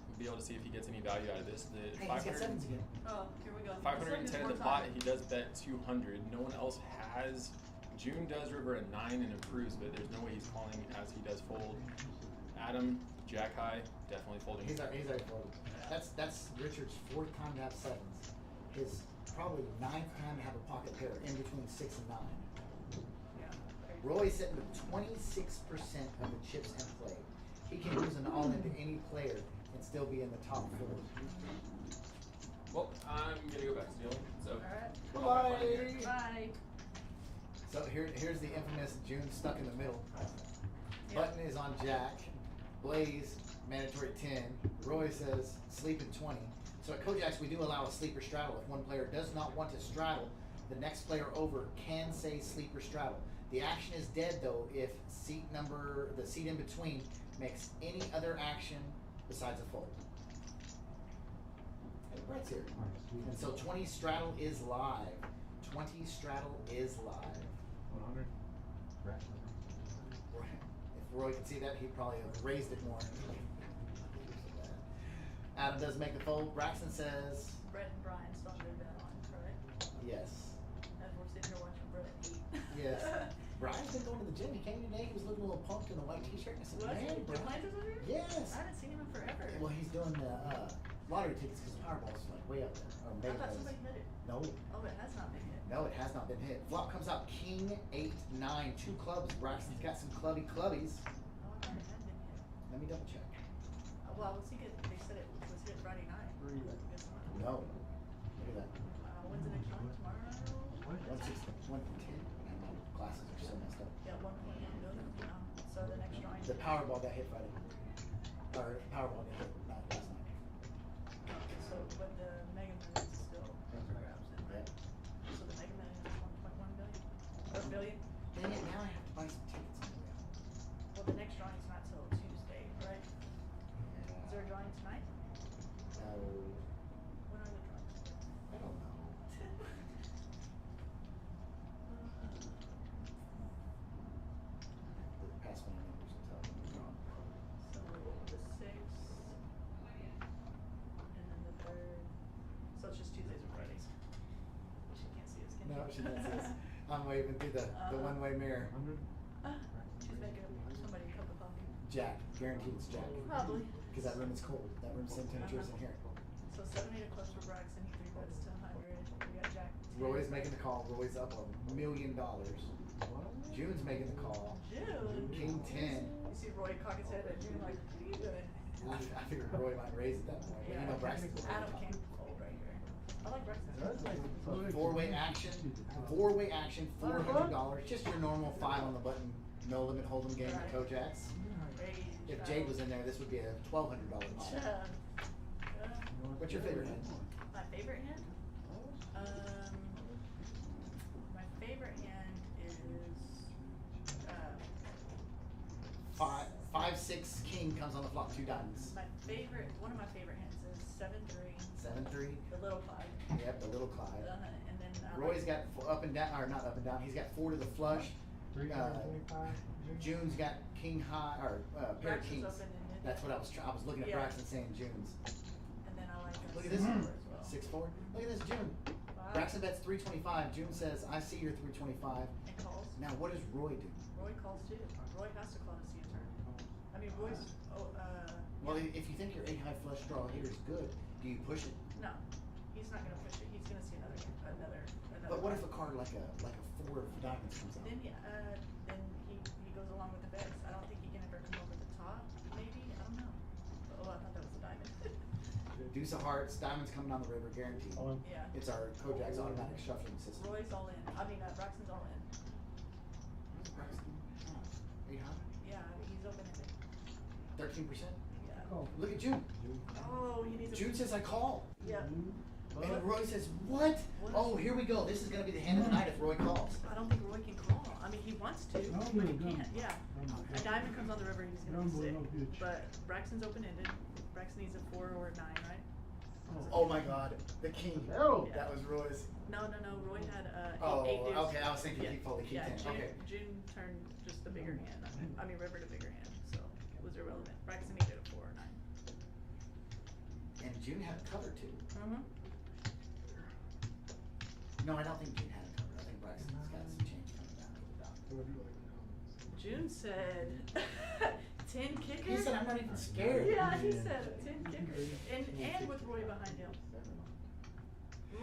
We'll be able to see if he gets any value out of this. The Hey, he's got 7s again. Oh, here we go. 510 in the pot, he does bet 200. No one else has. June does river a 9 and improves, but there's no way he's calling as he does fold. Adam, Jack high, definitely folding. He's already folded. That's Richard's 4th time to have 7s. His probably 9th time to have a pocket pair in between 6 and 9. Yeah. Roy's sitting with 26% of the chips in play. He can lose an all into any player and still be in the top 4. Well, I'm gonna go back to dealing. So, Alright. Bye. Bye. So here's the infamous June stuck in the middle. Yeah. Button is on Jack. Blaze, mandatory 10. Roy says sleep in 20. So at Kojaks, we do allow a sleeper straddle. If one player does not want to straddle, the next player over can say sleeper straddle. The action is dead though if the seat in between makes any other action besides a fold. Hey, Brett's here. And so 20 straddle is live. 20 straddle is live. 100. If Roy could see that, he'd probably have raised it more. Adam does make the fold. Braxton says Brett and Brian still have their bet on, correct? yes. As we're sitting here watching Brett eat. Yes. Brian's been going to the gym. He came today. He was looking a little pumped in a white t-shirt. And I said, Was man, he? Brian. Brian's over here? Yes. I haven't seen him in forever. Well, he's doing the lottery tickets because Powerball's like way up there. Or I Mega thought Millions. somebody hit it. No. Oh, it has not been hit. No, it has not been hit. Flop comes out King 8 9, 2 clubs. Braxton's got some clubbies. Oh, I thought it had been hit. Let me double check. Well, I was thinking they said it was hit Friday night. That's a good sign. No. Look at that. When's the next one? Tomorrow? 110. My glasses are so messed up. Yeah, 1.1 million. So the next drawing. The Powerball got hit Friday. Or Powerball got hit last night. So, but the Mega Millions is still up for grabs then, right? So the Mega Millions is 1.1 billion? Or billion? Dang it, now I have to buy some tickets. Well, the next drawing's not till Tuesday, right? Is there a drawing tonight? No. When are the drawings? I don't know. The past many numbers will tell me what's wrong. So the 6th, and then the 3rd. So it's just Tuesdays and Fridays. She can't see us, can No, she? she doesn't see us. I'm waving through the one-way mirror. 100. She's making somebody a cup of coffee. Jack, guaranteed it's Jack. Probably. Because that room is cold. That room's same temperature as in here. So 7, 8 of clubs for Braxton. He 3 bets to 100. We got Jack. 10. Roy's making the call. Roy's up $1 million. June's making the call. June. King 10. You see Roy cock his head at June like, what are you doing? I figured Roy might raise it that point. But you know Braxton's going Adam to can't fold right here. I like Braxton. Four-way action. Four-way action. $400. Just your normal 5 on the button. No limit hold'em game at Kojaks. If Jade was in there, this would be a $1,200 bet. What's your favorite hand? My favorite hand? My favorite hand is 5, 6, king comes on the flop, 2 diamonds. one of my favorite hands is 7-3. 7-3. The little Clyde. Yep, the little Clyde. And then Roy's got up and down, or not up and down. He's got 4 to the flush. June's got king high, or pair of kings. That's what I was looking at Braxton saying June's. And then I like Look at this. 6-4 as well. 6-4. Look at this June. Wow. Braxton bets 325. June says, I see your 325. And calls. Now what does Roy do? Roy calls too. Roy has to call to see a turn. I mean, Roy's. Well, if you think your 8 high flush draw here is good, do you push it? No, he's not gonna push it. He's gonna see another. But what if a card like a 4 of diamonds comes out? Then then he goes along with the bets. I don't think he can ever come over the top. Maybe I don't know. Oh, I thought that was a diamond. Deuce of hearts, diamonds coming down the river, guaranteed. Yeah. It's our Kojak's automatic shuffling system. Roy's all in. I mean, Braxton's all in. Braxton, 8 high, Yeah, he's open-ended. 13%. Yeah. Look at June. Oh, he needs. June says I call. Yeah. And Roy says, what? Oh, here we go. This is going to be the hand of the night if Roy calls. I don't think Roy can call. I mean, he wants to, but he can't. Yeah. A diamond comes on the river, he's gonna be sick. But Braxton's open-ended. Braxton needs a 4 or a 9, right? Oh my God, the king. Oh. That was Roy's. No. Roy had 8 Oh, deuce. okay, I was thinking he folded king 10. June, Okay. June turned just the bigger hand. I mean, river to bigger hand, so it was irrelevant. Braxton needed a 4 or 9. And June had a cover too. Mm-hmm. No, I don't think June had a cover. I think Braxton's got some change coming down to the dock. June said 10 kicker. He said, I'm not even scared. Yeah, he said 10 kicker. And with Roy behind him.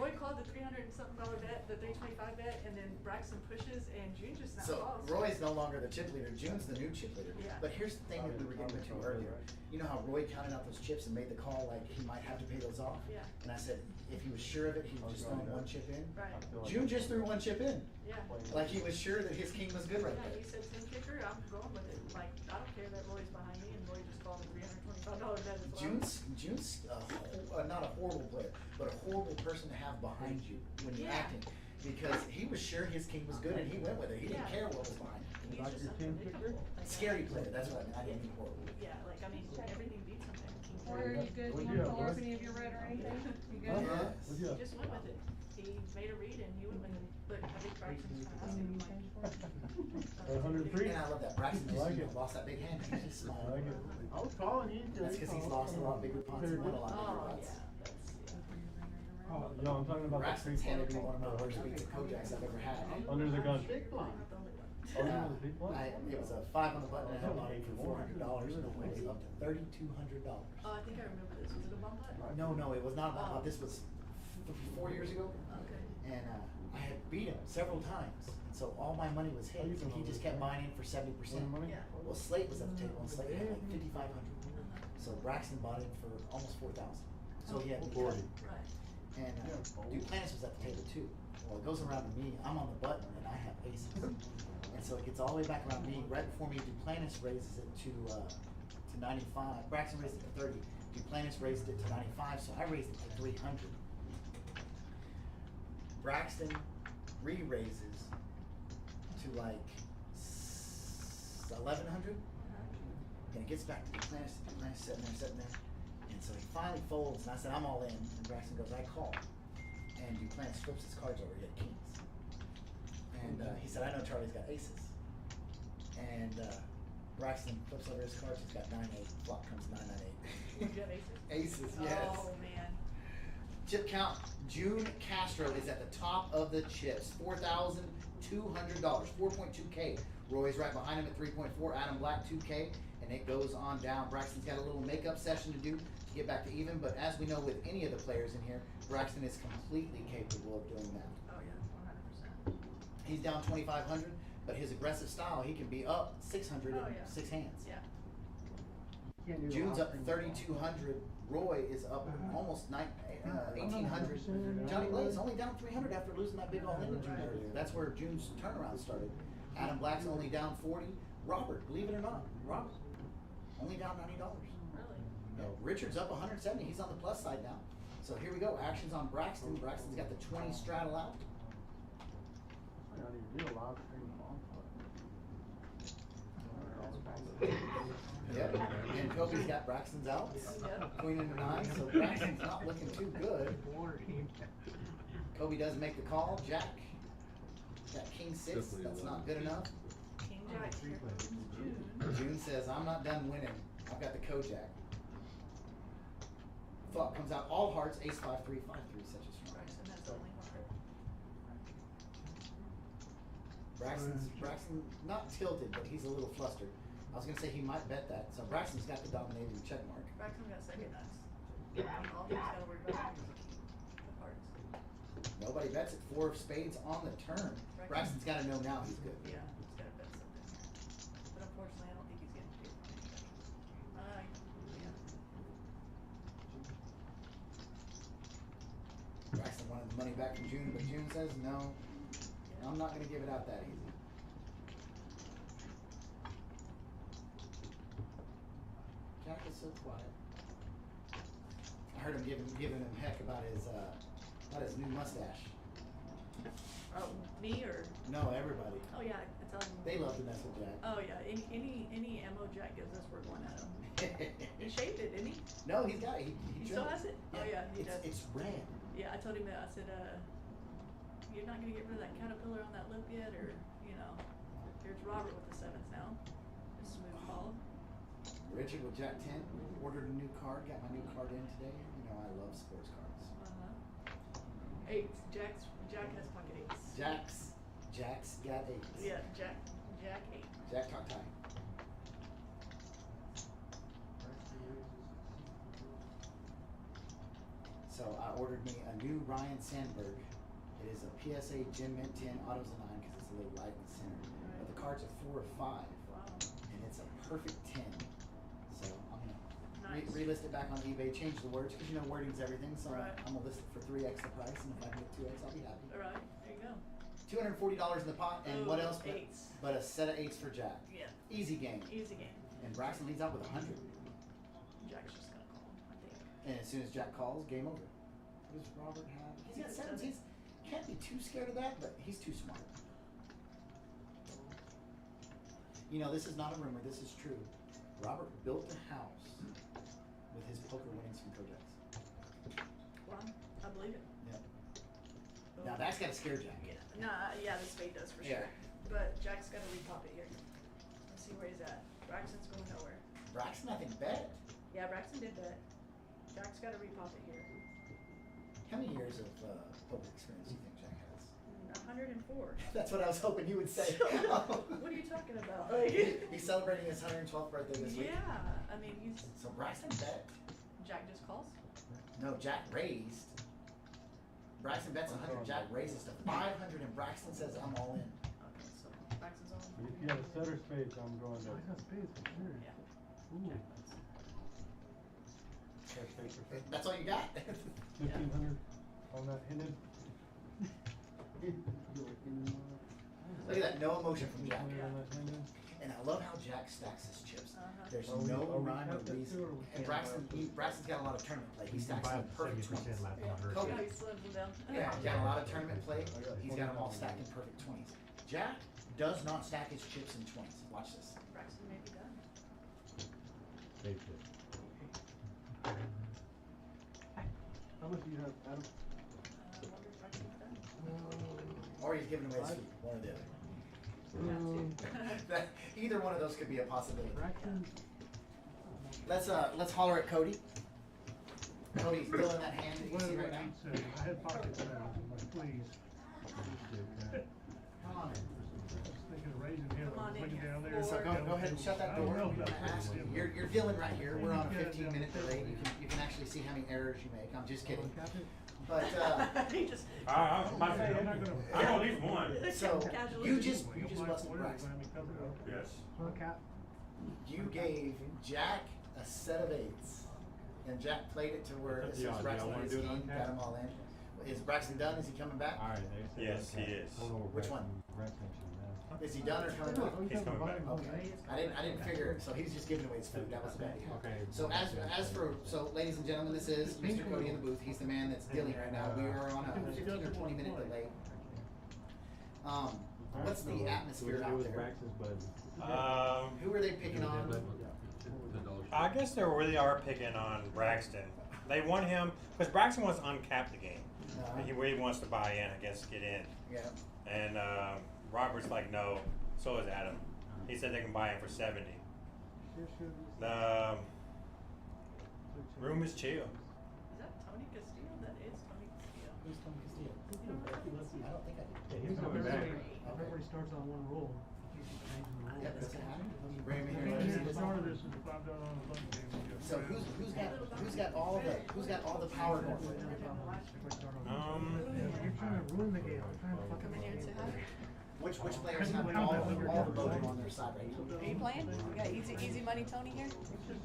Roy called the $300 and something bet, the $325 bet, and then Braxton pushes, and June just now So calls. Roy's no longer the chip leader. June's the new chip leader. Yeah. But here's the thing that we were getting into earlier. You know how Roy counted out those chips and made the call like he might have to pay those off? Yeah. And I said if he was sure of it, he would just throw one chip in. Right. June just threw one chip in. Yeah. Like he was sure that his king was good right Yeah, there. he said 10 kicker, I'm going with it. Like, I don't care that Roy's behind me, and Roy just called a $325 bet as well. June's not a horrible player, but a horrible person to have behind you when you're Yeah. acting. Because he was sure his king was good and he went with it. He didn't care what was behind him. He's just unpredictable. Like, Scary player, that's what I mean. I didn't mean horrible. Yeah, like, I mean, everything beats him there. Or are you good? What'd You you want to have, pull up boys? any of your red or anything? You Huh? good? Yes. What'd He you have? just went with it. He made a read and he went with it. But I think Braxton's kind of asking him, like, 103? And I love that. Braxton I just like you it. know, lost that big hand. He just I smiled. like it. I was calling you. That's because he's lost a lot bigger pots and won a lot bigger oh, pots. yeah, that's, yeah. Oh, yo, I'm talking about the Braxton's free handed me quality. one of my worst beats at Kojak's I've ever had. Under the gun. Big blind. Not the only one. Oh, you know the big one? It was a 5 on the button and I bought it for $400 and it went up to $3,200. Oh, I think I remember this. Was it a bum putt? No, it was not a bump. This was 4 years ago. Okay. And I had beat him several times. And so all my money was his and he just kept buying in for 70%. Yeah. Well, Slate was at the table and Slate had like 5,500. So Braxton bought in for almost 4,000. So he had me covered. Right. And Duplantis was at the table too. Well, it goes around to me. I'm on the button and I have aces. And so it gets all the way back around me. Right before me, Duplantis raises it to 95. Braxton raised it to 30. Duplantis raised it to 95. So I raised it to 300. Braxton re-raises to like 1,100. And it gets back to Duplantis. Duplantis sitting there. And so he finally folds, and I said, I'm all in. And Braxton goes, I call. And Duplantis flips his cards over. He had kings. And he said, I know Charlie's got aces. And Braxton flips over his cards. He's got 9-8. Flop comes 9-9-8. Did you have aces? Aces, yes. Oh, man. Chip count. June Castro is at the top of the chips. $4,200. 4.2K. Roy's right behind him at 3.4. Adam Black 2K. And it goes on down. Braxton's got a little makeup session to do to get back to even. But as we know with any of the players in here, Braxton is completely capable of doing that. Oh, yeah, 100%. He's down 2,500, but his aggressive style, he can be up 600 Oh, in yeah. 6 hands. Yeah. June's up 3,200. Roy is up almost 1,800. Johnny Blaze only down 300 after losing that big all-in to June earlier. That's where June's turnaround started. Adam Black's only down 40. Robert, believe it or not, Robert, only down $90. Really? Yeah, Richard's up 170. He's on the plus side now. So here we go. Actions on Braxton. Braxton's got the 20 straddle out. Yep. And Kobe's got Braxton's out. Yep. Queen into 9. So Braxton's not looking too good. Kobe does make the call. Jack. Got King 6. That's not good enough. King Jack here comes June. June says, I'm not done winning. I've got the Kojak. Flop comes out all hearts, ace 5-3, 5-3, such a strong. Braxton has the only heart. Braxton, not tilted, but he's a little flustered. I was gonna say he might bet that. So Braxton's got the dominating check mark. Braxton got second nuts. All he's gotta worry about is the hearts. Nobody bets it. 4 of spades on the turn. Braxton's gotta know now he's good. Yeah, he's gotta bet something. But unfortunately, I don't think he's getting paid from anybody. Yeah. Braxton wanted the money back from June, but June says no. I'm not gonna give it out that easy. Jack is so quiet. I heard him giving him heck about his new mustache. Oh, me or? No, everybody. Oh yeah, I tell him. They love to mess with Jack. Oh yeah, any ammo Jack gives us, we're going at him. He shaved it, didn't he? No, he's got it. He still trimmed has it? Oh yeah, he does. It's red. Yeah, I told him that. I said, you're not gonna get rid of that caterpillar on that lip yet, or here's Robert with the 7s now. A smooth call. Richard with Jack 10. Ordered a new card. Got my new card in today. You know I love sports cards. 8s. Jack has pocket 8s. Jack's got 8s. Yeah, Jack 8. Jack talk time. So I ordered me a new Ryan Sandberg. It is a PSA Gem Mint 10 Autos of 9 because it's a little light in the center. But the cards are 4 or 5. Wow. And it's a perfect 10. So I'm going to Nice. relist it back on eBay, change the words because you know wording's everything. So Right. I'm going to list it for 3x the price. And if I can get 2x, I'll be happy. All right, there you go. $240 in the pot. And what Ooh, else but, eights. but a set of 8s for Jack. Yeah. Easy game. Easy game. And Braxton leads out with 100. Jack's just gonna call, I think. And as soon as Jack calls, game over. What does Robert have? He's got 7s. He's can't be too scared of that, but he's too smart. You know, this is not a rumor. This is true. Robert built a house with his poker winnings from Kojaks. Wow, I believe it. Yeah. Now that's got to scare Jack. Yeah. Nah, yeah, the spade does for Yeah. sure. But Jack's gotta repop it here. Let's see where he's at. Braxton's going nowhere. Braxton, I think, bet. Yeah, Braxton did bet. Jack's gotta repop it here. How many years of poker experience do you think Jack has? 104. That's what I was hoping you would say. What are you talking about? He's celebrating his 112th birthday this week. Yeah, I mean, he's. So Braxton bet. Jack just calls? No, Jack raised. Braxton bets 100. Jack raises to 500, and Braxton says, "I'm all in." Okay, so Braxton's on. If you have a setter spades, I'm going to. I got spades for sure. Yeah. Ooh. Set spades for sure. That's all you got? 1,500 on that hinted. Look at that, no emotion from Jack. 1,500 on that hinted. And I love how Jack stacks his chips. There's Are we- no are we rhyme or capped at reason. two, or we And can't Braxton's got a lot of tournament play. He stacks them perfect 20s. last on her. Kobe. Yeah, he slims them down. Yeah, he's got a lot of tournament play. He's got them all stacked in perfect 20s. Jack does not stack his chips in 20s. Watch this. Braxton may be done. How much do you have, Adam? I wonder if Braxton's done. Or he's giving away his feet. One or the other. Got Either one of those could be a possibility. Braxton. Let's holler at Cody. Cody's filling that hand that you What see did right now. I say? I had pocket sevens, I'm like, please. Come on in. I was thinking of raising him, Come on in looking here. down there. So go ahead and shut that I don't door. know I'm if gonna that's ask you. right. You're dealing right here. We're on a Yeah, 15-minute yeah. delay. You can actually see how many errors you make. I'm just kidding. Cap it? But He just. I'm about to say, I'm not gonna. I know at least one. so Casual. you just Well, you'll busted find Braxton. where we covered up. Yes. Huh, Cap? You gave Jack a set of 8s, and Jack played it to where it What's the says odds? Braxton Y'all wanna is do it in, on got them all in. Is Braxton done? Is he coming back? Alright, yes, he is. Which one? Braxton. Is he done or coming back? He's coming back. Okay. I didn't figure. So he's just giving away his food. That was a bad idea. Okay. So so ladies and gentlemen, this is Mr. Cody in the booth. He's the man that's dealing right now. We are on a 15 or 20 minute delay. What's the atmosphere out there? Who are they picking on? I guess they really are picking on Braxton. They want him because Braxton wants to uncap the game. He really wants to buy in, I guess, get in. Yeah. And Robert's like, no. So is Adam. He said they can buy in for 70. The room is chill. Is that Tony Castillo? That is Tony Castillo. Who's Tony Castillo? I don't think I did. He's coming back. Everybody starts on one roll. Yeah, that's gonna happen. Bring me I here. mean, the start of this is $5 on the button game. We got So who's got all the power going? Yeah, but you're trying to ruin the game. I'm trying to fucking Come in here and say hi. Which players have all the mojo on their side right now? Are you playing? We got easy money Tony here?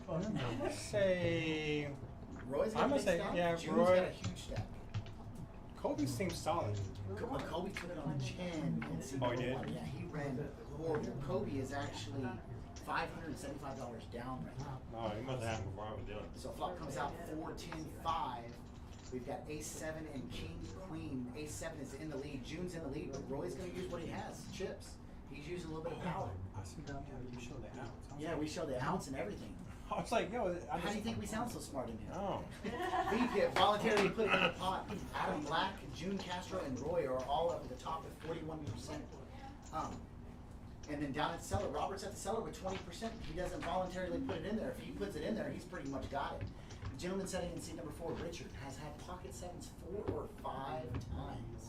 I'm gonna say Roy's got I'm a gonna big say, stack. yeah, June's Roy. got a huge stack. Kobe seems solid. When Kobe put it on the chin and see Oh, he did? yeah, he ran horrible. Kobe is actually $575 down right now. Oh, he must have happened before I was doing it. So flop comes out 4, 10, 5. We've got Ace 7 and King Queen. Ace 7 is in the lead. June's in the lead, but Roy's going to use what he has, chips. He's using a little bit of power. I see that. You show the outs. Yeah, we show the outs and everything. I was like, yo, How do you think we sound so smart in here? Oh. VP voluntarily put it in the pot. Adam Black, June Castro, and Roy are all up at the top with 41%. And then down at the cellar, Robert's at the cellar with 20%. He doesn't voluntarily put it in there. If he puts it in there, he's pretty much got it. The gentleman sitting in seat number 4, Richard, has had pocket 7s 4 or 5 times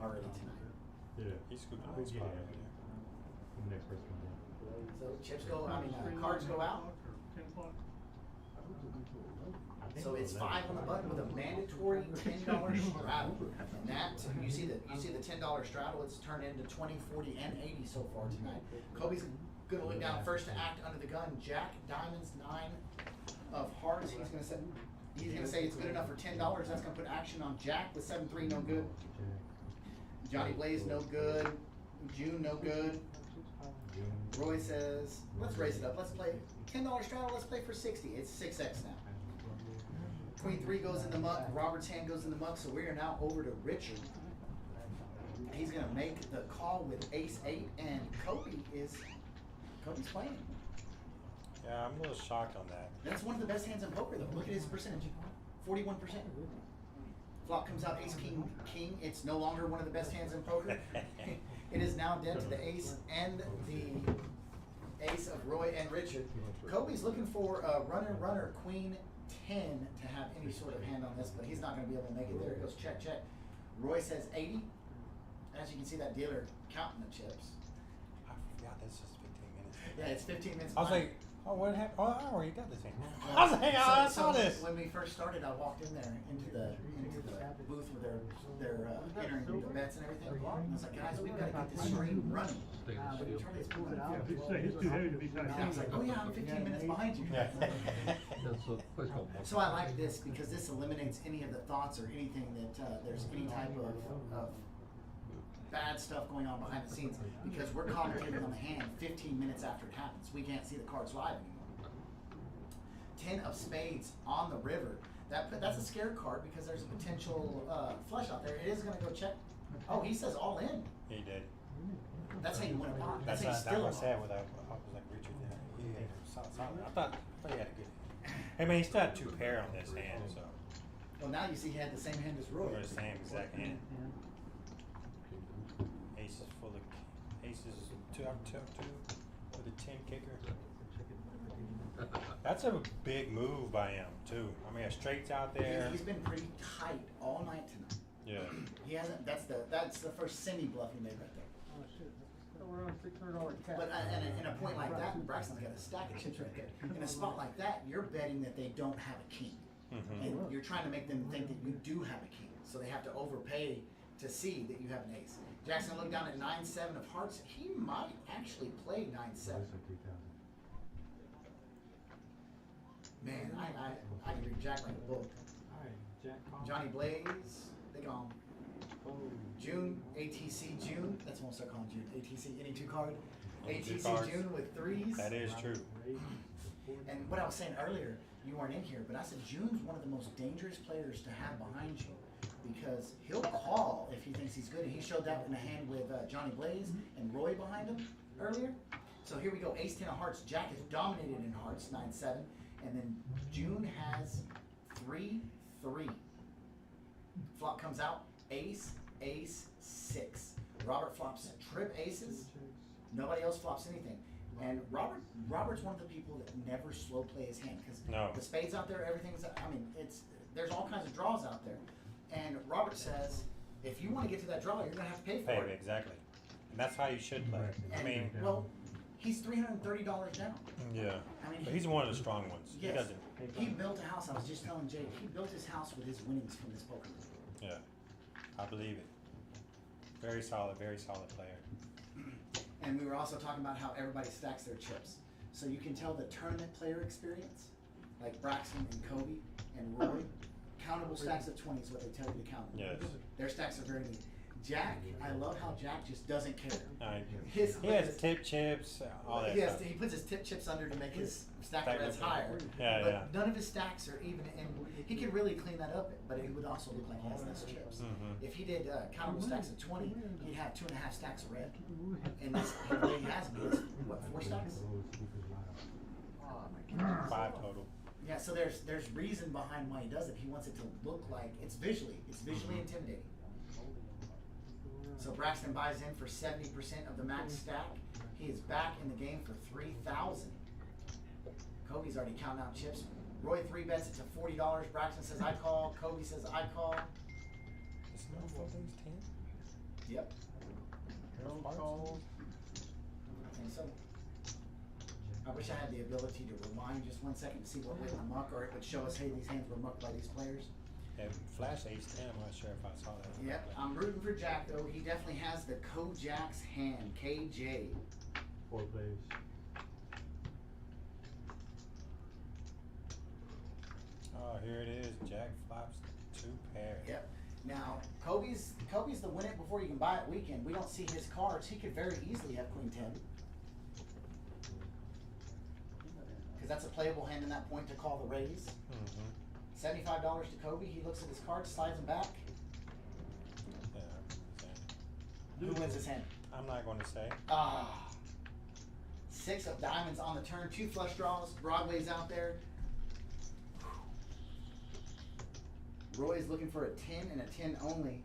already tonight. Yeah. He's scooping up the spot over there. The next person comes in. So chips go, cards go out. 10 o'clock. So it's 5 on the button with a mandatory $10 straddle. And that you see the $10 straddle. It's turned into 20, 40, and 80 so far tonight. Kobe's gonna look down first to act under the gun. Jack, diamonds, 9 of hearts. He's gonna say it's good enough for $10. That's gonna put action on Jack with 7-3, no good. Johnny Blaze, no good. June, no good. Roy says, let's raise it up. Let's play $10 straddle. Let's play for 60. It's 6x now. Queen 3 goes in the muck. Robert's hand goes in the muck. So we are now over to Richard. He's gonna make the call with Ace 8, and Kobe's playing. Yeah, I'm a little shocked on that. That's one of the best hands in poker, though. Look at his percentage, 41%. Flop comes out Ace King King. It's no longer one of the best hands in poker. It is now dead to the ace and the ace of Roy and Richard. Kobe's looking for a runner, Queen 10 to have any sort of hand on this, but he's not going to be able to make it. There it goes, check, check. Roy says 80. As you can see, that dealer counting the chips. I forgot this is 15 minutes. Yeah, it's 15 minutes. I was behind. like, oh, what happened? Oh, I already got this thing. I was like, oh, I saw this. When we first started, I walked in there into the booth where they're entering the bets and everything. I was like, guys, we've got to get this stream running. Charlie's pulling out. It's too heavy to be tied. I was like, oh yeah, I'm 15 minutes behind you. So I like this because this eliminates any of the thoughts or anything that there's any type of bad stuff going on behind the scenes, because we're commentating on the hand 15 minutes after it happens. We can't see the cards live anymore. 10 of spades on the river. That's a scare card because there's a potential flush out there. It is going to go check. Oh, he says all in. He did. That's how you win a pot. That's how you that steal a was pot. sad with I was like Richard. He had solid. I thought he had a good. I mean, he still had 2 pair on this hand, so. Well, now you see he had the same hand as Roy. Or the same exact hand. Aces full of aces, 2 up 2 with a 10 kicker. That's a big move by him too. I mean, a straight's out there. He's been pretty tight all night tonight. Yeah. He hasn't. That's the first semi bluff he made right there. Oh shit! We're on $600 cap. But in a point like that, Braxton's got a stack of chips right there. In a spot like that, you're betting that they don't have a king, and you're trying to make them think that you do have a king. So they have to overpay to see that you have an ace. Jackson looked down at 9-7 of hearts. He might actually play 9-7. Man, I can read Jack like a book. Johnny Blaze, they gone. June, ATC June. That's what we'll start calling June. ATC, any 2 card. ATC June with 3s. That is true. And what I was saying earlier, you weren't in here, but I said June's one of the most dangerous players to have behind you, because he'll call if he thinks he's good. And he showed that in a hand with Johnny Blaze and Roy behind him earlier. So here we go, Ace 10 of hearts. Jack is dominated in hearts, 9-7. And then June has 3-3. Flop comes out, ace, ace, 6. Robert flops trip aces. Nobody else flops anything. And Robert's one of the people that never slow play his hand, because the spades out there, everything's, I mean, there's all kinds of draws out there. And Robert says, if you want to get to that draw, you're going to have to pay for it. Exactly. And that's how you should play. And, I mean, well, he's $330 down. yeah. I mean, But he's one of the strong ones. Yes. He doesn't. He built a house. I was just telling Jay, he built his house with his winnings from this poker league. Yeah. I believe it. Very solid player. And we were also talking about how everybody stacks their chips. So you can tell the tournament player experience, like Braxton and Kobe and Roy, countable stacks of 20 is what they tell you to count. Yes. Their stacks are very neat. Jack, I love how Jack just doesn't care. He has tip chips, all that stuff. He puts his tip chips under to make his stack of reds higher. Yeah, None of his stacks are even, and he can really clean that up, but it would also look like he has less chips. If he did countable stacks of 20, he'd have 2.5 stacks of red. And that's the way he has them. He has, what, 4 stacks? 5 total. Yeah, so there's reason behind why he does it. He wants it to look like, it's visually intimidating. So Braxton buys in for 70% of the max stack. He is back in the game for 3,000. Kobe's already counting out chips. Roy 3 bets it to $40. Braxton says I call. Kobe says I call. It's not 4 days 10? Yep. Harold calls. I think so. I wish wish I had the ability to rewind just 1 second to see what went in the muck, or it would show us, hey, these hands were mucked by these players. And Flash Ace 10, I'm not sure if I saw that. Yep, I'm rooting for Jack though. He definitely has the Kojak's hand, KJ. 4 players. Oh, here it is. Jack flops 2 pairs. Yep. Now, Kobe's the win it before you can buy it weekend. We don't see his cards. He could very easily have Queen 10. Because that's a playable hand in that point to call the raise. $75 to Kobe. He looks at his cards, slides them back. Yeah. Who wins this hand? I'm not going to say. Ah. 6 of diamonds on the turn. 2 flush draws. Broadway's out there. Roy's looking for a 10 and a 10 only.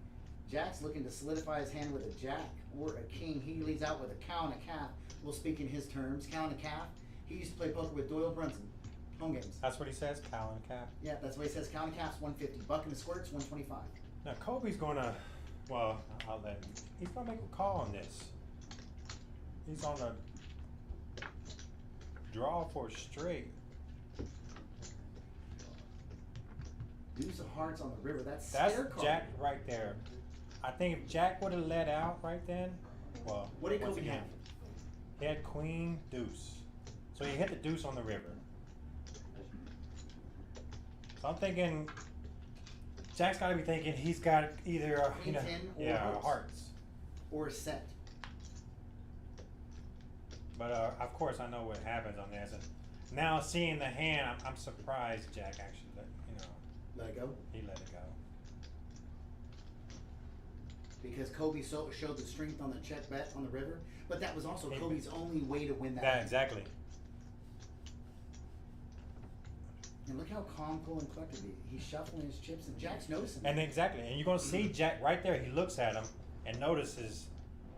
Jack's looking to solidify his hand with a jack or a king. He leads out with a cow and a calf. We'll speak in his terms. Cow and a calf. He used to play poker with Doyle Brunson. Home games. That's what he says, cow and calf. Yeah, that's what he says. Cow and a calf's 150. Buck and the squirt's 125. Now Kobe's gonna, well, I'll let him. He's gonna make a call on this. He's on a draw for straight. Deuce of hearts on the river. That's That's scare card. Jack right there. I think if Jack would have let out right then, well, What did once Kobe again, have? he had queen, deuce. So he hit the deuce on the river. So I'm thinking, Jack's got to be thinking he's got either a, Queen 10 or yeah, hearts. hearts. Or a set. But of course I know what happens on this. And now seeing the hand, I'm surprised Jack actually Let it go. he let it go. Because Kobe showed the strength on the check bet on the river, but that was also He- Kobe's only way to win that. That game. exactly. And look how calm, cool, and collected he's shuffling his chips, and Jack's noticing. And exactly, and you're gonna see Jack right there. He looks at him and notices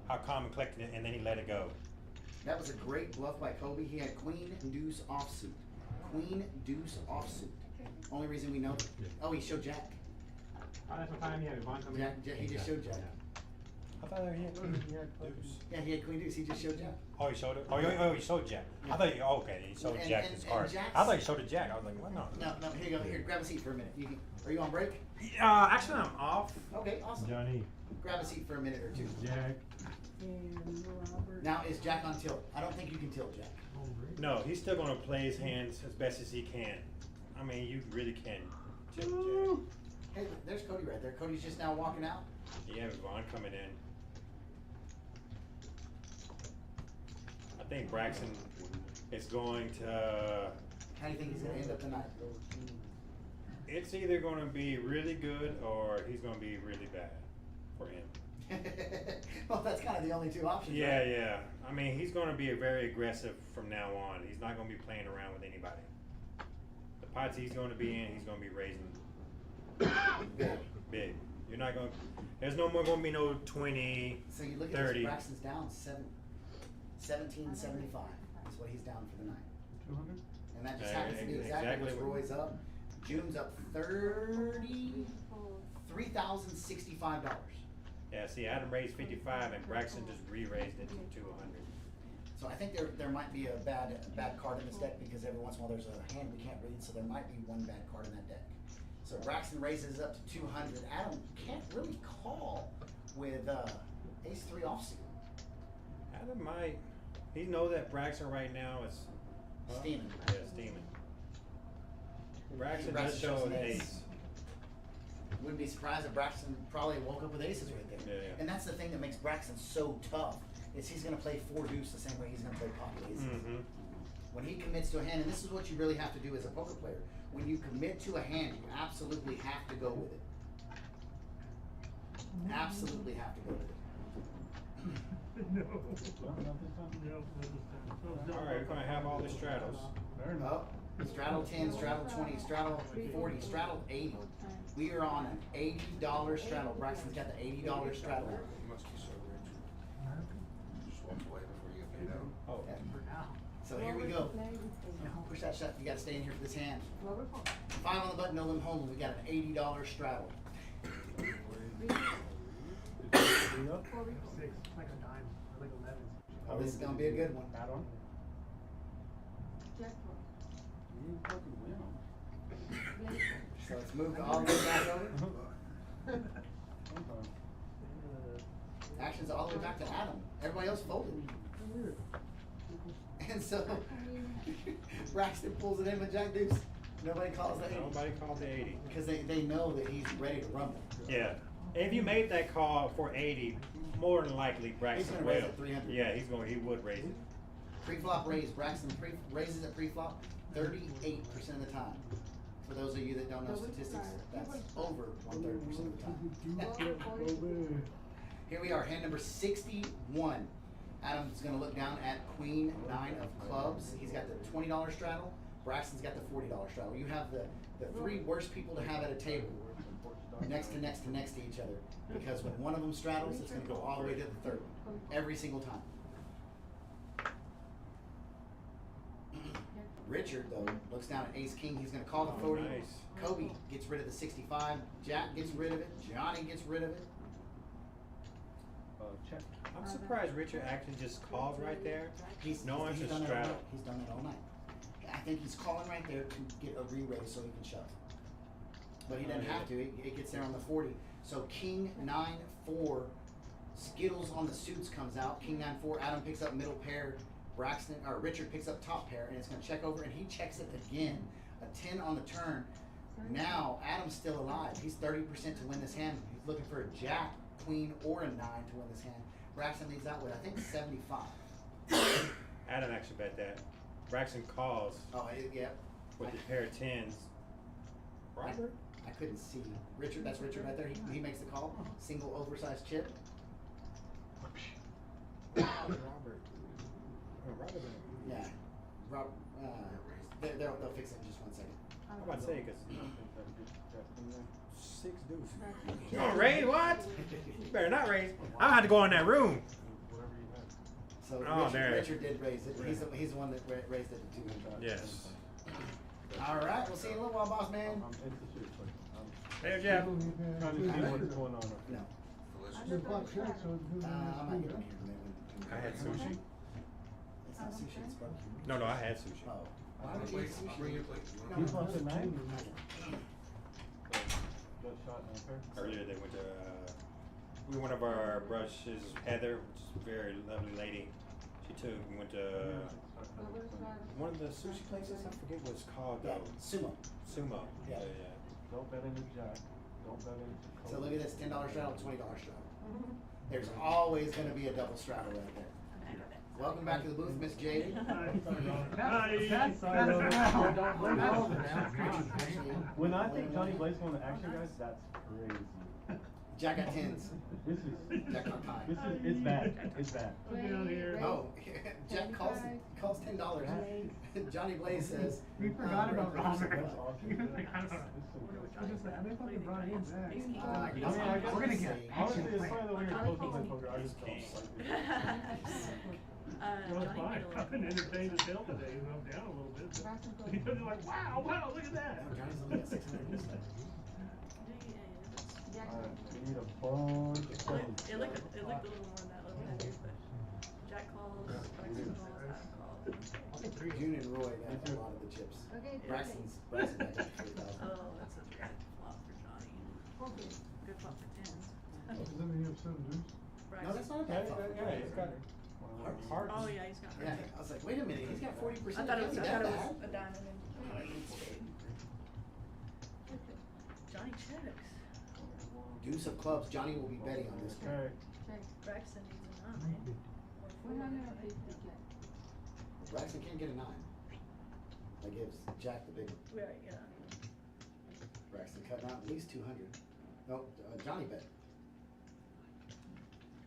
how calm and collected, and then he let it go. That was a great bluff by Kobe. He had queen, deuce, offsuit. Queen, deuce, offsuit. Only reason we know. Oh, he showed Jack. That's what time he had Yvonne coming Jack, he just showed Jack. I thought he had queen deuce. Yeah, he had queen deuce. He just showed Jack. Oh, he showed it. Oh, he showed Jack. I thought he. Oh, okay, he showed Jack his card. I thought he showed it Jack. I was like, what? No. No. Here you go. Here, grab a seat for a minute. Are you on break? Actually, I'm off. Okay, awesome. Johnny. Grab a seat for a minute or two. Jack. Now, is Jack on tilt? I don't think you can tilt Jack. No, he's still gonna play his hands as best as he can. I mean, you really can tilt Hey, there's Cody right there. Cody's just now walking out. Jack. Yeah, Vaughn coming in. I think Braxton is going to. How do you think he's going to end up tonight? It's either going to be really good or he's going to be really bad for him. Well, that's kind of the only two options. Yeah, right? yeah. I mean, he's going to be very aggressive from now on. He's not going to be playing around with anybody. The pots he's going to be in, he's going to be raising big. You're not going to. There's no more going to be no 20, So you look at 30. this, Braxton's down 17.75 is what he's down for the night. 200? And that just happens to be exactly what Roy's up. June's up $33,065. Yeah, see, Adam raised 55 and Braxton just re-raised it to 200. So I think there might be a bad card in this deck because every once in a while there's a hand we can't read, so there might be one bad card in that deck. So Braxton raises up to 200. Adam can't really call with ace-3 offsuit. Adam might. He knows that Braxton right now is Steaming. Yeah, steaming. Braxton does show an ace. Wouldn't be surprised if Braxton probably woke up with aces right there. Yeah. And that's the thing that makes Braxton so tough, is he's going to play 4 deuce the same way he's going to play pocket aces. Mm-hmm. When he commits to a hand, and this is what you really have to do as a poker player, when you commit to a hand, you absolutely have to go with it. Absolutely have to go with it. Alright, we're going to have all the straddles. Oh, straddle 10, straddle 20, straddle 40, straddle 80. We are on an $80 straddle. Braxton's got the $80 straddle. You must be so rich. Just walk away before you get paid out. Oh. Okay. So here we go. Push that shut. You got to stay in here for this hand. 5 on the button, no limb home. We got an $80 straddle. 6, like a dime, or like 11. Oh, this is gonna be a good one. That one? Jack four. You didn't fucking win 'em. So it's moved all the way back over. Sometimes. Action's all the way back to Adam. Everybody else folded. And so Braxton pulls it in with Jack Deuce. Nobody calls that 80. Nobody called the 80. Because they know that he's ready to rumble. Yeah. If you made that call for 80, more than likely Braxton gonna will. raise it 300. Yeah, he would raise it. Pre-flop raise. Braxton raises at pre-flop 38% of the time. For those of you that don't know statistics, that's over 1/3% of the time. Here we are, hand number 61. Adam's gonna look down at Queen 9 of clubs. He's got the $20 straddle. Braxton's got the $40 straddle. You have the three worst people to have at a table next to each other. Because when one of them straddles, it's gonna go all the way to the third one. Every single time. Richard, though, looks down at Ace King. He's going to call the 40. Nice. Kobe gets rid of the 65. Jack gets rid of it. Johnny gets rid of it. Check. I'm surprised Richard actually just calls right there. He's No done answer it all straddle. night. He's done it all night. I think he's calling right there to get a re-raise so he can shove. But he doesn't have to. It gets there on the 40. So King 9-4. Skittles on the suits comes out. King 9-4. Adam picks up middle pair. Richard picks up top pair, and it's going to check over, and he checks it again. A 10 on the turn. Now, Adam's still alive. He's 30% to win this hand. He's looking for a jack, queen, or a 9 to win this hand. Braxton leads out with, I think, 75. Adam actually bet that. Braxton calls Oh, yeah. with the pair of 10s. Robert? I couldn't see. Richard, that's Richard right there. He makes the call. Single oversized chip. Robert. Oh, Robert. Yeah. They'll fix it in just 1 second. I'm about to say, because Six deuce. you gonna raise what? You better not raise. I have to go in that room. Whatever you have. So Oh, there. Richard did raise it. He's the one that raised it to 200. Yes. All right. We'll see you in a little while, boss man. I'm interested, but Hey, Jeff. I'm trying to see what's going on. No. I Delicious. might get on here in a minute. I had sushi. It's not sushi. It's barbecue. No, I had sushi. Oh. Why I'll would you bring eat I'll sushi? bring you a plate. You He's want on to 9. Yeah. Got shot in the pair. Earlier they went to one of our brushes, Heather, which is a very lovely lady. We went to one of the sushi places. I forget what it's called Yeah, though. sumo. Sumo. Yeah. Don't bet into Jack. Don't bet into So look at this, $10 straddle, $20 straddle. There's always going to be a double straddle right there. Welcome back to the booth, Miss Jade. When I think Johnny Blaze going to action, guys, that's crazy. Jack got 10s. Jack it's bad. It's bad. Oh, Jack calls $10. Johnny Blaze says. We forgot about Robert. We forgot about I was just like, I may fucking brought him back. We're gonna get honestly, it's probably the way you're supposed to play poker. I just don't Well, it's fine. I've been entertained as hell today, and I'm down a little bit. But you're like, wow, look at that. Johnny's only got 600 this time. We need a bunch of questions. It looked a little more than that little heavier, but Jack calls, Braxton calls, Adam calls. June and Roy got a lot of the chips. Braxton got 3,000. Oh, that's a good flop for Johnny. Good flop for 10s. Doesn't he have 7 deuce? No, that's not a bad flop. Yeah, he's got hearts. Oh yeah, he's got Yeah, I was like, wait a minute, he's got 40%. I thought it was Can't be that bad. a diamond and spade. Johnny checks. Deuce of clubs. Johnny will be betting on this one. Okay. Braxton needs a 9. Braxton can't get a 9. That gives Jack the big one. Right, yeah. Braxton cutting out at least 200. No, Johnny bet.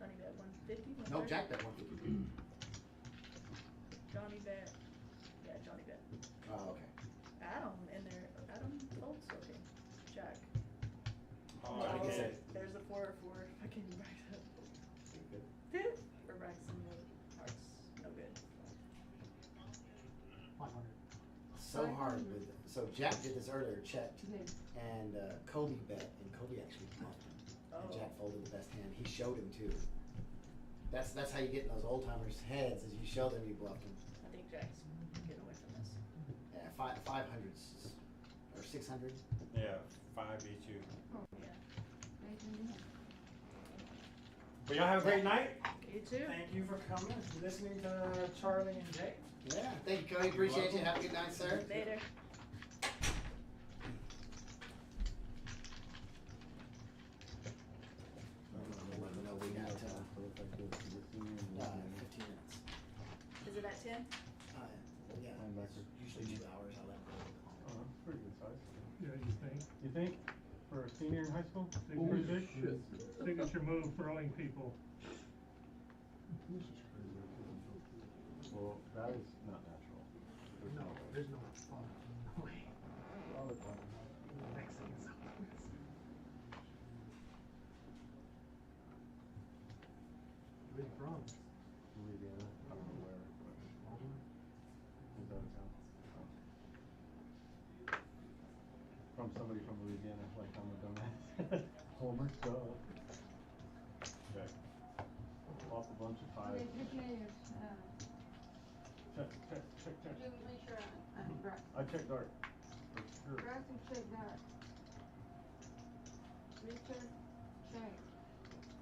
Johnny bet 150. No, Jack bet 150. Johnny bet. Yeah, Johnny bet. Oh, okay. Adam in there. Adam folds. Okay. Jack. Oh, Johnny gets Okay, it. there's the 4 for fucking Braxton. For Braxton, no hearts, no good. 500. So hard with it. So Jack did this earlier, checked, and Kobe bet, and Kobe actually bluffed him. And Jack folded the best hand. He showed him too. That's how you get in those old timers' heads, is you show them you bluffed him. I think Jack's getting away from this. 600. Yeah, 5 each you. Yeah. But y'all have a great night. You too. Thank you for coming, listening to Charlie and Jake. Yeah, thank you, Cody. Appreciate you. Have a good night, sir. Later. We got 15 minutes. Is it at 10? Yeah, usually 2 hours. I'll let go. Oh, that's pretty good size. Yeah, you think? You think? For a senior in high school? Holy Pretty big? shit. Signature move, throwing people. Well, that is not natural. No, there's no fucking way. Next thing is where you from? Louisiana. I don't know where, but he's out of town. From somebody from Louisiana, like I'm a dumbass. Homer. So. Okay. Lost a bunch of fives. Okay, 3 players. Check. You make sure I checked dark. For sure. Braxton check that. Richard, check.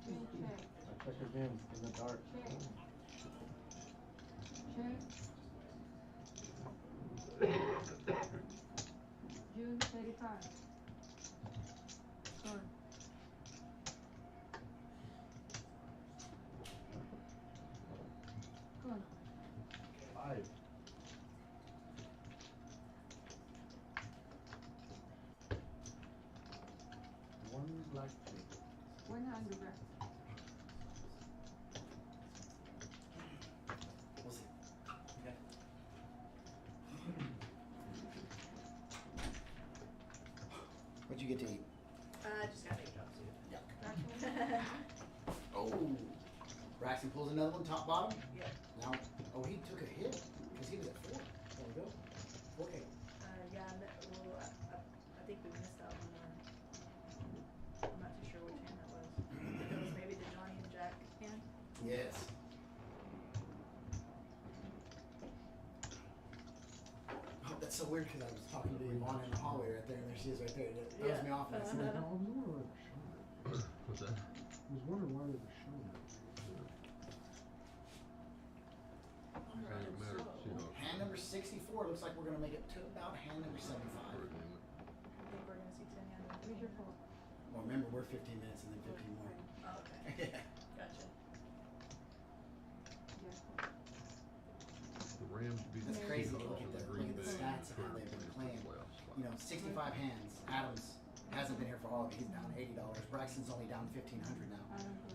June, check. I check again in the dark. Check. June 35. Sorry. Good. 5. One black tape. 100 Braxton. We'll see. Okay. What'd you get to eat? Just got 8 drops. Yuck. Oh. Braxton pulls another one, top bottom. Yeah. Now, oh, he took a hit because he was at 4. There we go. 4K. Yeah, well, I think we missed that one. I'm not too sure which hand that was. It was maybe the Johnny and Jack hand. Yes. Oh, that's so weird because I was talking to Yvonne in the hallway right there, and there she is right there. It throws me off. And I said, I was wondering why they're showing it. What's that? I was wondering why they were showing it. Alright, so hand number 64 looks like we're going to make it to about hand number 75. I think we're gonna see 10 hand. Where's your phone? Well, remember, we're 15 minutes and then 15 more. Oh, okay. Yeah. Gotcha. The Rams beat That's the crazy to Seahawks look at and the, Green look at the Bay stats of how they've been playing. You know, 65 hands. Adams hasn't been here for all of it. He's down $80. Braxton's only down $1,500 now.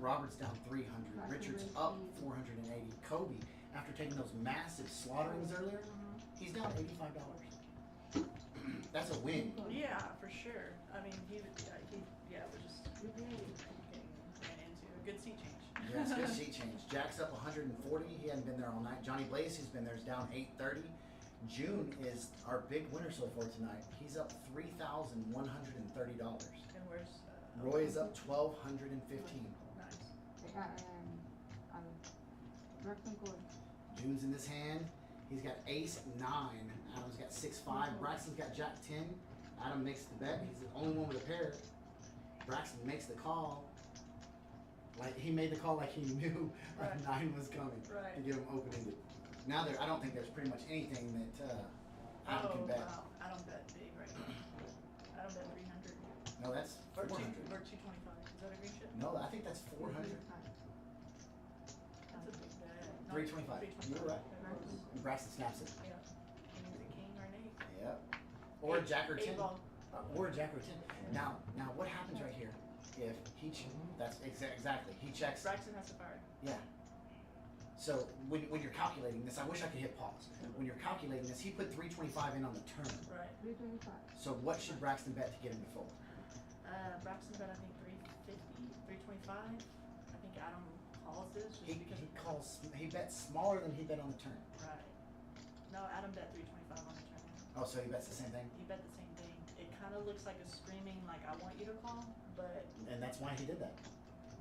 Robert's down $300. Richard's up $480. Kobe, after taking those massive slaughterings earlier, he's down $85. That's a win. Yeah, for sure. I mean, he was just getting ran into a good seat change. Yeah, it's good seat change. Jack's up 140. He hadn't been there all night. Johnny Blaze, who's been there, is down 830. June is our big winner so far tonight. He's up $3,130. And where's Roy is up $1,215. Nice. Braxton Court. June's in this hand. He's got ace 9. Adam's got 6-5. Braxton's got jack 10. Adam makes the bet. He's the only one with a pair. Braxton makes the call. Like he made the call like he knew Right. 9 was coming Right. to get him open-ended. Now I don't think there's pretty much anything that Adam can bet. Wow. I don't bet big right now. I don't bet 300. No, that's Or 400. 225. Is that a green chip? No, I think that's 400. That's a big bet. No, 325. You were right. And Braxton snaps it. Yeah. And he's a king or an 8. Yep. Or a jack or 10. 8 ball. Or a jack or 10. Now what happens right here? If he that's exactly he checks. Braxton has to fire. Yeah. So when you're calculating this, I wish I could hit pause. When you're calculating this, he put 325 in on the turn. Right. 325. So what should Braxton bet to get him to fold? Braxton bet I think 350, 325. I think Adam calls this just because He bets smaller than he bet on the turn. Right. No, Adam bet 325 on the turn. Oh, so he bets the same thing? He bet the same thing. It kind of looks like a screaming like I want you to call, but And that's why he did that.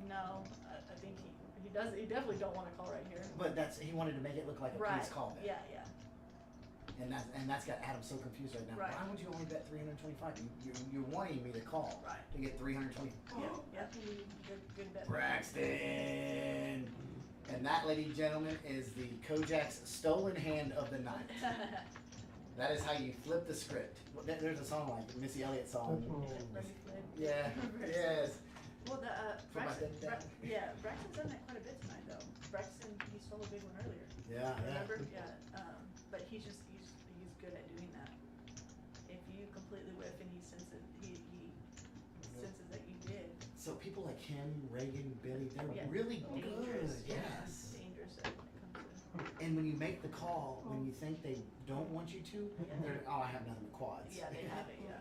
no, I think he does. He definitely don't want to call right here. But he wanted to make it look like a Right. please call bet. Yeah, yeah. And And that's got Adam so confused right now. Right. Why would you only bet 325? You're wanting me to call to get 320. Yep. Good bet. Braxton. And that, ladies and gentlemen, is the Kojak's stolen hand of the night. That is how you flip the script. There's a song like it, Missy Elliott song. Yeah. Yes. Well, Braxton's done that quite a bit tonight, though. Braxton, he stole a big one earlier. Yeah. Remember? Yeah. But he's good at doing that. If you completely whiff and he senses that you did. So people like him, Reagan, Billy, they're really dangerous. good. Yes. Dangerous when it comes to. And when you make the call, when you think they don't want you to, they're I have nothing but quads. Yeah, they have it. Yeah.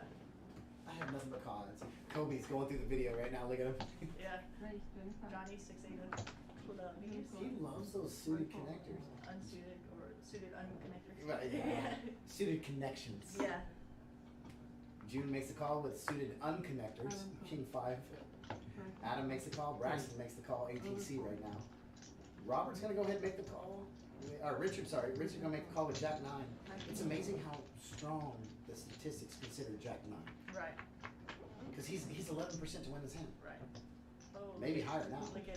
I have nothing but quads. Kobe's going through the video right now. Look at him. Yeah. Johnny 6'8". He loves those suited connectors. Unsuited or suited unconnectors. Right, yeah. Suited connections. Yeah. June makes the call with suited unconnectors. King 5. Adam makes the call. Braxton makes the call. ATC right now. Robert's gonna go ahead and make the call. Richard's gonna make the call with Jack 9. It's amazing how strong the statistics consider Jack 9. Right. Because he's 11% to win this hand. Right. Oh, Maybe higher now. Look at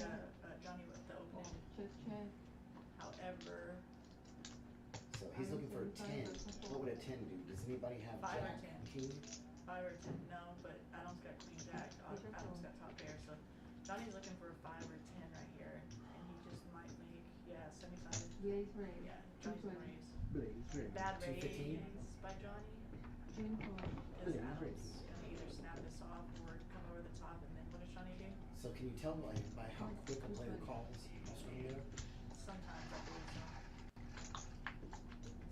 Johnny with the opening. However. So he's looking for a 10. What would a 10 do? Does anybody have 5 or Jack? 10. King? 5 or 10, no, but Adam's got Queen Jack. Adam's got top pair, so Johnny's looking for a 5 or 10 right here, and he just might make, semi-sided. Yeah, he's raised. Yeah, Johnny's gonna raise. Bad raise 215. by Johnny. June Is Adam's gonna either snap this off or come over the top, and then what does Johnny do? So can you tell by how quick a player calls how strong they are? Sometimes I believe so.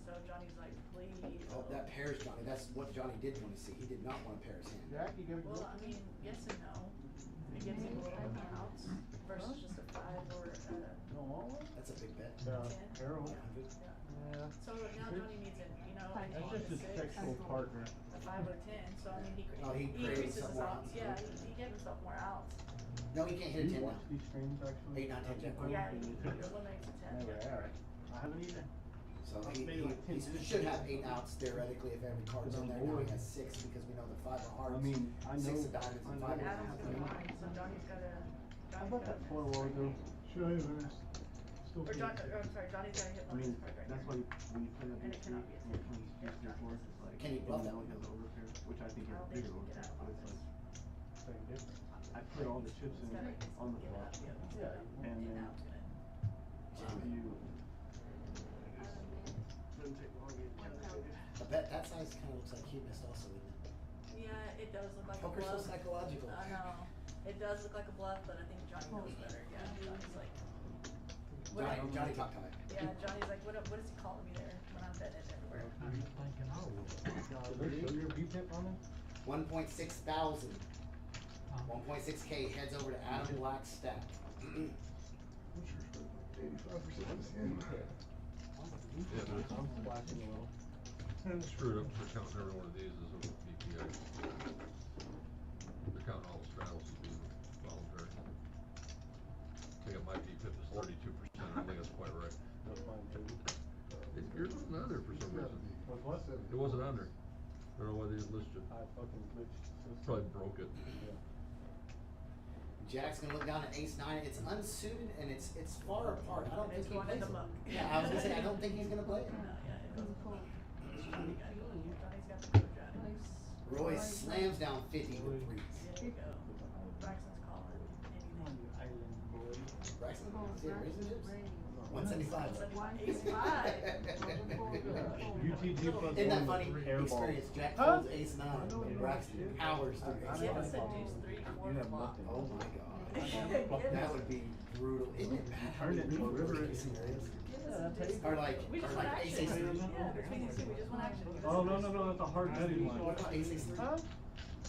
So Johnny's like, please. Oh, that pairs Johnny. That's what Johnny did want to see. He did not want to pair his hand. Jack, you give Well, I mean, yes and no. It gives him a little bit more outs versus just a 5 or a 10. That's a big bet. Harold. Yeah. So now Johnny needs it, I think That's just his a 6, sexual partner. a 5 or 10. So I mean, he created increases his some more outs. outs. Yeah, he gave himself more outs. No, he can't hit a 10 now. These streams actually. 8, 9, 10, Jack. Yeah, he eliminates a 10. Never have. I haven't either. So he should have 8 outs theoretically if every card's in there. Now he has 6 because we know the 5 of hearts, I mean, I know. 6 of diamonds, and 5 of Adam's hearts. gonna win, so Johnny's gotta. How about that 4 war though? Sure, man. Still Or I'm sorry, Johnny's gotta hit I one of mean, his cards right that's here. why when you play that And it cannot be a 10. it's like. Can you bluff that one? one? Has an overpair, which I think I is a don't think bigger you can get overpair, out but of it's this. like, I put all the chips in on the flop. And then you. I bet that size kind of looks like he missed also, doesn't it? Yeah, it does look like Poker's a so bluff. psychological. I know. It does look like a bluff, but I think Johnny knows better. Yeah, Johnny's like. Johnny talked to it. Yeah, Johnny's like, what is he calling me there when I'm betting it everywhere? Show your VPIP on it? 1.6 thousand. 1.6K heads over to Adam Black's stack. 85% Yeah, but it's I'm flashing a little. screwed up for counting every one of these as a VPI. They're counting all the straddles as being voluntary. I think my VPIP is 32%. I don't think that's quite right. That's mine too. Yours wasn't under for some reason. Was what? It wasn't under. I don't know why they didn't list it. I fucking glitched. Probably broke it. Yeah. Jack's gonna look down at Ace 9. It's unsuited and it's far apart. I don't think It's he going in plays the it. muck. Yeah, I was gonna say I don't think he's gonna play it. No, yeah, it goes full. Johnny's got the Kojax. Roy slams down 50 with 3s. There you go. Braxton's calling. Island boy. Braxton, is he a raisin chips? 175. 185. UTG plus Isn't that one funny airball. experience? Jack folds Ace 9 and Braxton powers through Ace Give 9. us a deuce 3, 4 You have flop. nothing. Oh my god. Give That us- would be brutal. Isn't it bad how Turn many it into a people river. are serious? Give us a deuce. Or like We just want Ace action. Ace 3. Yeah, there's meetings too. We just want action. Give us Oh, a no, deuce. no, that's a hard betting one. What about Ace Ace 3?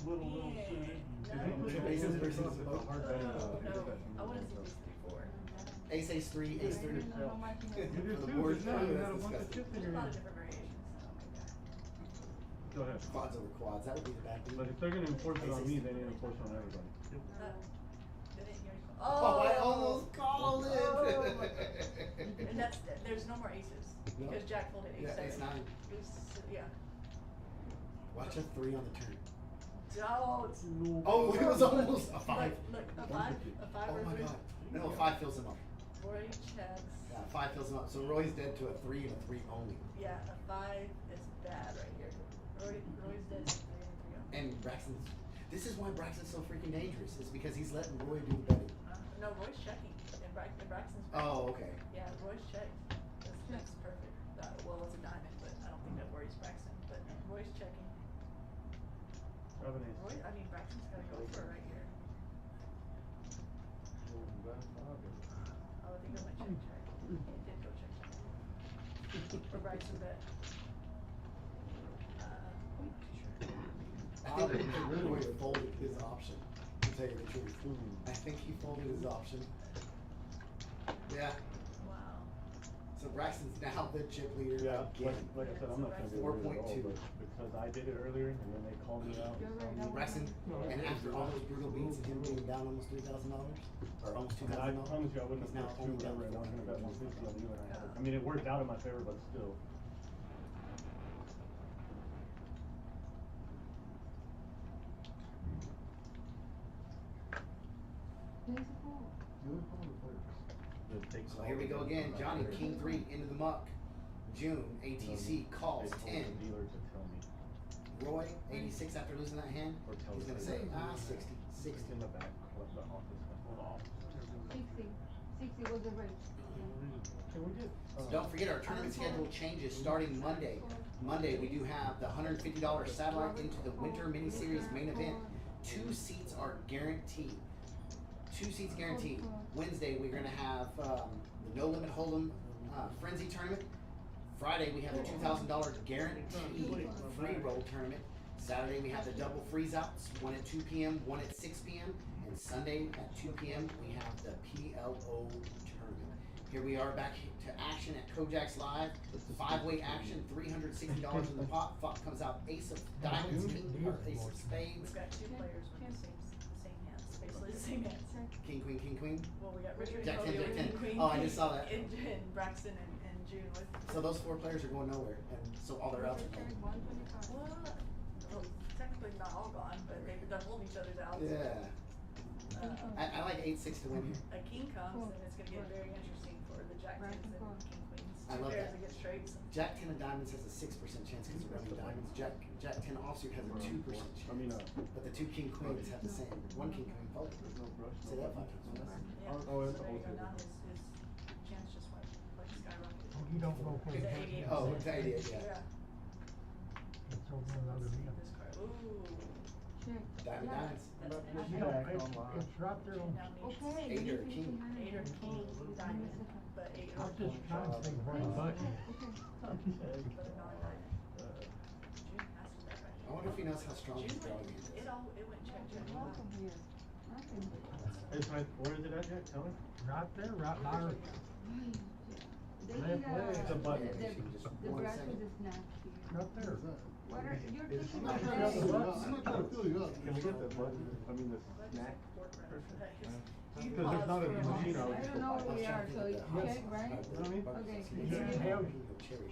Little Yeah. suited. No. Aces versus It's a hard betting No, one. no. I want to see deuce 3, 4. Ace Ace 3, Ace 3. You For do the too, board, just now, you that's had a bunch of disgusting. chips in There's a your lot hand. of different variations. Go ahead. Quads over quads. That would be the bad beat. But if they're gonna enforce it on me, they need to enforce it on everybody. Oh, I almost called it. And there's no more aces. Because Jack folded Yeah, ace ace 7. nine. Yeah. Watch a 3 on the turn. Don't. Oh, it was almost a 5. Look, a 5. A 5 Oh or my 3. god. No, a 5 fills him up. Roy checks. Yeah, 5 fills him up. So Roy's dead to a 3 and a 3 only. Yeah, a 5 is bad right here. Roy's dead to 3 and 3 only. And Braxton's. This is why Braxton's so freaking dangerous. Is because he's letting Roy do the betting. No, Roy's checking. And Braxton's. Oh, okay. Yeah, Roy's checked. That's perfect. Well, it's a diamond, but I don't think that worries Braxton. But Roy's checking. Roy, I mean, Braxton's gotta go for it right here. Oh, I think I went check. It did go check. For Braxton bet. I think Roy folded his option. To tell you the truth. I think he folded his option. Yeah. Wow. So Braxton's now the chip leader Yeah, again. like I said, I'm not trying to be rude at all, 4.2. but because I did it earlier and then they called me out. Braxton, and after all those brutal beats and him being down almost $3,000, or almost $2,000, I promise you, I wouldn't he's have now put only two down ever, and I was gonna bet 4.2. 150 on you, and I mean, it worked out in my favor, but still. So here we go again. Johnny, King 3 into the muck. June, ATC calls 10. Roy, 86 after losing that hand. He's going to say, 60. 60. In the back of the office. 60. 60 was the rate. So don't forget our tournament schedule changes starting Monday. Monday we do have the $150 satellite into the Winter Mini Series main event. 2 seats are guaranteed. 2 seats guaranteed. Wednesday we're gonna have the No Limit Hold'em Frenzy tournament. Friday we have the $2,000 guaranteed free roll tournament. Saturday we have the double freeze outs, one at 2 p.m., one at 6 p.m. And Sunday at 2 p.m. we have the PLO tournament. Here we are back to action at Kojak's Live. 5-way action, $360 in the pot. Flop comes out ace of diamonds, king, or ace of spades. We've got 2 players with the same hands, basically the same hands. King, queen, king, queen. Well, we got Richard Jack and 10, Cody Jack 10. with Queen. Oh, I just saw that. And Braxton and June with. So those 4 players are going nowhere, and so all their outs are gone. Well, technically not all gone, but they're holding each other's outs. Yeah. I like 8-6 to win here. A king comes, and it's gonna get very interesting for the Jack 10s and King Queens. I love Pairs that. get straights. Jack 10 of diamonds has a 6% chance because they're running diamonds. Jack 10 offsuit has a 2% chance. But the 2 king queens have the same. 1 king queen both. Say that 5 times. Yeah. So there you go. Now his chance just went like skyrocketed. Oh, you don't go for He's it. at 88%. Oh, it's 88, yeah. It's over another meal. This card. Ooh. Diamonds. That's You don't, it's right there on. Okay. 8 or king. 8 or king diamond, but 8 or I'm just trying to think where the button. but a non-diamond. June has to bet right. I wonder if he knows how strong his June drawing went, is. it went check, check. It's right, where is it at, Jack? Tell me. Right there, right by her. It's a button. The bracket is nasty. Right there. What are, you're taking I'm my not trying to break. I'm not trying to fill you up. Can we get the button? I mean, the snack? Because there's not a machine I don't know where we are, so you check, right? You know what I mean? Okay. Hell,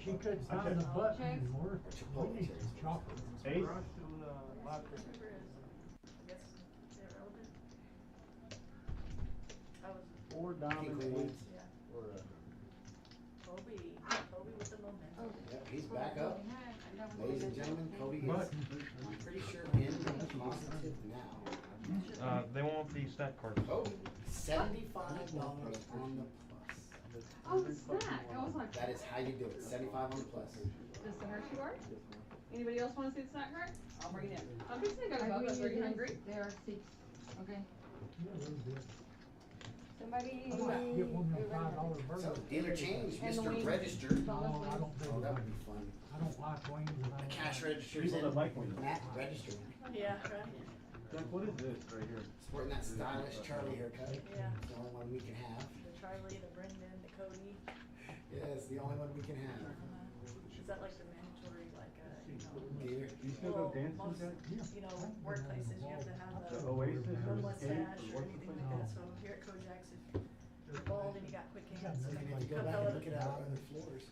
she couldn't find the button Check. anymore. We need some chocolate. Ace? Or diamond King queen. eight. Yeah. Or Kobe with the momentum. Yep, he's back up. Ladies and gentlemen, Kobe is, Button. I'm pretty sure, in the positive now. They want the stat cards. Oh, $75 on the plus. Oh, the snack. I was like, That is how you do it. 75 on the plus. Just the Hershey bar? Anybody else wanna see the snack card? I'll bring it in. I'm fixing to go to Bubba's, are you hungry? There are 6, okay. Yeah, those good. Somebody. I might get one of them $5 burgers. So, dealer change, And the Mr. wings. Register. No, I don't do Oh, that would wings. be fun. I don't like wings and I The don't cash like. register's People in. that like wings. Matt, register. Yeah, right. Jack, what is this right here? Sporting that stylish Charlie haircut. Yeah. It's the only one we can have. The Charlie, the Brendan, the Cody. Yeah, it's the only one we can have. Is that like the mandatory, like, Dealer. You still go dancing, most, Jack? you know, workplaces, you have to have The a Oasis no or mustache Escape or or anything what's like that, so here at Kojak's, if you're bald and you got quick hands, Even if you go come back fill and look it. at our other floors.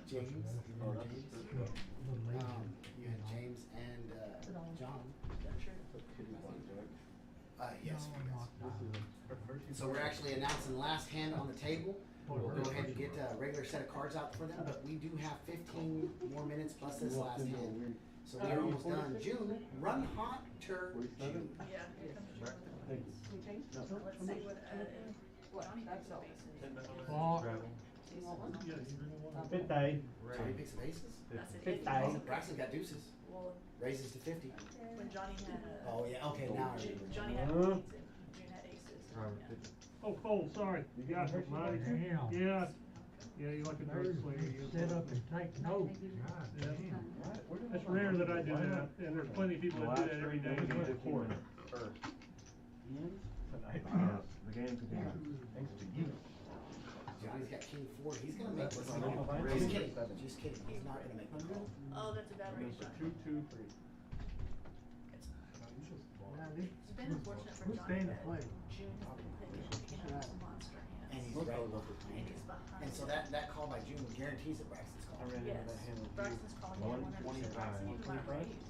James. Oh, that's James. good. You had James and John. Yes. So we're actually announcing last hand on the table. We'll go ahead and get a regular set of cards out for them, but we do have 15 more minutes plus this last hand. So we're almost done. June, run hot tur June. Yeah, here comes June. Thank you. Let's see what Johnny picks up aces. Johnny picks of aces. That's it. Braxton got deuces. Well, Raises to 50. when Johnny had Oh yeah, okay, now I June, remember. Johnny had queens and June had aces. Yeah. Oh, Cole, sorry. You got it, buddy. Yeah. Yeah, you like a dirt slayer. Sit up and take notes. Yeah. It's rare that I do that, and there's plenty of people that do that every day. The game continues. Thanks to you. Johnny's got king 4. He's gonna make this. Just kidding. Just kidding. He's not gonna make the call. Oh, that's a bad range. 2, 2, 3. It's been unfortunate for Johnny that June has been picking up some monster hands. And he's right. And so that call by June guarantees that Braxton's call. Yes, Braxton's calling in 100%. Braxton even might raise.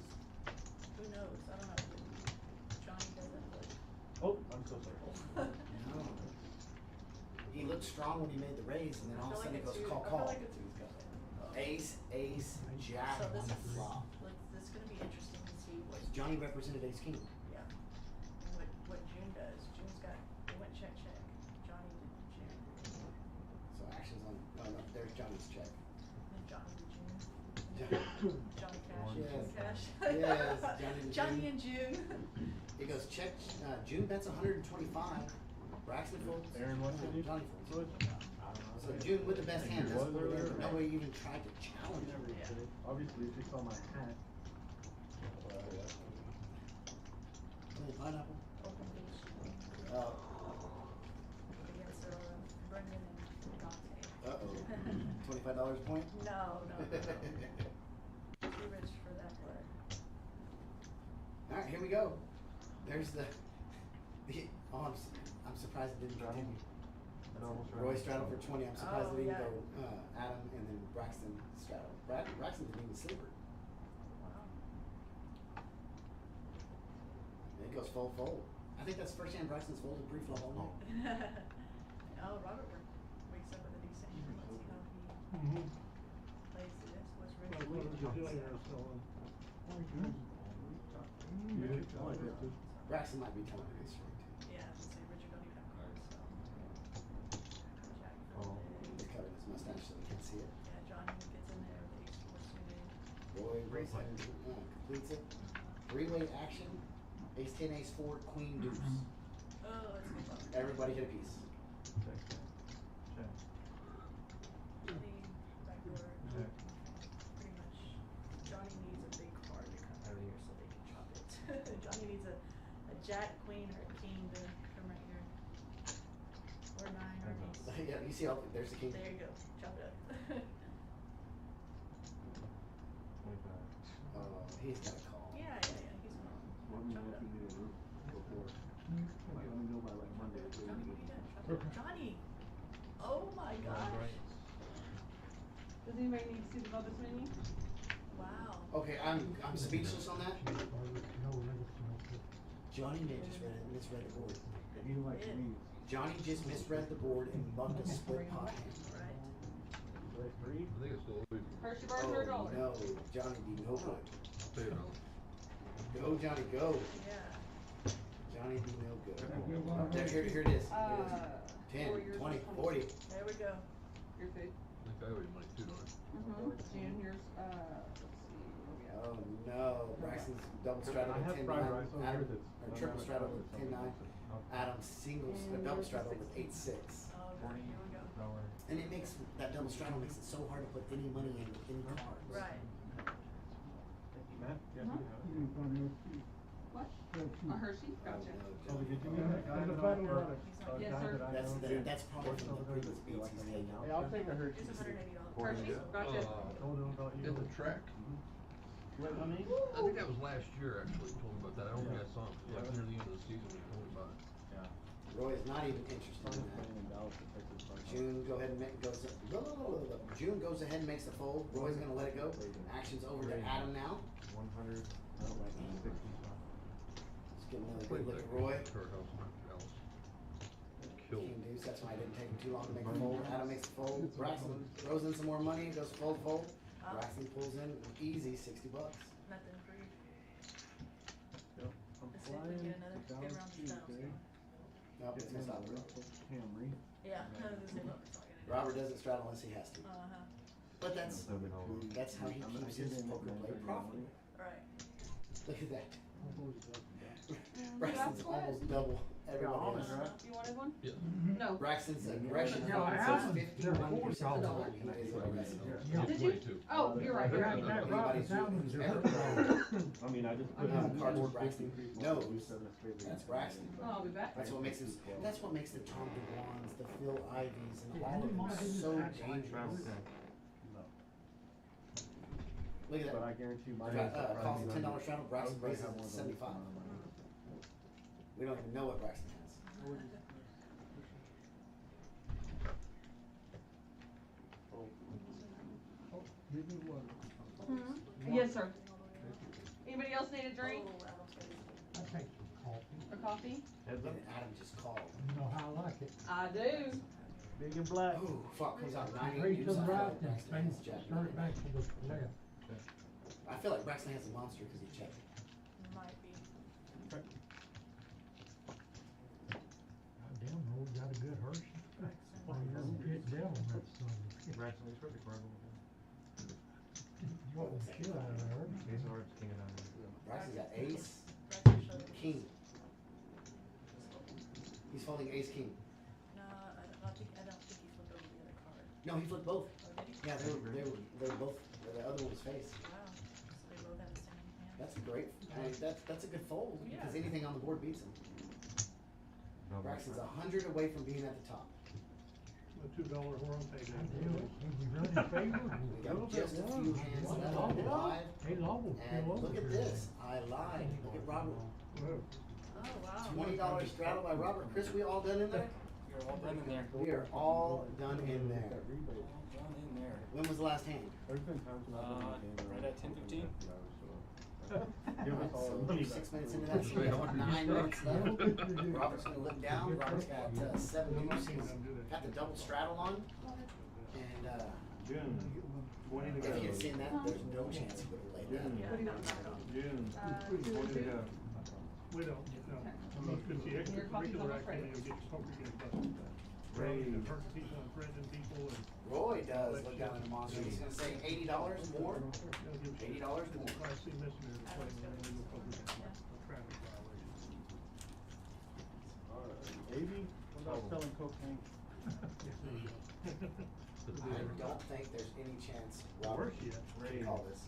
Who knows? I don't know. Johnny doesn't, but. Oh, I'm so sorry. No. He looked strong when he made the raise, and then all of a sudden it goes call. Ace, ace, jack So on this the is, flop. this is gonna be interesting to see what. Johnny represented ace king. Yeah. And what June does. June's got, they went check, check. Johnny did June. So actions on, oh no, there's Johnny's check. Then Johnny did June. Johnny Cash. Yes. Cash. Yes, Johnny And June. It goes check, June bets 125. Braxton folds. Aaron, what's it? Johnny folds. So June with the best hand doesn't go there, but nobody even tried to challenge him. Obviously, if you saw my hat. Pineapple. Open beach. Oh. Against Brendan and Dante. $25 a point? No. Too rich for that part. Alright, here we go. There's the oh, I'm surprised it didn't continue. Roy straddled for 20. I'm surprised it didn't go Adam and then Braxton straddled. Braxton didn't even silver. Wow. And it goes fold. I think that's the first time Braxton's folded pre-flop all night. Oh, Robert wakes up with a decent hand. Let's see how he plays this. What's Braxton might be telling me straight too. Yeah, I was gonna say Richard don't even have cards, so. Jack He's covering his mustache so we can see it. Yeah, Johnny gets in there with ace 4 suited. Roy completes it. Three-way action. Ace 10, ace 4, queen, deuce. Oh, that's a good one. Everybody hit a piece. Johnny, backdoor. Pretty much. Johnny needs a big card to come out here so they can chop it. Johnny needs a jack, queen, or a king to come right here. Or 9 or an ace. Yeah, you see how there's the king. There you go. Chop it up. He's got a call. Yeah, he's wrong. Chop it up. Johnny! Oh my gosh! Does anybody need to see the bonus menu? Wow. Okay, I'm speechless on that. Johnny may just misread the board. Johnny just misread the board and mugged a split pot hand. I think it's still open. Hershey bar $100. Oh no, Johnny be no good. I'll pay it out. Go Johnny, go. Yeah. Johnny be no good. Here it is. 10, 20, 40. There we go. Your food. I think I owe you money too, don't I? June, yours, let's see, what we got? Oh no, Braxton's double straddled with 10-9. Adam, or triple straddled with 10-9. Adam singles, double straddled with 8-6. Oh, God, here we go. And it makes, that double straddle makes it so hard to put any money in with any cards. Right. Matt? Yeah. What? A Hershey? Gotcha. Oh, did you get that guy that I know? Yes, sir. That's probably from the previous beats he's taken. Hey, I'll take a Hershey. It's $180. Hershey? Gotcha. Told him about you. In the track. What, I mean? I think that was last year actually, he told me about that. I don't think I saw him. Like near the end of the season, he told me about it. Yeah. Roy is not even interested in that. June, go ahead and make goes. June goes ahead and makes the fold. Roy's gonna let it go. Action's over to Adam now. 100. I don't like 60. Let's get another good look at Roy. Killed. King deuce. That's why I didn't take him too long to make the fold. Adam makes the fold. Braxton throws in some more money. Goes fold. Braxton pulls in easy $60. Nothing for you. Yep. I'm Let's see if we flying can get another down good round of Tuesday. Nope, it's gonna stop. Camry. Yeah, I was gonna say Robert's not gonna do Robert doesn't straddle unless he has to. Uh-huh. But that's how he keeps his poker play profitable. Right. Look at that. Braxton's almost double everybody else. You wanted one? Yeah. No. Braxton's aggression Yeah, I says have. 51% of the time he is aggressive. Did you? Oh, you're right. Yeah, that Robert Salmon's Anybody's I mean, I just put cards in with Braxton knows that's Braxton. Oh, I'll be back. That's what makes him. That's what makes the Tom DeWans, the Phil Ivies, and all of them so dangerous. Look at But that. I guarantee my Calls a $10 straddle. Braxton raises it to 75. We don't even know what Braxton has. Give me one. Yes, sir. Anybody else need a drink I take coffee. or coffee? And Adam just called. You know how I like it. I do. Big and black. Ooh, fuck comes out 98 Straight to deuce. the I feel right like and Braxton has jack. start back to the left. I feel like Braxton has a monster because he checked. Might be. Damn, Roy got a good Hershey. Oh, you're a pit devil, that son of a bitch. Braxton, he's pretty clever. You want the shit out of that Hershey. Ace of Hearts, King of Diamonds. Braxton's got ace, Braxton showed us. king. He's folding ace, king. No, I don't think he flipped over the other card. No, he flipped both. Oh, did he? Yeah, they were both. The other one was face. Wow. So they both have the same hand. That's a great. I mean, that's a good fold because Yeah. anything on the board beats him. Braxton's 100 away from being at the top. A $2 horn payday. I do it. Is he running favor? We got just a few hands left on the live. Hey, Lowell, And still look over at here. this. I lied. Look at Robert. Whoa. Oh, wow. $20 straddle by Robert. Chris, we all done in there? You're all done in there. We are all done in there. Done in there. When was the last hand? There's been times when I've been in the game. Right at 10:15. Give us all So the money 6 back. minutes into that, so we have 9 minutes left. Robert's gonna look down. Robert's got 7 deuces. He's got the double straddle on. And June, 20 to if go. he had seen that, there's no chance he would have laid that. Yeah, no, not at all. June, 20 to go. We don't, no. Because the extracurricular activity of getting poker games busted. Raise. And hurting people and threatening people and. Roy does look down at the monster. He's gonna say $80 more. $80 more. I've seen misdemeanors playing illegal poker games, traffic violations. Alright, Avy, what about selling cocaine? I don't think there's any chance Robert Worse yet. can call this.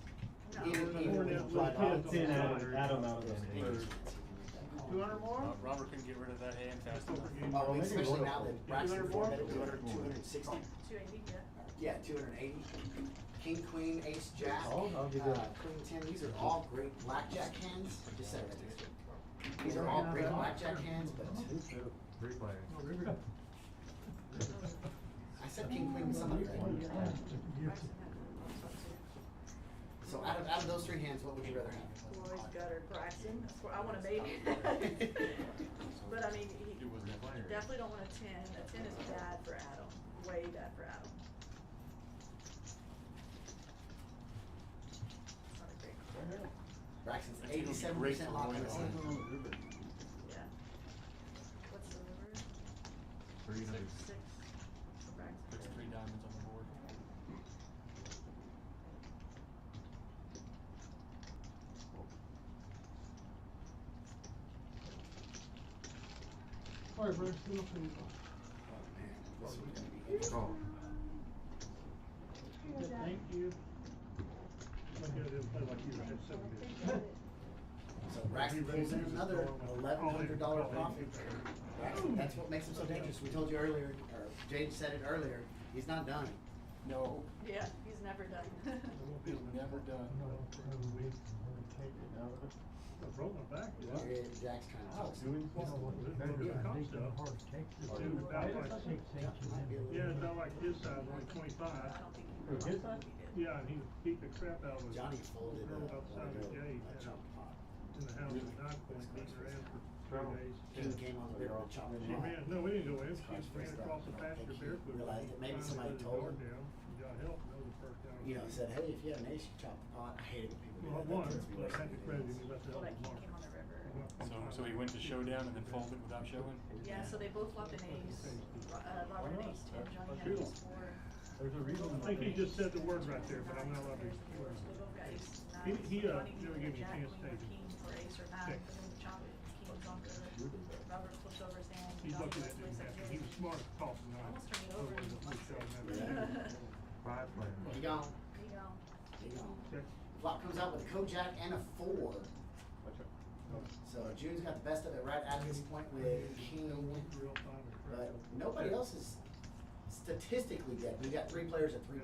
No. Even with $5. 10 Adam out of this. Any chance he can make that call. 200 more? Robert couldn't get rid of that hand fast enough. Oh, especially now that Braxton formatted 260. 280, yeah. Yeah, 280. King, queen, ace, jack, I'll give you that. queen 10. These are all great blackjack hands. Just set it right there. These are all great blackjack hands, but Three players. I said king, queen with somebody, right? So out of those 3 hands, what would you rather have? Roy's gutter, Braxton. That's where I want a baby. But I mean, he definitely don't want a 10. A 10 is bad for Adam. Way bad for Adam. It's not a great card. Braxton's 87% locked in his hand. Yeah. What's the river? 300. 6 for Braxton. There's 3 diamonds on the board. All right, Braxton. Oh man, this one's gonna be interesting. Thank you. Like you didn't play like you had 7 bids. So Braxton pulls in another $1,100 profit. Braxton, that's what makes him so dangerous. We told you earlier, or Jade said it earlier, he's not done. No, Yeah, he's never done. he's never done. No, 7 weeks. I broke my back. Here, Jack's trying to talk. Doing Yeah, it's about like his size, like 25. His size? Yeah, and he beat the crap out of Johnny a folded girl about the size of Jay a chop pot. in the house at Knox Point, beating her ass for 3 days. King came on the river to chop She ran, no, we didn't go in, she ran across the pasture barefoot. Realized that maybe somebody Finally told let the him. door down, and got help, and that was the first time. You know, said, hey, if you have an ace, you chop the pot. I hate it when people do Well, I that. won, That turns me but I worse had to than credit anything him, else. he left the help Like, he mark. came on the river. So he went to showdown and then folded without showing? Yeah, so they both flopped an ace. Robert an ace 10, Johnny had ace 4. There's a reason. I think he just said the word right there, but I'm not allowed to. They both got ace 9. He Johnny never needed gave me a jack, chance to queen, or take it. king for ace or 9, Okay. but then the chop kings on the Robert flips over his hand. He's Johnny lucky that plays didn't that happen. He was Jay. smart at tossing nine. Almost turned it over Otherwise, and we shot him lost. Five players. He gone. There you go. He gone. Okay. Flop comes out with a Kojak and a 4. So June's got the best of it right at this point with king, but nobody else is statistically dead. We got 3 players at 3%.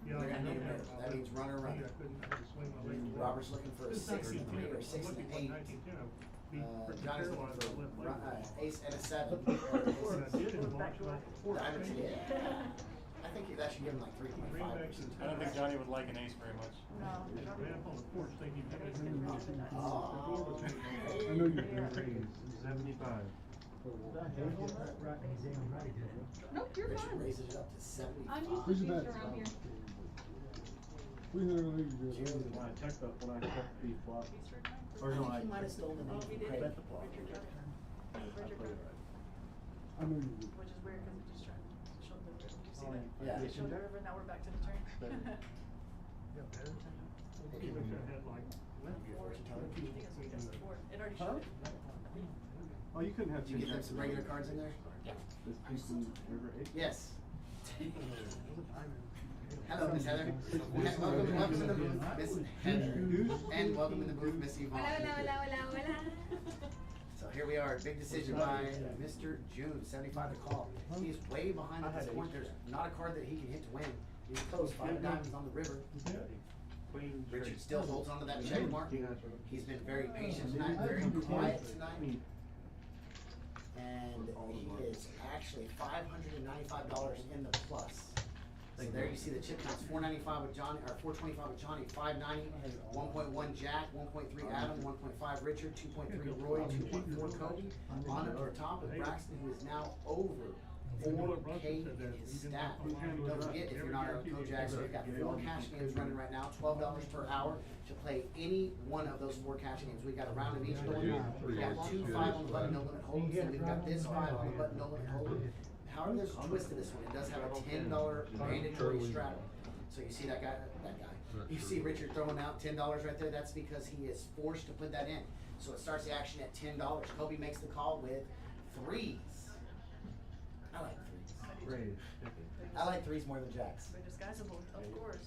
Yeah, We're I gonna need a know. minute. That means runner, I runner. couldn't, I had to swing my leg. Robert's looking for a This 6 and a 3 or 6 and an 8. 1910, I beat freaking Johnny's looking paralyzed for my left leg. ace and a 7. What I did is launch my fourth Diamonds, ace. yeah. I think that should give him like 3.5%. I don't think Johnny would like an ace very much. No. Ran up on the porch thinking he was gonna Oh. I know you're raised 75. Nope, you're Richard fine. raises it up to 75. I'm used to shooting around here. June. When I checked the flop. I Or no, think he might have stolen the name Oh, from he did. Craig. Richard got it. Richard got it. I know you did. Which is weird because it just showed the river. Did you see Oh, that? yeah. It showed the river, now we're back to the turn. He wish I had like. It already showed it. Oh, you couldn't have. Did you get them some regular cards in there? Yeah. This piece river 8? Yes. Hello, Miss Heather. Welcome to the booth, Miss Heather. And welcome in the booth, Miss Yvonne. So here we are, big decision by Mr. June, 75 to call. He's way behind at this point. There's not a card that he can hit to win. He's close, 5 of diamonds on the river. Richard still holds on to that check mark. He's been very patient tonight, very quiet tonight. And he is actually $595 in the plus. So there you see the chip counts, 495 with Johnny, or 425 with Johnny, 590, 1.1 Jack, 1.3 Adam, 1.5 Richard, 2.3 Roy, 2.4 Kobe. On up to the top with Braxton, who is now over 4K in his stack. Don't forget, if you're not on Kojak, so we've got 4 cash games running right now, $12 per hour to play any one of those 4 cash games. We've got a round of each going. We've got 2 5 on the button, no limit holds, and we've got this 5 on the button, no limit hold. However, there's a twist to this one. It does have a $10 mandatory straddle. So you see that guy, you see Richard throwing out $10 right there. That's because he is forced to put that in. So it starts the action at $10. Kobe makes the call with 3s. I like 3s. I like 3s more than jacks. They're disguisable, of course.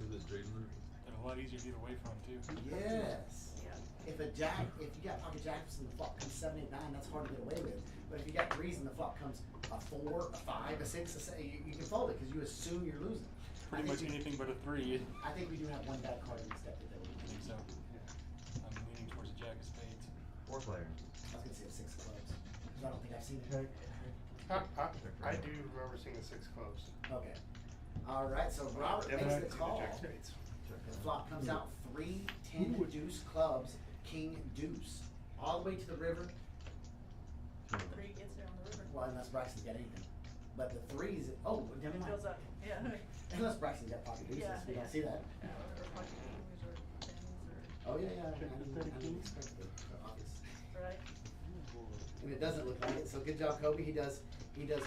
Is it Jaden? And a lot easier to get away from too. Yes. Yeah. If you got pocket jacks and the flop comes 7, 8, 9, that's hard to get away with. But if you got 3s and the flop comes a 4, a 5, a 6, a 7, you can fold it because you assume you're losing. Pretty much anything but a 3. I think we do have one bad card in this deck that we I think so. I'm leaning towards a jack of spades. 4 players. I was gonna say a 6 clubs. 'Cause I don't think I've seen it. I do remember seeing a 6 clubs. Okay. All right. So Robert makes Definitely the see call. the jack spades. The flop comes out 3, 10 deuce clubs, king deuce, all the way to the river. 3 gets there on the river. Well, unless Braxton's got anything. But the 3s, oh, never It mind. goes up, yeah. Unless Braxton's got pocket deuces, Yeah, we yeah. don't see that. Yeah, or pocket kings or 10s or. Oh yeah. I didn't expect it. Obvious. Right. And it doesn't look like it. So good job, Kobe. He does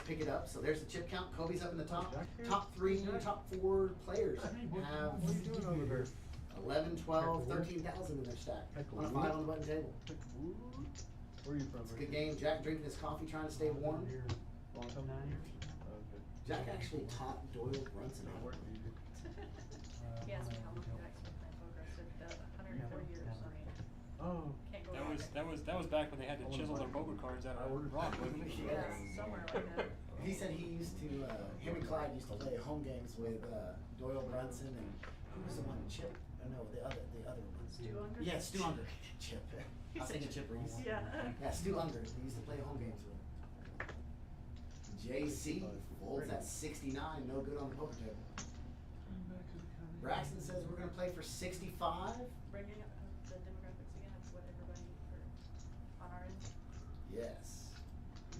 pick it up. So there's the chip count. Kobe's up in the top. Top 4 players have 11, 12, 13,000 in their stack on a 5 on the button table. Where are you from? It's a good game. Jack drinking his coffee, trying to stay warm. Jack actually taught Doyle Brunson how to work. He asked me how long Jack's been playing poker. I said 104 years. I mean, Oh. can't go wrong. That was back when they had to chisel their poker cards out of rock, wasn't it? Yeah, somewhere like that. He said he used to, him and Clyde used to play home games with Doyle Brunson and who was the one, Chip? Oh no, the other one. Stu Unger? Yeah, Stu Unger. Chip. I was thinking Chip Reese. Yeah. Yeah, Stu Unger. We used to play home games with him. JC folds at 69, no good on the poker table. Braxton says we're gonna play for 65. Bringing up the demographics again of what everybody for on our end. Yes.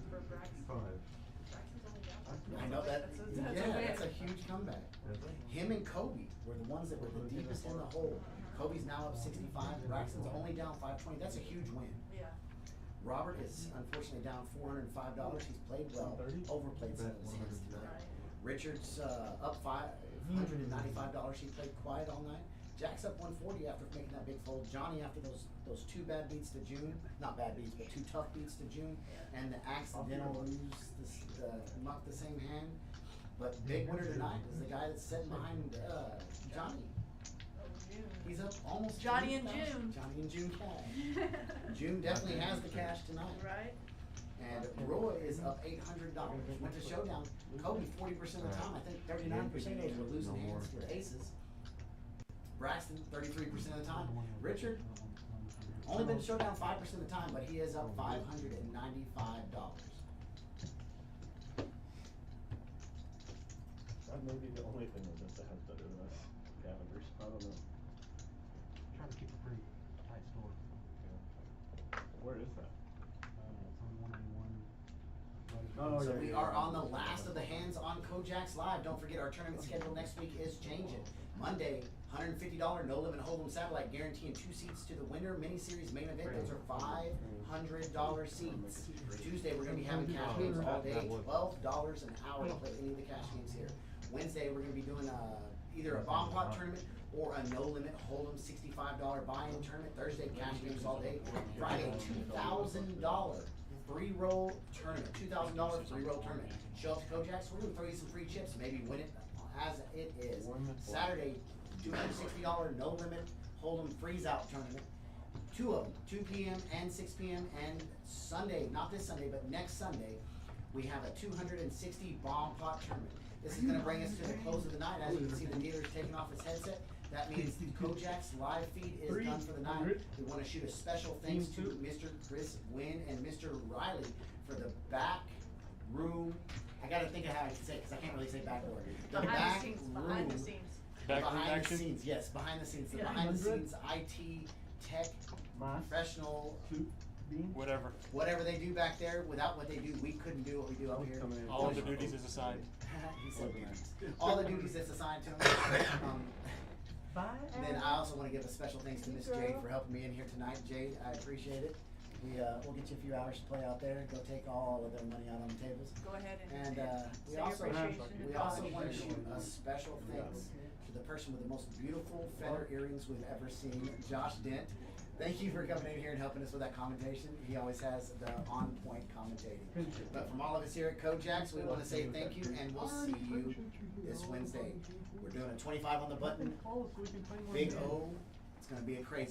For Braxton. Braxton's only down. I know that. That's That's a huge comeback. Him and Kobe were the ones that were the deepest in the hole. Kobe's now up 65. Braxton's only down 520. That's a huge win. Yeah. Robert is unfortunately down $405. He's played well, overplayed some of his hands tonight. Richard's up $595. He played quiet all night. Jack's up 140 after making that big fold. Johnny after those two bad beats to June, not bad beats, but two tough beats to June, and the accidental muck the same hand. But big winner tonight is the guy that's sitting behind Johnny. He's up almost Johnny and 3,000. June. Johnny and June cash. June definitely has the cash tonight. Right. And Roy is up $800. Went to showdown. Kobe 40% of the time. I think 39% of those were losing hands with aces. Braxton 33% of the time. Richard only been to showdown 5% of the time, but he is up $595. That may be the only thing that Vista has better than us. Scavengers. I don't know. Trying to keep a pretty tight store. Yeah. Where is that? It's on 191. So we are on the last of the hands on Kojak's Live. Don't forget our tournament schedule next week is changing. Monday, $150 no limit hold'em satellite guaranteeing 2 seats to the winner mini-series main event. Those are $500 seats. Tuesday we're gonna be having cash games all day, $12 an hour to play any of the cash games here. Wednesday we're gonna be doing either a bomb pot tournament or a no limit hold'em $65 buy-in tournament. Thursday cash games all day. Friday $2,000 free roll tournament. $2,000 free roll tournament. Show up to Kojak's. We're gonna throw you some free chips. Maybe win it as it is. Saturday, $260 no limit hold'em freeze out tournament. 2 of them, 2 p.m. and 6 p.m. And Sunday, not this Sunday, but next Sunday, we have a 260 bomb pot tournament. This is gonna bring us to the close of the night. As you can see, the dealer's taking off his headset. That means Kojak's live feed is done for the night. We want to shoot a special thanks to Mr. Chris Wynn and Mr. Riley for the back room. I gotta think of how I can say it because I can't really say backboard. The back room. Behind the scenes. Behind the scenes, yes, behind the scenes. The behind the scenes IT, tech, professional, whatever they do back there. Without what they do, we couldn't do what we do out here. All of the duties is assigned. He said all the duties that's assigned to him. And then I also want to give a special thanks to Miss Jade for helping me in here tonight. Jade, I appreciate it. We'll get you a few hours to play out there. Go take all of their money out on the tables. Go ahead and we also want to shoot a special thanks to the person with the most beautiful feather earrings we've ever seen, Josh Dent. Thank you for coming in here and helping us with that commentation. He always has the on-point commentating. But from all of us here at Kojak's, we want to say thank you, and we'll see you this Wednesday. We're doing a 25 on the button. Big O. It's going to be a crazy